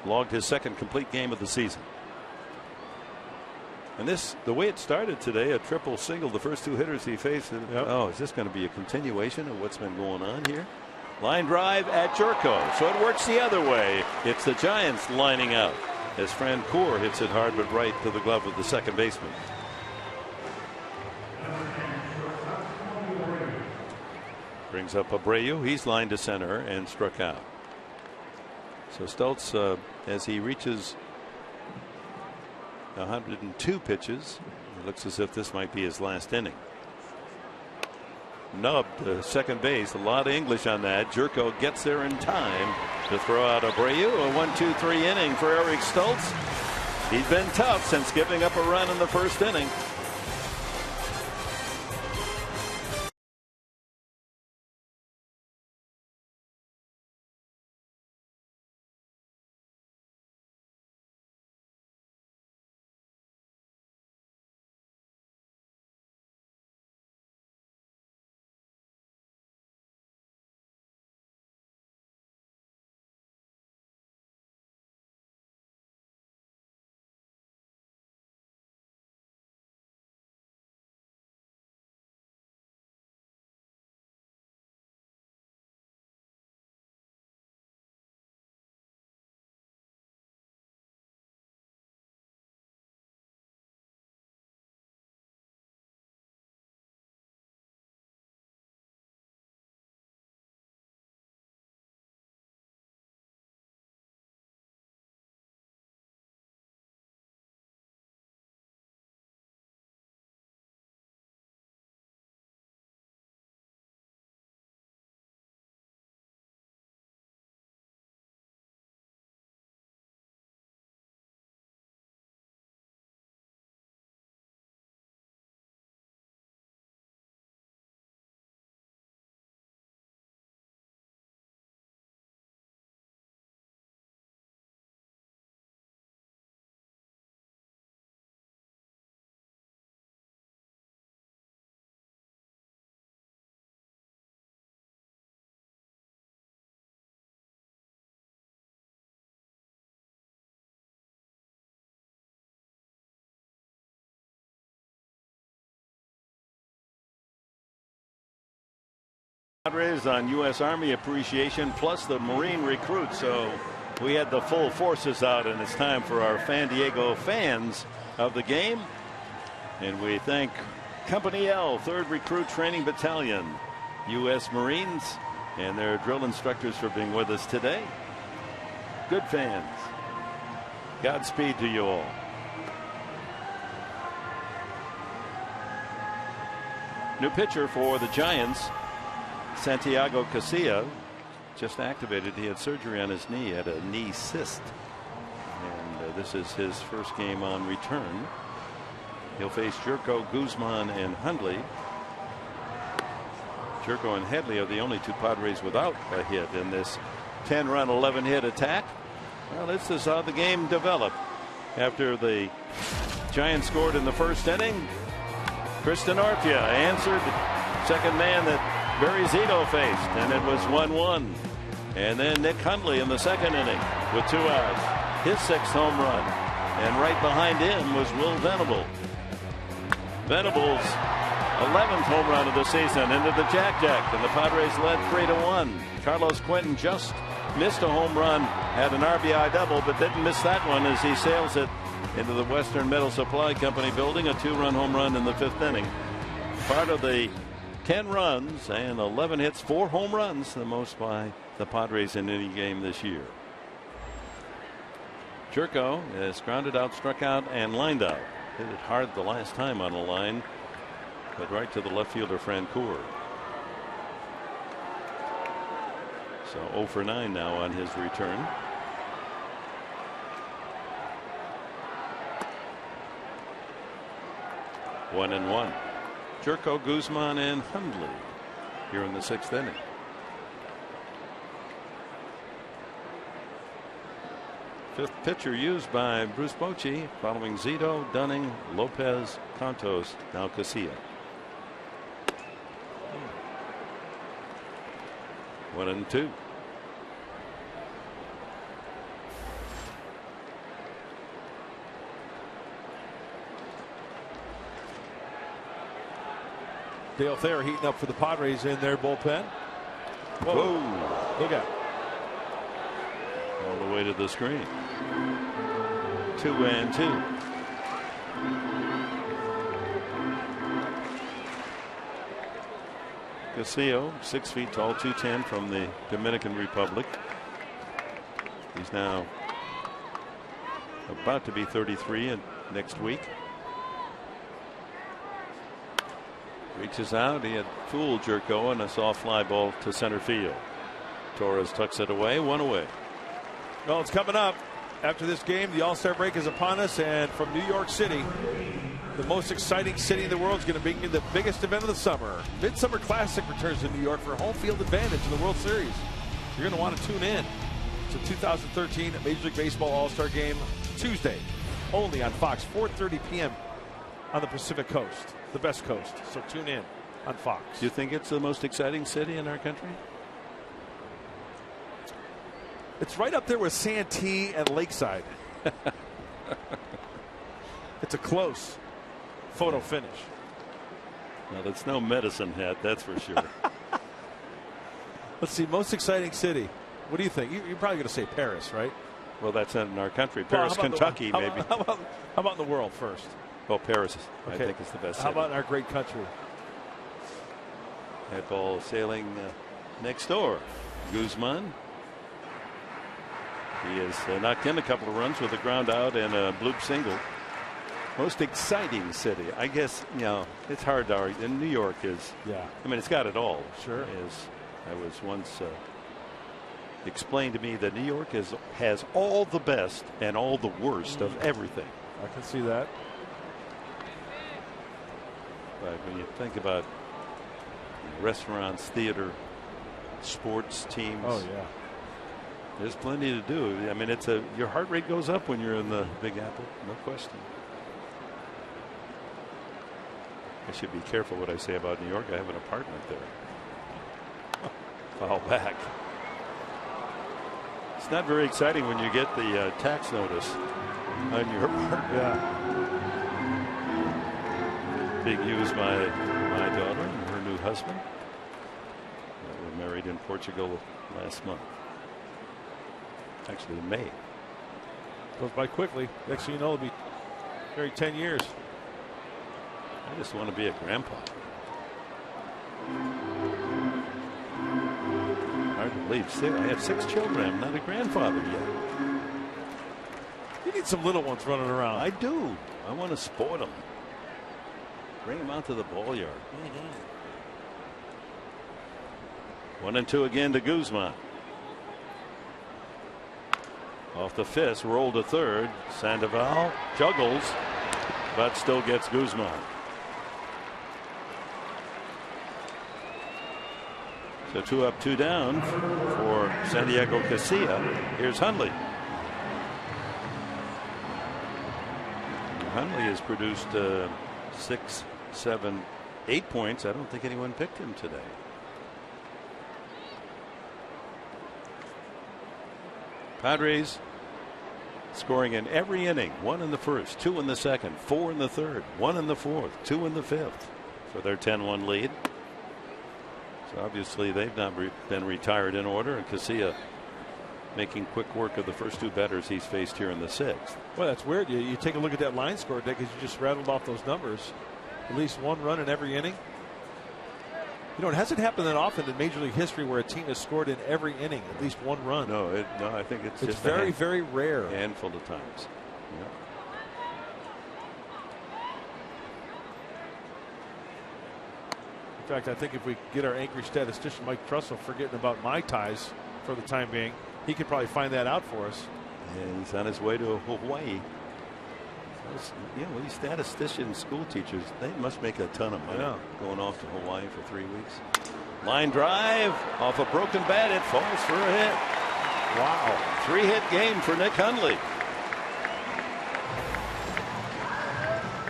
logged his 2nd complete game of the season. And the way it started today, a triple single, the first 2 hitters he faced. Oh, is this going to be a continuation of what's been going on here? Line drive at Jerko, so it works the other way. It's the Giants lining out as Francoeur hits it hard but right to the glove of the second baseman. Brings up Abreu. He's lined to center and struck out. So Stoltz, as he reaches 102 pitches, it looks as if this might be his last inning. Nubbed second base. A lot of English on that. Jerko gets there in time to throw out Abreu. A 1-2-3 inning for Eric Stoltz. He's been tough since giving up a run in the first inning. Padres on U.S. Army appreciation plus the Marine recruits. So we had the full forces out, and it's time for our San Diego fans of the game. And we thank Company L, 3rd Recruit Training Battalion, U.S. Marines, and their drill instructors for being with us today. Good fans. Godspeed to you all. New pitcher for the Giants, Santiago Casilla, just activated. He had surgery on his knee, had a knee cyst, and this is his first game on return. He'll face Jerko, Guzman, and Hundley. Jerko and Headley are the only 2 Padres without a hit in this 10-run, 11-hit attack. Well, this is how the game developed. After the Giants scored in the first inning, Kristen Orpia answered, second man that Barry Zito faced, and it was 1-1. And then Nick Hundley in the second inning with 2 outs, his 6th home run. And right behind him was Will Venable. Venable's 11th home run of the season into the Jack-Jack, and the Padres led 3-1. Carlos Quentin just missed a home run, had an RBI double, but didn't miss that one as he sails it into the Western Metal Supply Company building. A 2-run home run in the 5th inning. Part of the 10 runs and 11 hits, 4 home runs, the most by the Padres in any game this year. Jerko is grounded out, struck out, and lined out. Hit it hard the last time on the line, but right to the left fielder, Francoeur. So 0 for 9 now on his return. One and one. Jerko, Guzman, and Hundley here in the 6th inning. Fifth pitcher used by Bruce Bochy, following Zito, Dunning, Lopez, Contos, now Casilla. 1 and 2. Dale Thayer heating up for the Padres in their bullpen. Whoa. Look out. All the way to the screen. 2 and 2. Castillo, 6 feet tall, 210 from the Dominican Republic. He's now about to be 33 next week. Reaches out. He had fooled Jerko and a soft fly ball to center field. Torres tucks it away. 1 away. Well, it's coming up. After this game, the All-Star break is upon us, and from New York City, the most exciting city in the world is going to be the biggest event of the summer. Midsummer Classic returns to New York for home field advantage in the World Series. You're going to want to tune in. It's a 2013 Major League Baseball All-Star Game, Tuesday, only on Fox, 4:30 p.m. on the Pacific Coast, the best coast. So tune in on Fox. Do you think it's the most exciting city in our country? It's right up there with Santee and Lakeside. It's a close photo finish. Well, it's no Medicine Hat, that's for sure. Let's see, most exciting city. What do you think? You're probably going to say Paris, right? Well, that's not in our country. Paris, well, Kentucky, maybe. How about in the world first? Well, Paris, okay. I think, is the best city. How about in our great country? That ball sailing next door. Guzman. He has knocked in a couple of runs with a ground out and a bloop single. Most exciting city. I guess, you know, it's hard to argue. And New York is, yeah. I mean, it's got it all. Sure. As I was once explained to me that New York has all the best and all the worst of everything. I can see that. But when you think about restaurants, theater, sports teams. Oh, yeah. There's plenty to do. I mean, your heart rate goes up when you're in the Big Apple, no question. I should be careful what I say about New York. I have an apartment there. Foul back. It's not very exciting when you get the tax notice on your apartment. Yeah. Being used by my daughter and her new husband. They were married in Portugal last month. Actually, in May. Goes by quickly. Next thing you know, it'll be married 10 years. I just want to be a grandpa. Hard to believe. I have 6 children. I'm not a grandfather yet. You need some little ones running around. I do. I want to sport them. Bring them out to the ball yard. 1 and 2 again to Guzman. Off the fist, rolled to third. Sandoval juggles, but still gets Guzman. So 2 up, 2 down for San Diego Casilla. Here's Hundley. Hundley has produced 6, 7, 8 points. I don't think anyone picked him today. Padres scoring in every inning. 1 in the first, 2 in the second, 4 in the third, 1 in the fourth, 2 in the fifth for their 10-1 lead. So obviously they've not been retired in order, and Casilla making quick work of the first 2 batters he's faced here in the 6th. Well, that's weird. You take a look at that line score, Dick, because you just rattled off those numbers. At least 1 run in every inning. You know, it hasn't happened that often in Major League history where a team has scored in every inning at least 1 run. No, I think it's just very, very rare. A handful of times. Yeah. In fact, I think if we get our angry statistician Mike Trussell forgetting about my ties for the time being, he could probably find that out for us. And he's on his way to Hawaii. Yeah, well, these statisticians, school teachers, they must make a ton of money going off to Hawaii for 3 weeks. Line drive off a broken bat. It falls for a hit. Wow. 3-hit game for Nick Hundley.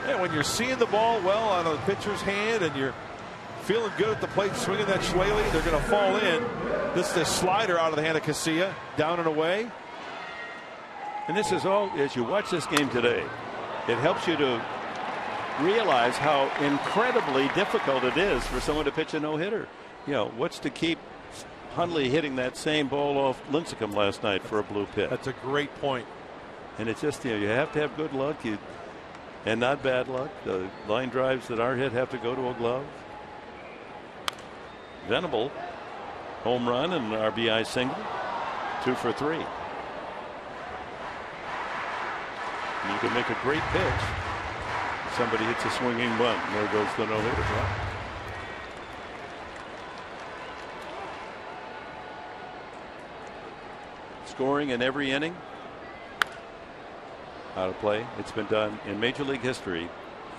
Yeah, when you're seeing the ball well on a pitcher's hand and you're feeling good at the plate, swinging that shillelagh, they're going to fall in. This is the slider out of the hand of Casilla, down and away. And this is all, as you watch this game today, it helps you to realize how incredibly difficult it is for someone to pitch a no-hitter. You know, what's to keep Hundley hitting that same ball off Lincecum last night for a blue pit? That's a great point. And it's just, you know, you have to have good luck and not bad luck. The line drives that are hit have to go to a glove. Venable, home run and an RBI single. 2 for 3. You can make a great pitch. Somebody hits a swinging bunt, and there goes the no-hitter. Scoring in every inning. Out of play. It's been done in Major League history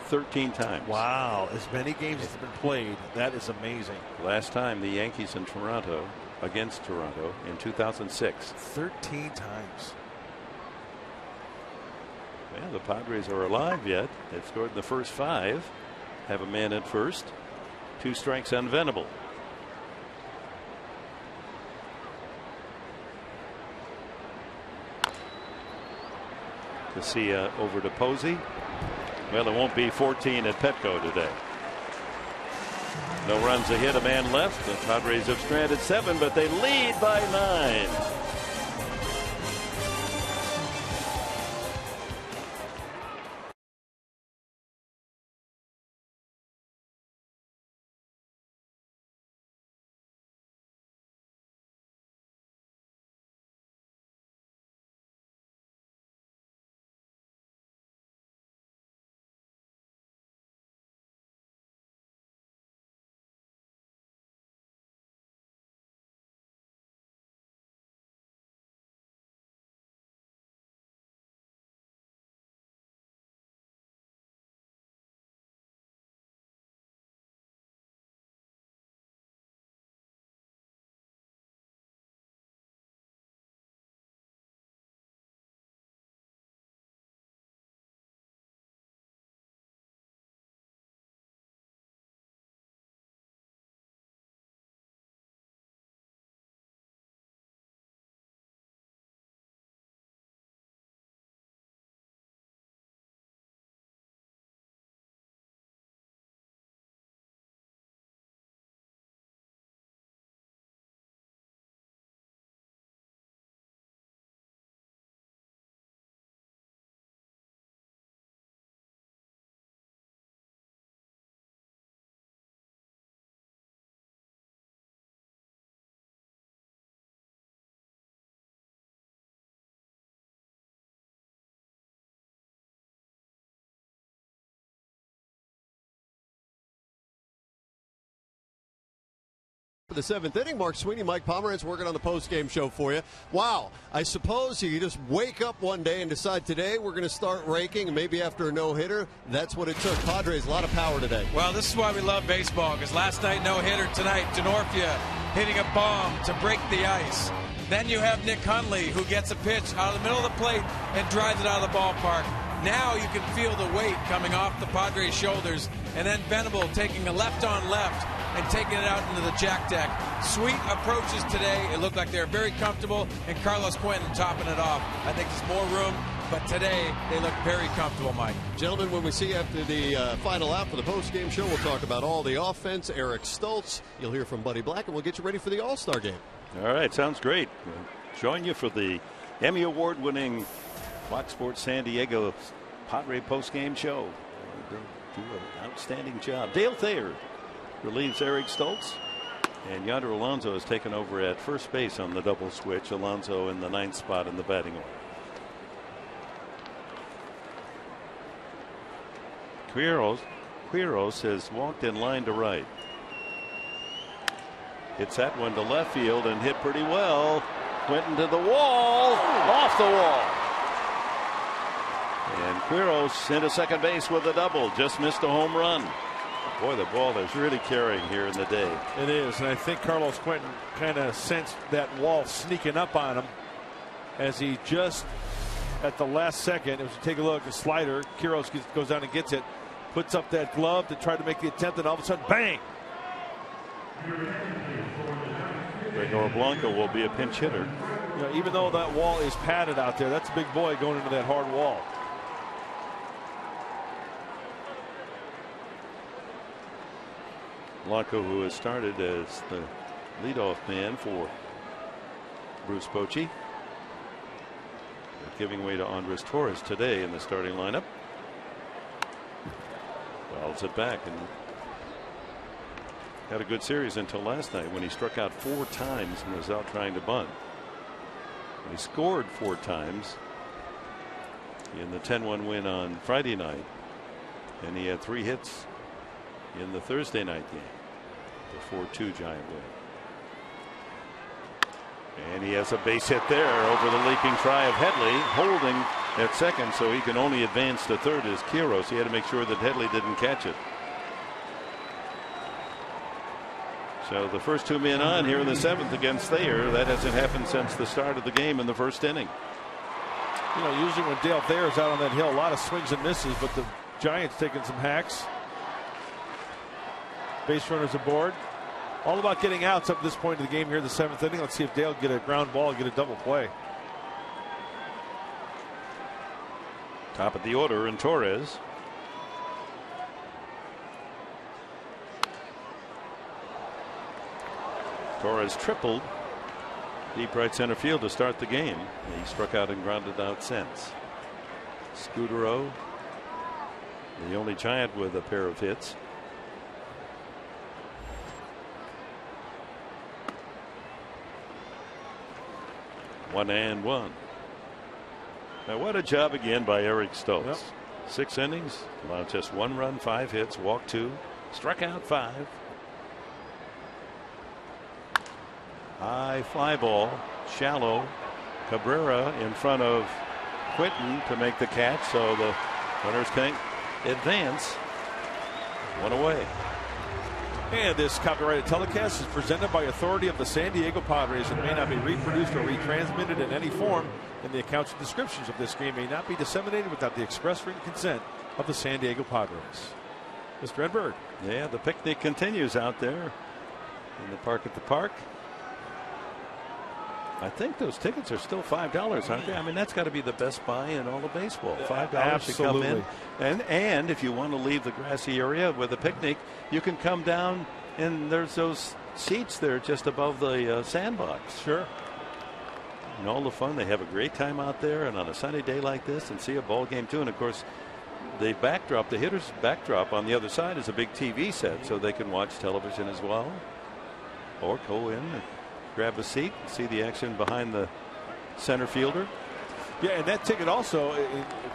13 times. Wow, as many games as have been played. That is amazing. Last time the Yankees in Toronto, against Toronto, in 2006. 13 times. Well, the Padres are alive yet. They've scored in the first 5. Have a man at first. 2 strikes on Venable. Casilla over to Posey. Well, it won't be 14 at Petco today. No runs, a hit, a man left. The Padres have stranded 7, but they lead by 9. The 7th inning. Mark Sweeney, Mike Pomeranz working on the post-game show for you. Wow, I suppose you just wake up one day and decide today we're going to start raking, and maybe after a no-hitter, that's what it took. Padres, a lot of power today. Well, this is why we love baseball, because last night no-hitter, tonight Denorfia hitting a bomb to break the ice. Then you have Nick Hundley, who gets a pitch out of the middle of the plate and drives it out of the ballpark. Now you can feel the weight coming off the Padres' shoulders, and then Venable taking a left-on-left and taking it out into the jack deck. Sweet approaches today. It looked like they were very comfortable, and Carlos Quentin topping it off. I think there's more room, but today they look very comfortable, Mike. Gentlemen, when we see you after the final out for the post-game show, we'll talk about all the offense. Eric Stoltz, you'll hear from Buddy Black, and we'll get you ready for the All-Star game. All right, sounds great. join you for the Emmy Award-winning Fox Sports San Diego Padre postgame show. They do an outstanding job. Dale Thayer relieves Eric Stoltz, and Yonder Alonso has taken over at first base on the double switch. Alonso in the 9th spot in the batting order. Quiros has walked in line to right. Hits that one to left field and hit pretty well. Quentin to the wall, off the wall. And Quiros into second base with a double. Just missed a home run. Boy, the ball is really carrying here in the day. It is, and I think Carlos Quentin kind of sensed that wall sneaking up on him as he just at the last second, if you take a look, the slider, Quiros goes down and gets it, puts up that glove to try to make the attempt, and all of a sudden, bang! Gregor Blanco will be a pinch hitter. You know, even though that wall is padded out there, that's a big boy going into that hard wall. Blanco, who has started as the leadoff man for Bruce Bochy, giving way to Andres Torres today in the starting lineup. Fouls it back and had a good series until last night when he struck out 4 times and was out trying to bunt. He scored 4 times in the 10-1 win on Friday night, and he had 3 hits in the Thursday night game, the 4-2 Giant win. And he has a base hit there over the leaping try of Headley, holding at second, so he can only advance to third as Quiros. He had to make sure that Headley didn't catch it. So the first 2 men on here in the 7th against Thayer. That hasn't happened since the start of the game in the first inning. You know, usually when Dale Thayer is out on that hill, a lot of swings and misses, but the Giants taking some hacks. Base runners aboard. All about getting outs up to this point of the game here in the 7th inning. Let's see if Dale can get a ground ball and get a double play. Top of the order in Torres. Torres tripled deep right center field to start the game. He struck out and grounded out since. Scudero, the only Giant with a pair of hits. One and one. Now, what a job again by Eric Stoltz. Yep. 6 innings, allowed just 1 run, 5 hits, walked 2, struck out 5. High fly ball, shallow. Cabrera in front of Quentin to make the catch, so the runners can't advance. 1 away. And this copyrighted telecast is presented by authority of the San Diego Padres and may not be reproduced or retransmitted in any form, and the accounts and descriptions of this game may not be disseminated without the express written consent of the San Diego Padres. Mr. Edberg. Yeah, the picnic continues out there in the park at the park. I think those tickets are still $5, aren't they? I mean, that's got to be the best buy in all of baseball. $5 to come in. And if you want to leave the grassy area with a picnic, you can come down and there's those seats there just above the sandbox. Sure. And all the fun. They have a great time out there, and on a sunny day like this, and see a ball game too. And of course, the backdrop, the hitter's backdrop on the other side is a big TV set, so they can watch television as well, or go in and grab a seat, see the action behind the center fielder. Yeah, and that ticket also,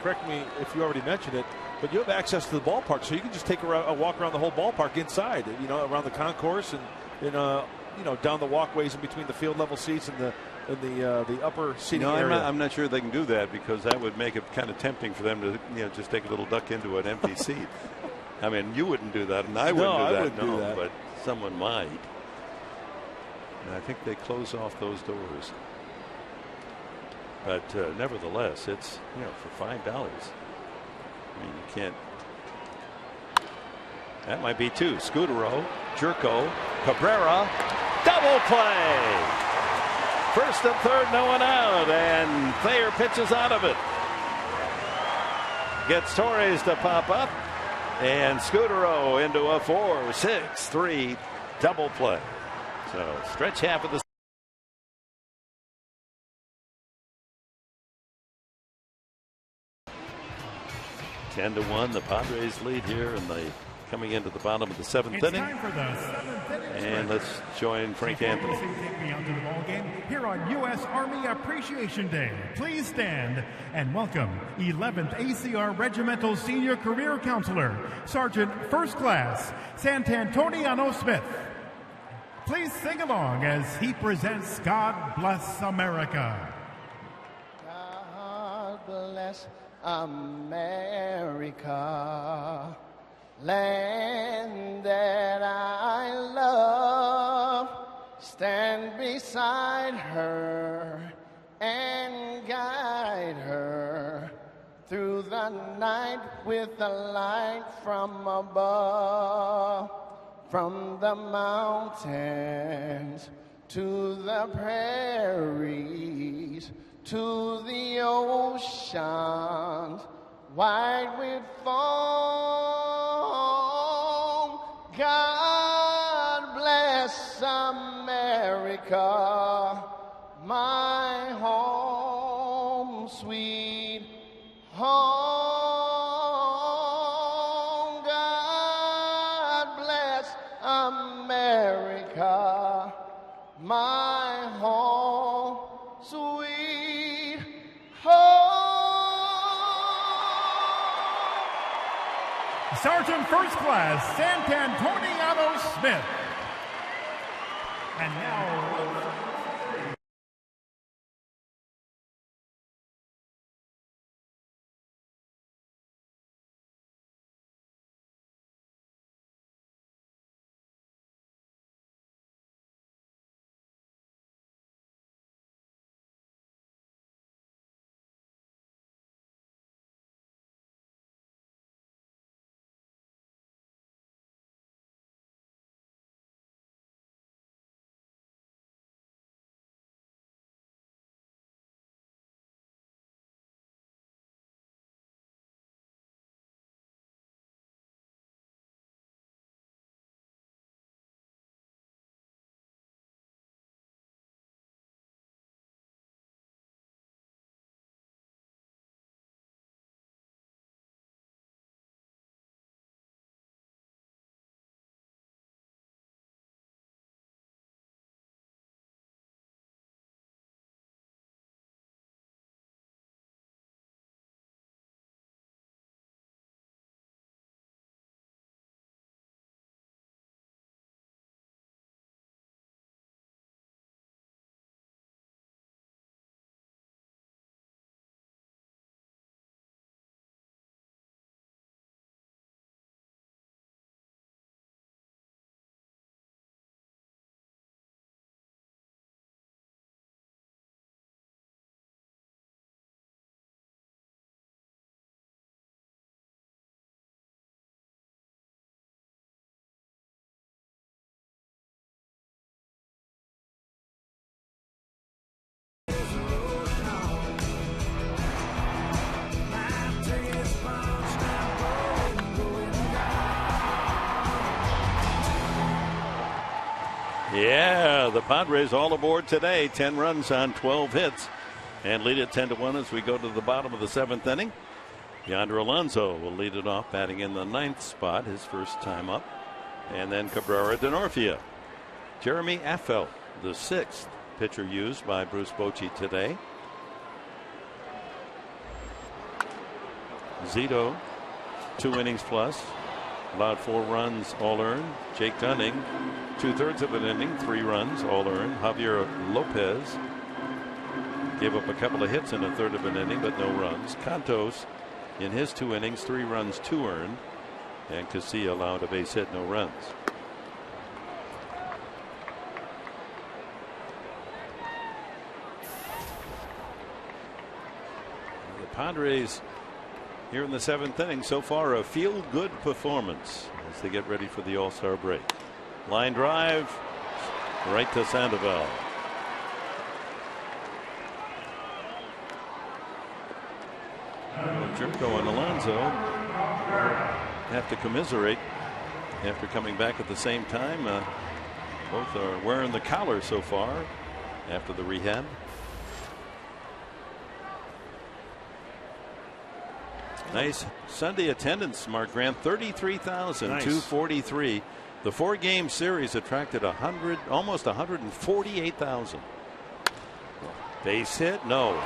correct me if you already mentioned it, but you have access to the ballpark, so you can just take a walk around the whole ballpark inside, you know, around the concourse and you know, down the walkways in between the field level seats and the upper seating area. I'm not sure they can do that, because that would make it kind of tempting for them to, you know, just take a little duck into an empty seat. I mean, you wouldn't do that, and I wouldn't do that. But someone might. And I think they close off those doors. But nevertheless, it's, you know, for $5. I mean, you can't. That might be 2. Scudero, Jerko, Cabrera, double play. First and third, no one out, and Thayer pitches out of it. Gets Torres to pop up, and Scudero into a 4-6-3 double play. So stretch half of the 10-1, the Padres lead here, and they coming into the bottom of the 7th inning. Time for the 7th inning. And let's join Frank Anthony. Take me out to the ball game here on U.S. Army Appreciation Day. Please stand and welcome 11th ACR Regimental Senior Career Counselor, Sergeant First Class Santantoniano Smith. Please sing along as he presents God Bless America. God bless America, land that I love. Stand beside her and guide her through the night with the light from above. From the mountains to the prairies to the oceans wide with foam. God bless America, my home, sweet home. God bless America, my home, sweet home. Sergeant First Class Santantoniano Smith. And now, Yeah, the Padres all aboard today. 10 runs on 12 hits and lead it 10-1 as we go to the bottom of the 7th inning. Yonder Alonso will lead it off, batting in the 9th spot, his first time up. And then Cabrera Denorfia. Jeremy Affeldt, the 6th pitcher used by Bruce Bochy today. Zito, 2 innings plus. Allowed 4 runs, all earned. Jake Dunning, 2/3 of an inning, 3 runs, all earned. Javier Lopez gave up a couple of hits in a third of an inning, but no runs. Cantos, in his 2 innings, 3 runs, 2 earned. And Casilla allowed a base hit, no runs. The Padres here in the 7th inning, so far a feel-good performance as they get ready for the All-Star break. Line drive right to Sandoval. Jerko and Alonso have to commiserate after coming back at the same time. Both are wearing the collar so far after the rehab. Nice Sunday attendance, Mark Grant, 33,243. The 4-game series attracted almost 148,000. Base hit, no.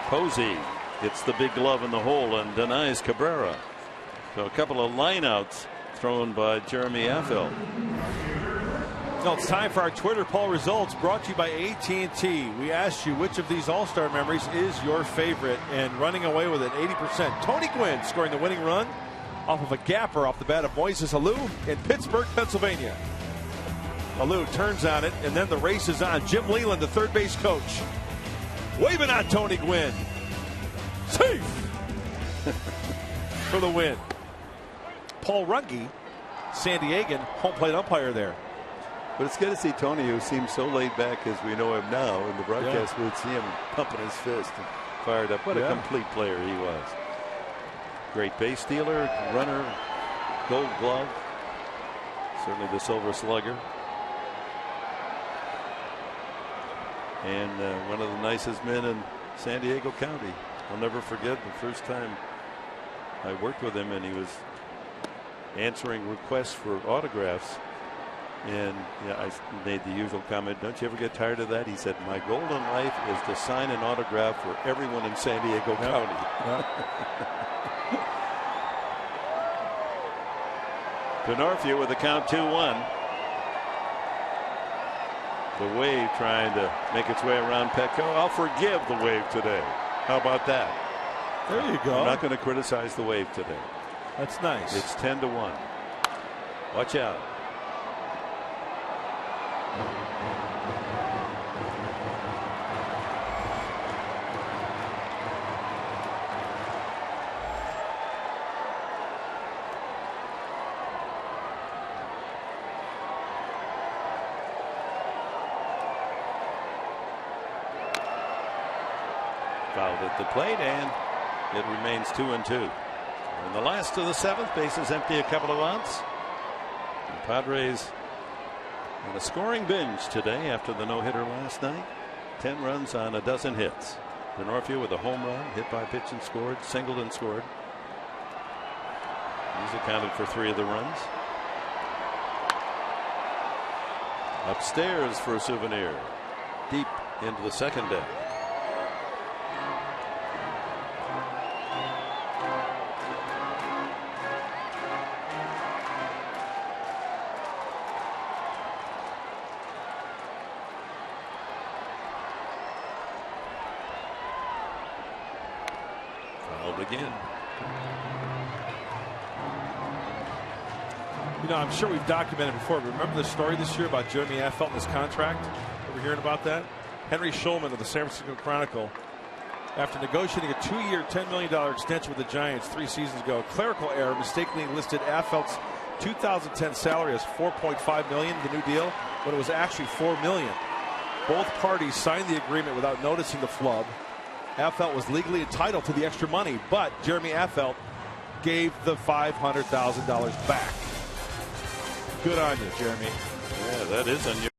Posey hits the big glove in the hole and denies Cabrera. So a couple of lineouts thrown by Jeremy Affeldt. No, it's time for our Twitter poll results, brought to you by AT&T. We asked you which of these All-Star memories is your favorite, and running away with it, 80%. Tony Gwynn scoring the winning run off of a gapper off the bat of Moises Alou in Pittsburgh, Pennsylvania. Alou turns on it, and then the race is on. Jim Leland, the third base coach, waving on Tony Gwynn. Safe for the win. Paul Runge, San Diegan, home plate umpire there. But it's good to see Tony, who seems so laid back as we know him now. In the broadcast booth, see him pumping his fist and fired up. What a complete player he was. Great base stealer, runner, Gold Glove, certainly the Silver Slugger. And one of the nicest men in San Diego County. I'll never forget the first time I worked with him, and he was answering requests for autographs. And I made the usual comment, don't you ever get tired of that? He said, my goal in life is to sign an autograph for everyone in San Diego County. Denorfia with the count 2-1. The wave trying to make its way around Petco. I'll forgive the wave today. How about that? There you go. I'm not going to criticize the wave today. That's nice. It's 10-1. Watch out. Fouled at the plate, and it remains 2-2. And the last of the seventh, bases empty, a couple of outs. The Padres on a scoring binge today after the no-hitter last night. 10 runs on a dozen hits. Denorfia with a home run, hit by pitch and scored, singled and scored. He's accounted for 3 of the runs. Upstairs for a souvenir. Deep into the second deck. Again. You know, I'm sure we've documented before. Remember the story this year about Jeremy Affeldt and his contract? Ever hearing about that? Henry Schulman of the San Francisco Chronicle, after negotiating a 2-year, $10 million extension with the Giants 3 seasons ago, clerical error mistakenly listed Affeldt's 2010 salary as $4.5 million, the new deal, when it was actually $4 million. Both parties signed the agreement without noticing the flub. Affeldt was legally entitled to the extra money, but Jeremy Affeldt gave the $500,000 back. Good on you, Jeremy. Yeah, that is unusual.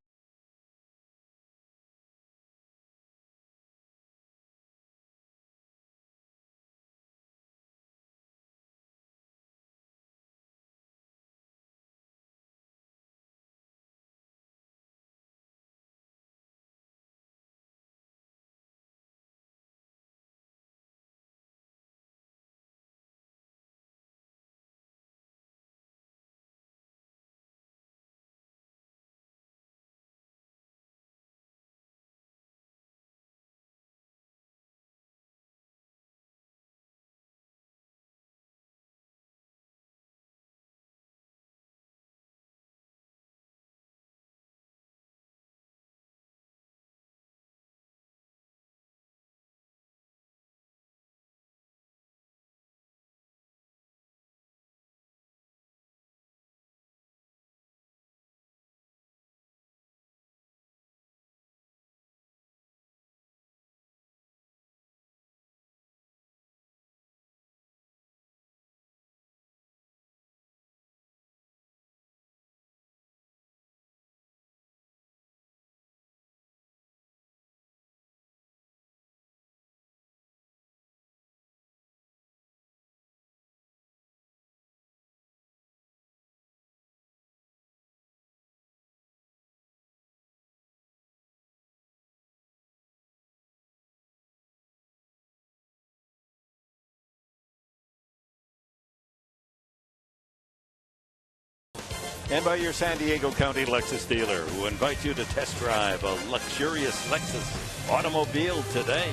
And by your San Diego County Lexus dealer, who invites you to test drive a luxurious Lexus automobile today.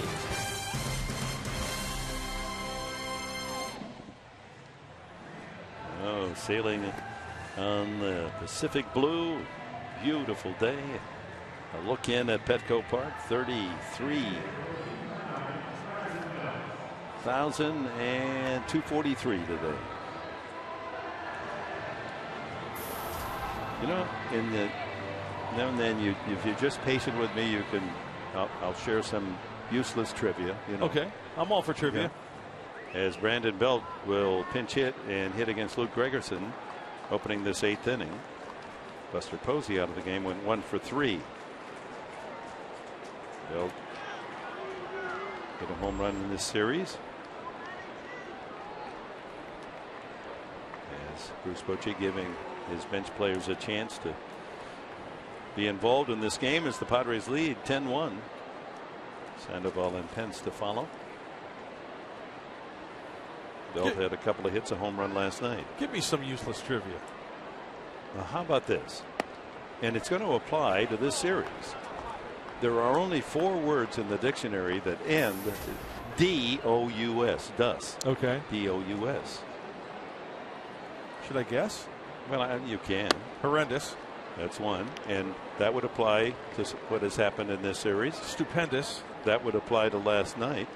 Oh, sailing on the Pacific Blue. Beautiful day. A look in at Petco Park. 33,243 today. You know, now and then, if you're just patient with me, you can. I'll share some useless trivia. You know. Okay, I'm all for trivia. Yeah. As Brandon Belt will pinch hit and hit against Luke Gregerson, opening this 8th inning. Buster Posey out of the game, went 1 for 3. Belt hit a home run in this series. As Bruce Bochy giving his bench players a chance to be involved in this game as the Padres lead 10-1. Sandoval and Pence to follow. Belt had a couple of hits, a home run last night. Give me some useless trivia. Now, how about this? And it's going to apply to this series. There are only 4 words in the dictionary that end D-O-U-S. Dus. Okay. D-O-U-S. Should I guess? Well, you can. Horrendous. That's one. And that would apply to what has happened in this series. Stupendous. That would apply to last night.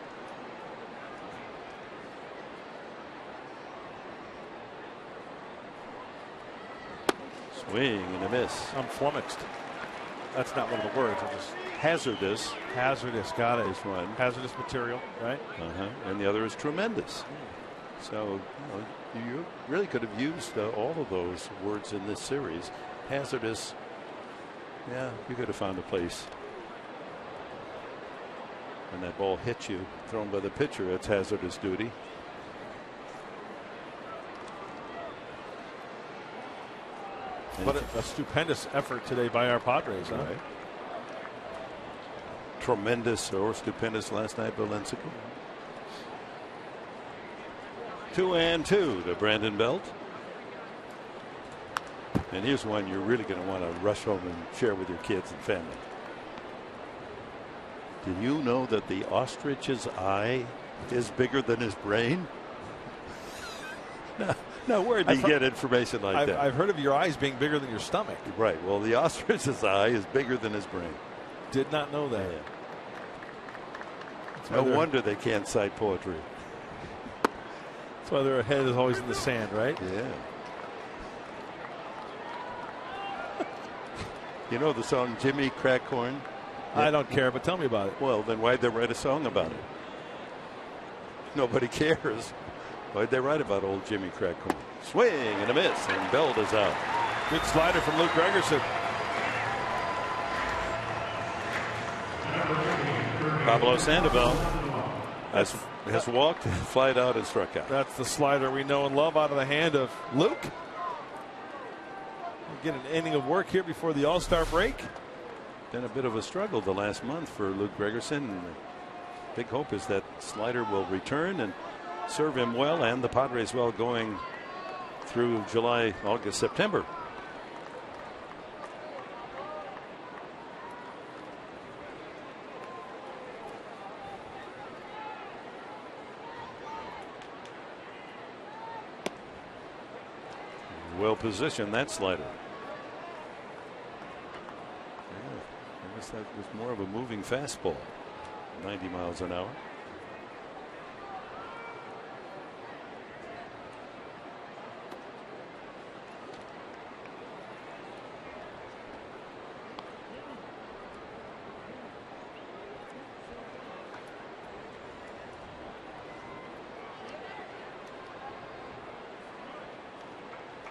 Swing and a miss. I'm flummoxed. That's not one of the words. I'm just hazardous. Hazardous. Got it. Is one. Hazardous material. Right. And the other is tremendous. So you really could have used all of those words in this series. Hazardous. Yeah, you could have found a place. When that ball hits you, thrown by the pitcher, it's hazardous duty. But a stupendous effort today by our Padres. Huh? Right. Tremendous or stupendous last night, Valencia. 2-2 to Brandon Belt. And here's one you're really going to want to rush home and share with your kids and family. Did you know that the ostrich's eye is bigger than his brain? Now, where did you get information like that? I've heard of your eyes being bigger than your stomach. Right. Well, the ostrich's eye is bigger than his brain. Did not know that. Yeah. No wonder they can't cite poetry. That's why their head is always in the sand, right? Yeah. You know the song Jimmy Crackhorn? I don't care, but tell me about it. Well, then why'd they write a song about it? Nobody cares. Why'd they write about old Jimmy Crackhorn? Swing and a miss, and Belt is out. Good slider from Luke Gregerson. Pablo Sandoval has walked, flied out, and struck out. That's the slider we know and love out of the hand of Luke. We'll get an inning of work here before the All-Star break. Been a bit of a struggle the last month for Luke Gregerson. Big hope is that slider will return and serve him well, and the Padres well going through July, August, September. Well positioned, that slider. I guess that was more of a moving fastball. 90 miles an hour.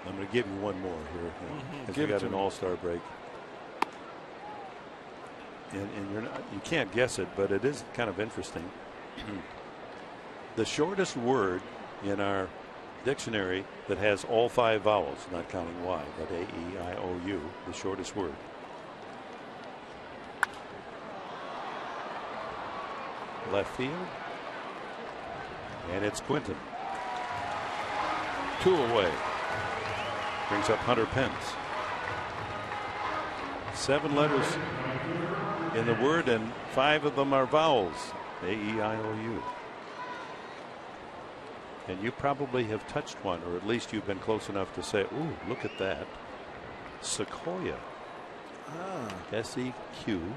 I'm going to give you one more here. Because we got an all-star break. And you can't guess it, but it is kind of interesting. The shortest word in our dictionary that has all 5 vowels, not counting Y, but A-E-I-O-U, the shortest word. Left field. And it's Quinton. 2 away. Brings up Hunter Pence. 7 letters in the word, and 5 of them are vowels. A-E-I-O-U. And you probably have touched one, or at least you've been close enough to say, ooh, look at that. Sequoia. S-E-Q-U-O-I-A.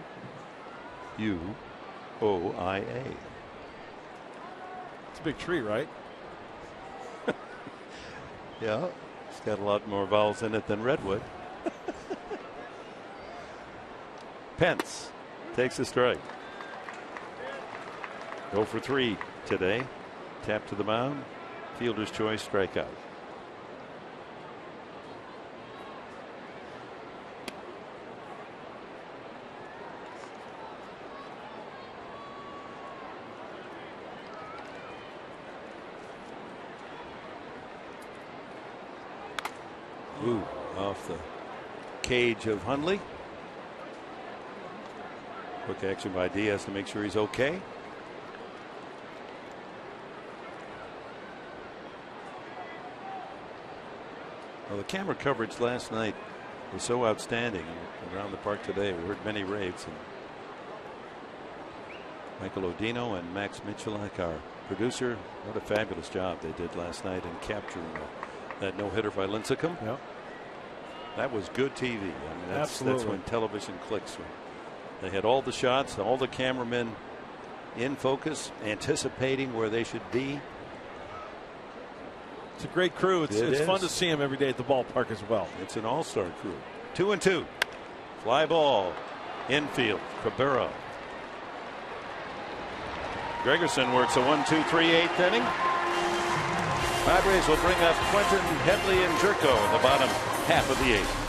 It's a big tree, right? Yeah. It's got a lot more vowels in it than redwood. Pence takes a strike. 0 for 3 today. Tap to the mound. Fielder's choice, strikeout. Ooh, off the cage of Hundley. Quick action by Diaz to make sure he's okay. Well, the camera coverage last night was so outstanding around the park today. We heard many raves. And Michael Odino and Max Michalak, our producer, what a fabulous job they did last night in capturing that no-hitter by Lincecum. Yep. That was good TV. I mean, that's when television clicks. They had all the shots, all the cameramen in focus, anticipating where they should be. It's a great crew. It's fun to see them every day at the ballpark as well. It's an all-star crew. 2-2. Fly ball. Infield. Cabrera. Gregerson works a 1-2-3 eighth inning. Padres will bring up Quentin, Headley, and Jerko in the bottom half of the eighth.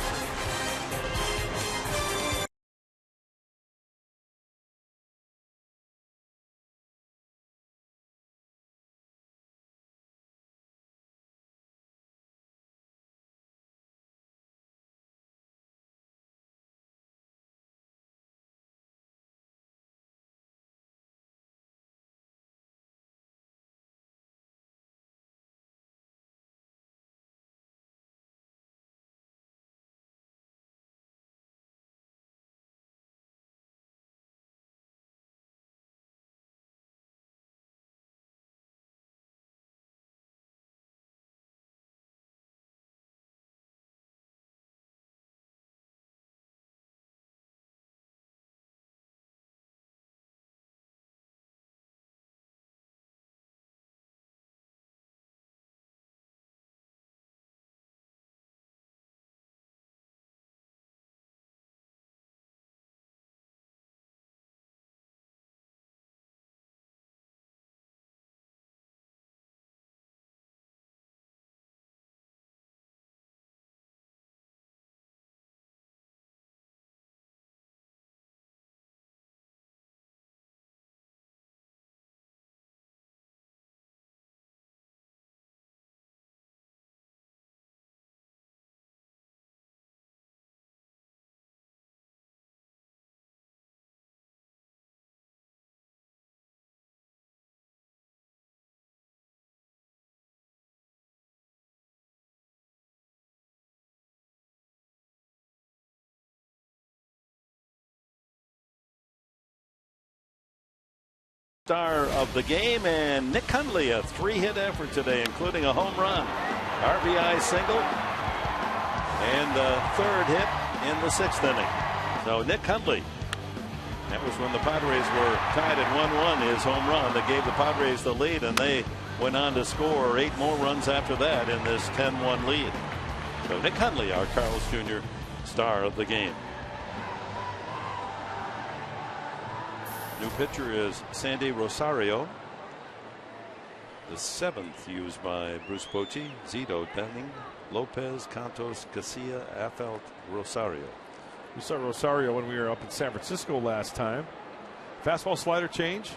Star of the game, and Nick Hundley, a 3-hit effort today, including a home run, RBI single, and a 3rd hit in the 6th inning. So Nick Hundley, that was when the Padres were tied at 1-1, his home run that gave the Padres the lead, and they went on to score 8 more runs after that in this 10-1 lead. So Nick Hundley, our Carl's Jr. star of the game. New pitcher is Sandy Rosario, the 7th used by Bruce Bochy, Zito, Dunning, Lopez, Cantos, Casilla, Afelt, Rosario. We saw Rosario when we were up in San Francisco last time. Fastball slider change.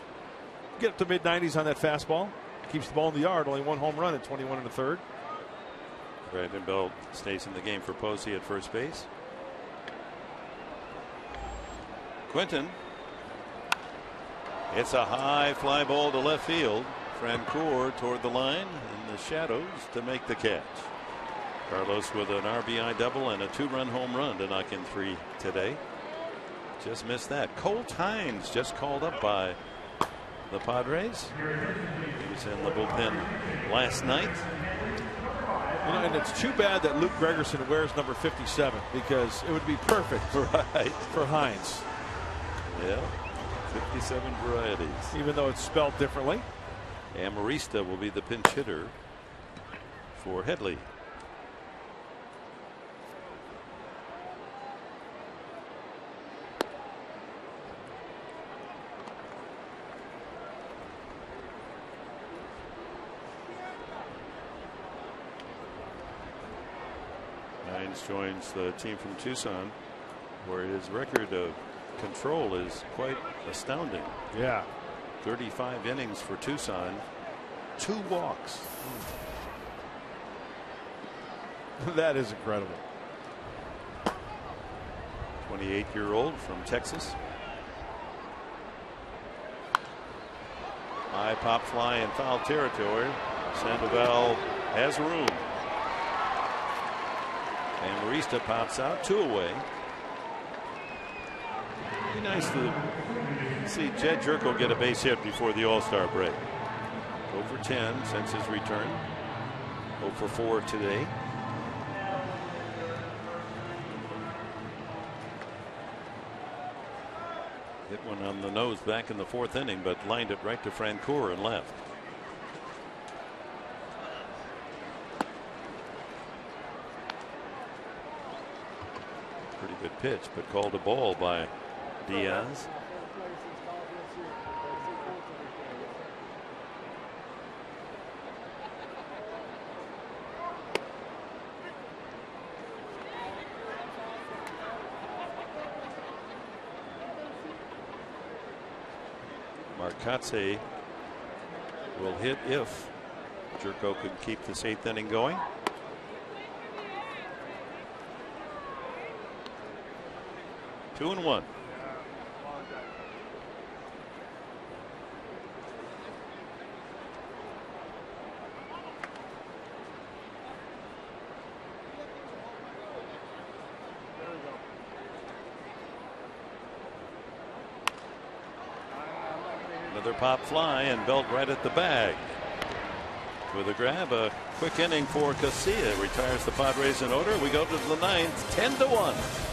Get up to mid-90s on that fastball. Keeps the ball in the yard. Only 1 home run at 21 1/3. Brandon Belt stays in the game for Posey at first base. Quinton. It's a high fly ball to left field. Francoeur toward the line in the shadows to make the catch. Carlos with an RBI double and a 2-run home run to knock in 3 today. Just missed that. Colt Hines just called up by the Padres. He was in the bullpen last night. You know, and it's too bad that Luke Gregerson wears number 57 because it would be perfect for Hines. Yeah, 57 varieties. Even though it's spelled differently. Amarista will be the pinch hitter for Headley. Hines joins the team from Tucson, where his record of control is quite astounding. Yeah. 35 innings for Tucson, 2 walks. That is incredible. 28-year-old from Texas. High pop fly in foul territory. Sandoval has room. And Marista pops out, 2 away. Be nice to see Jed Jerko get a base hit before the All-Star break. 0 for 10 since his return. 0 for 4 today. Hit one on the nose back in the 4th inning, but lined it right to Francoeur and left. Pretty good pitch, but called a ball by Diaz. Marcotte will hit if Jerko could keep this 8th inning going. Two and 1. Another pop fly and Belt right at the bag. With a grab, a quick inning for Casilla. Retires the Padres in order. We go to the 9th, 10-1.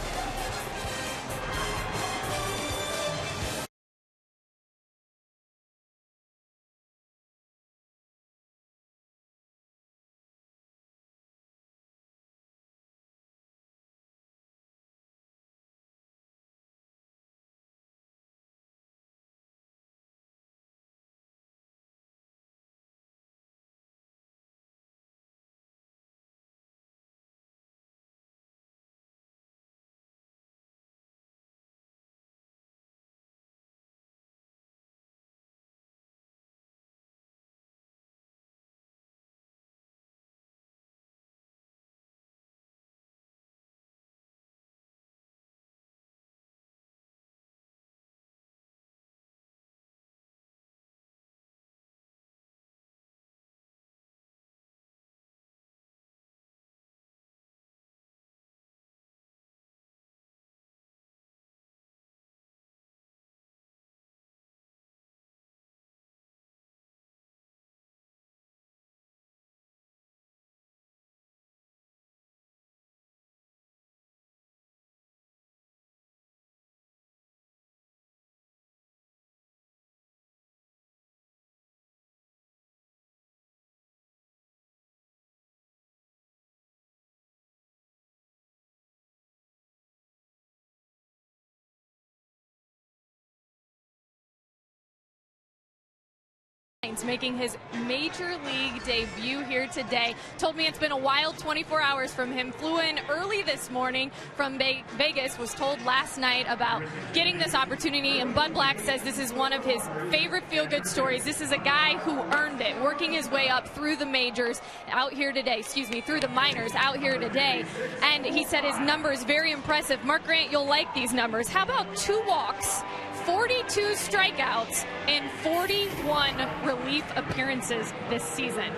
Making his major league debut here today. Told me it's been a wild 24 hours from him. Flew in early this morning from Vegas. Was told last night about getting this opportunity, and Bud Black says this is one of his favorite feel-good stories. This is a guy who earned it, working his way up through the majors out here today, through the minors out here today. And he said his number is very impressive. Mark Grant, you'll like these numbers. How about 2 walks, 42 strikeouts, and 41 relief appearances this season?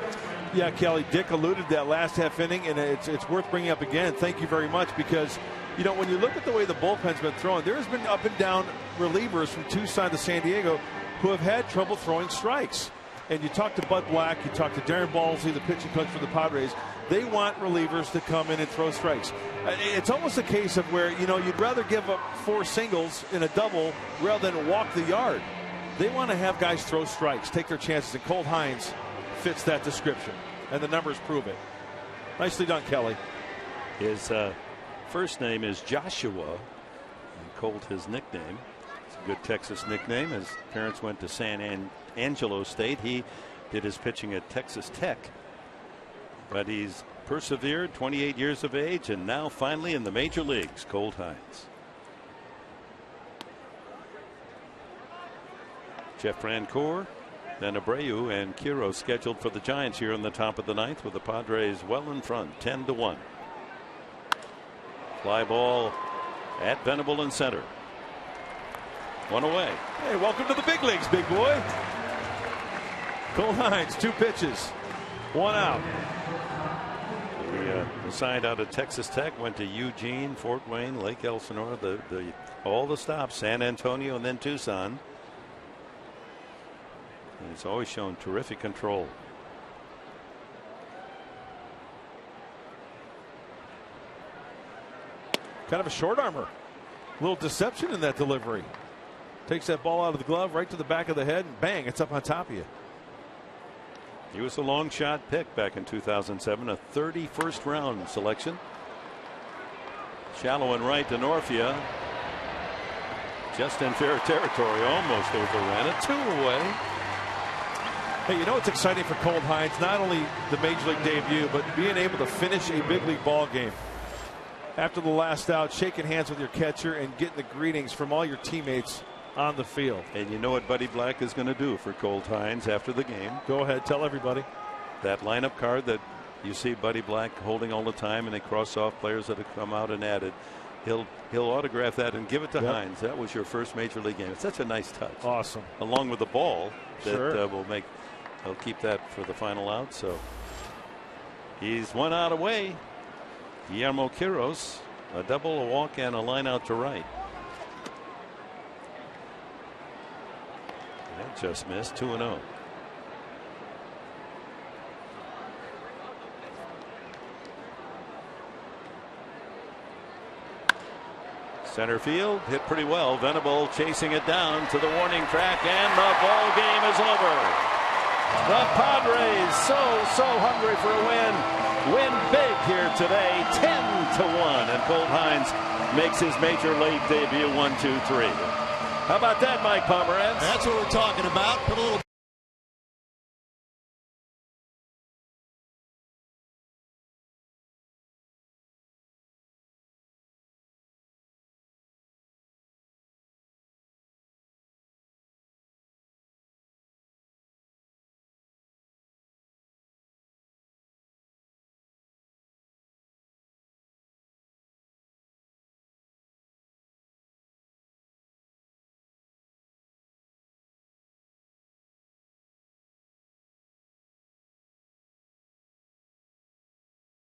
Yeah, Kelly, Dick alluded to that last half inning, and it's worth bringing up again. Thank you very much, because, you know, when you look at the way the bullpen's been throwing, there has been up and down relievers from Tucson to San Diego who have had trouble throwing strikes. And you talk to Bud Black, you talk to Darren Ballsy, the pitching coach for the Padres, they want relievers to come in and throw strikes. It's almost a case of where, you know, you'd rather give up 4 singles in a double rather than walk the yard. They want to have guys throw strikes, take their chances, and Colt Hines fits that description, and the numbers prove it. Nicely done, Kelly. His first name is Joshua, and Colt his nickname. It's a good Texas nickname. His parents went to San Angelo State. He did his pitching at Texas Tech, but he's persevered, 28 years of age, and now finally in the major leagues. Colt Hines. Jeff Francoeur, then Abreu and Quiroz scheduled for the Giants here in the top of the ninth, with the Padres well in front, 10-1. Fly ball at Venable in center. One away. Hey, welcome to the big leagues, big boy. Colt Hines, 2 pitches, 1 out. He assigned out of Texas Tech, went to Eugene, Fort Wayne, Lake Elsinore, all the stops, San Antonio, and then Tucson. And he's always shown terrific control. Kind of a short armor. A little deception in that delivery. Takes that ball out of the glove right to the back of the head, and bang, it's up on top of you. He was a long shot pick back in 2007, a 31st round selection. Shallow and right to Norfia. Just in fair territory, almost overran it. 2 away. Hey, you know what's exciting for Colt Hines? Not only the major league debut, but being able to finish a big league ball game. After the last out, shaking hands with your catcher and getting the greetings from all your teammates on the field. And you know what Buddy Black is going to do for Colt Hines after the game? Go ahead, tell everybody. That lineup card that you see Buddy Black holding all the time, and they cross off players that have come out and added. He'll autograph that and give it to Hines. That was your first major league game. It's such a nice touch. Awesome. Along with the ball that Sure. He'll keep that for the final out. So he's 1 out away. Guillermo Quiroz, a double, a walk, and a line out to right. That just missed. 2-0. Center field hit pretty well. Venable chasing it down to the warning track, and the ball game is over. The Padres so hungry for a win big here today, 10-1, and Colt Hines makes his major league debut. 1, 2, 3. How about that, Mike Pomerantz? That's what we're talking about. Put a little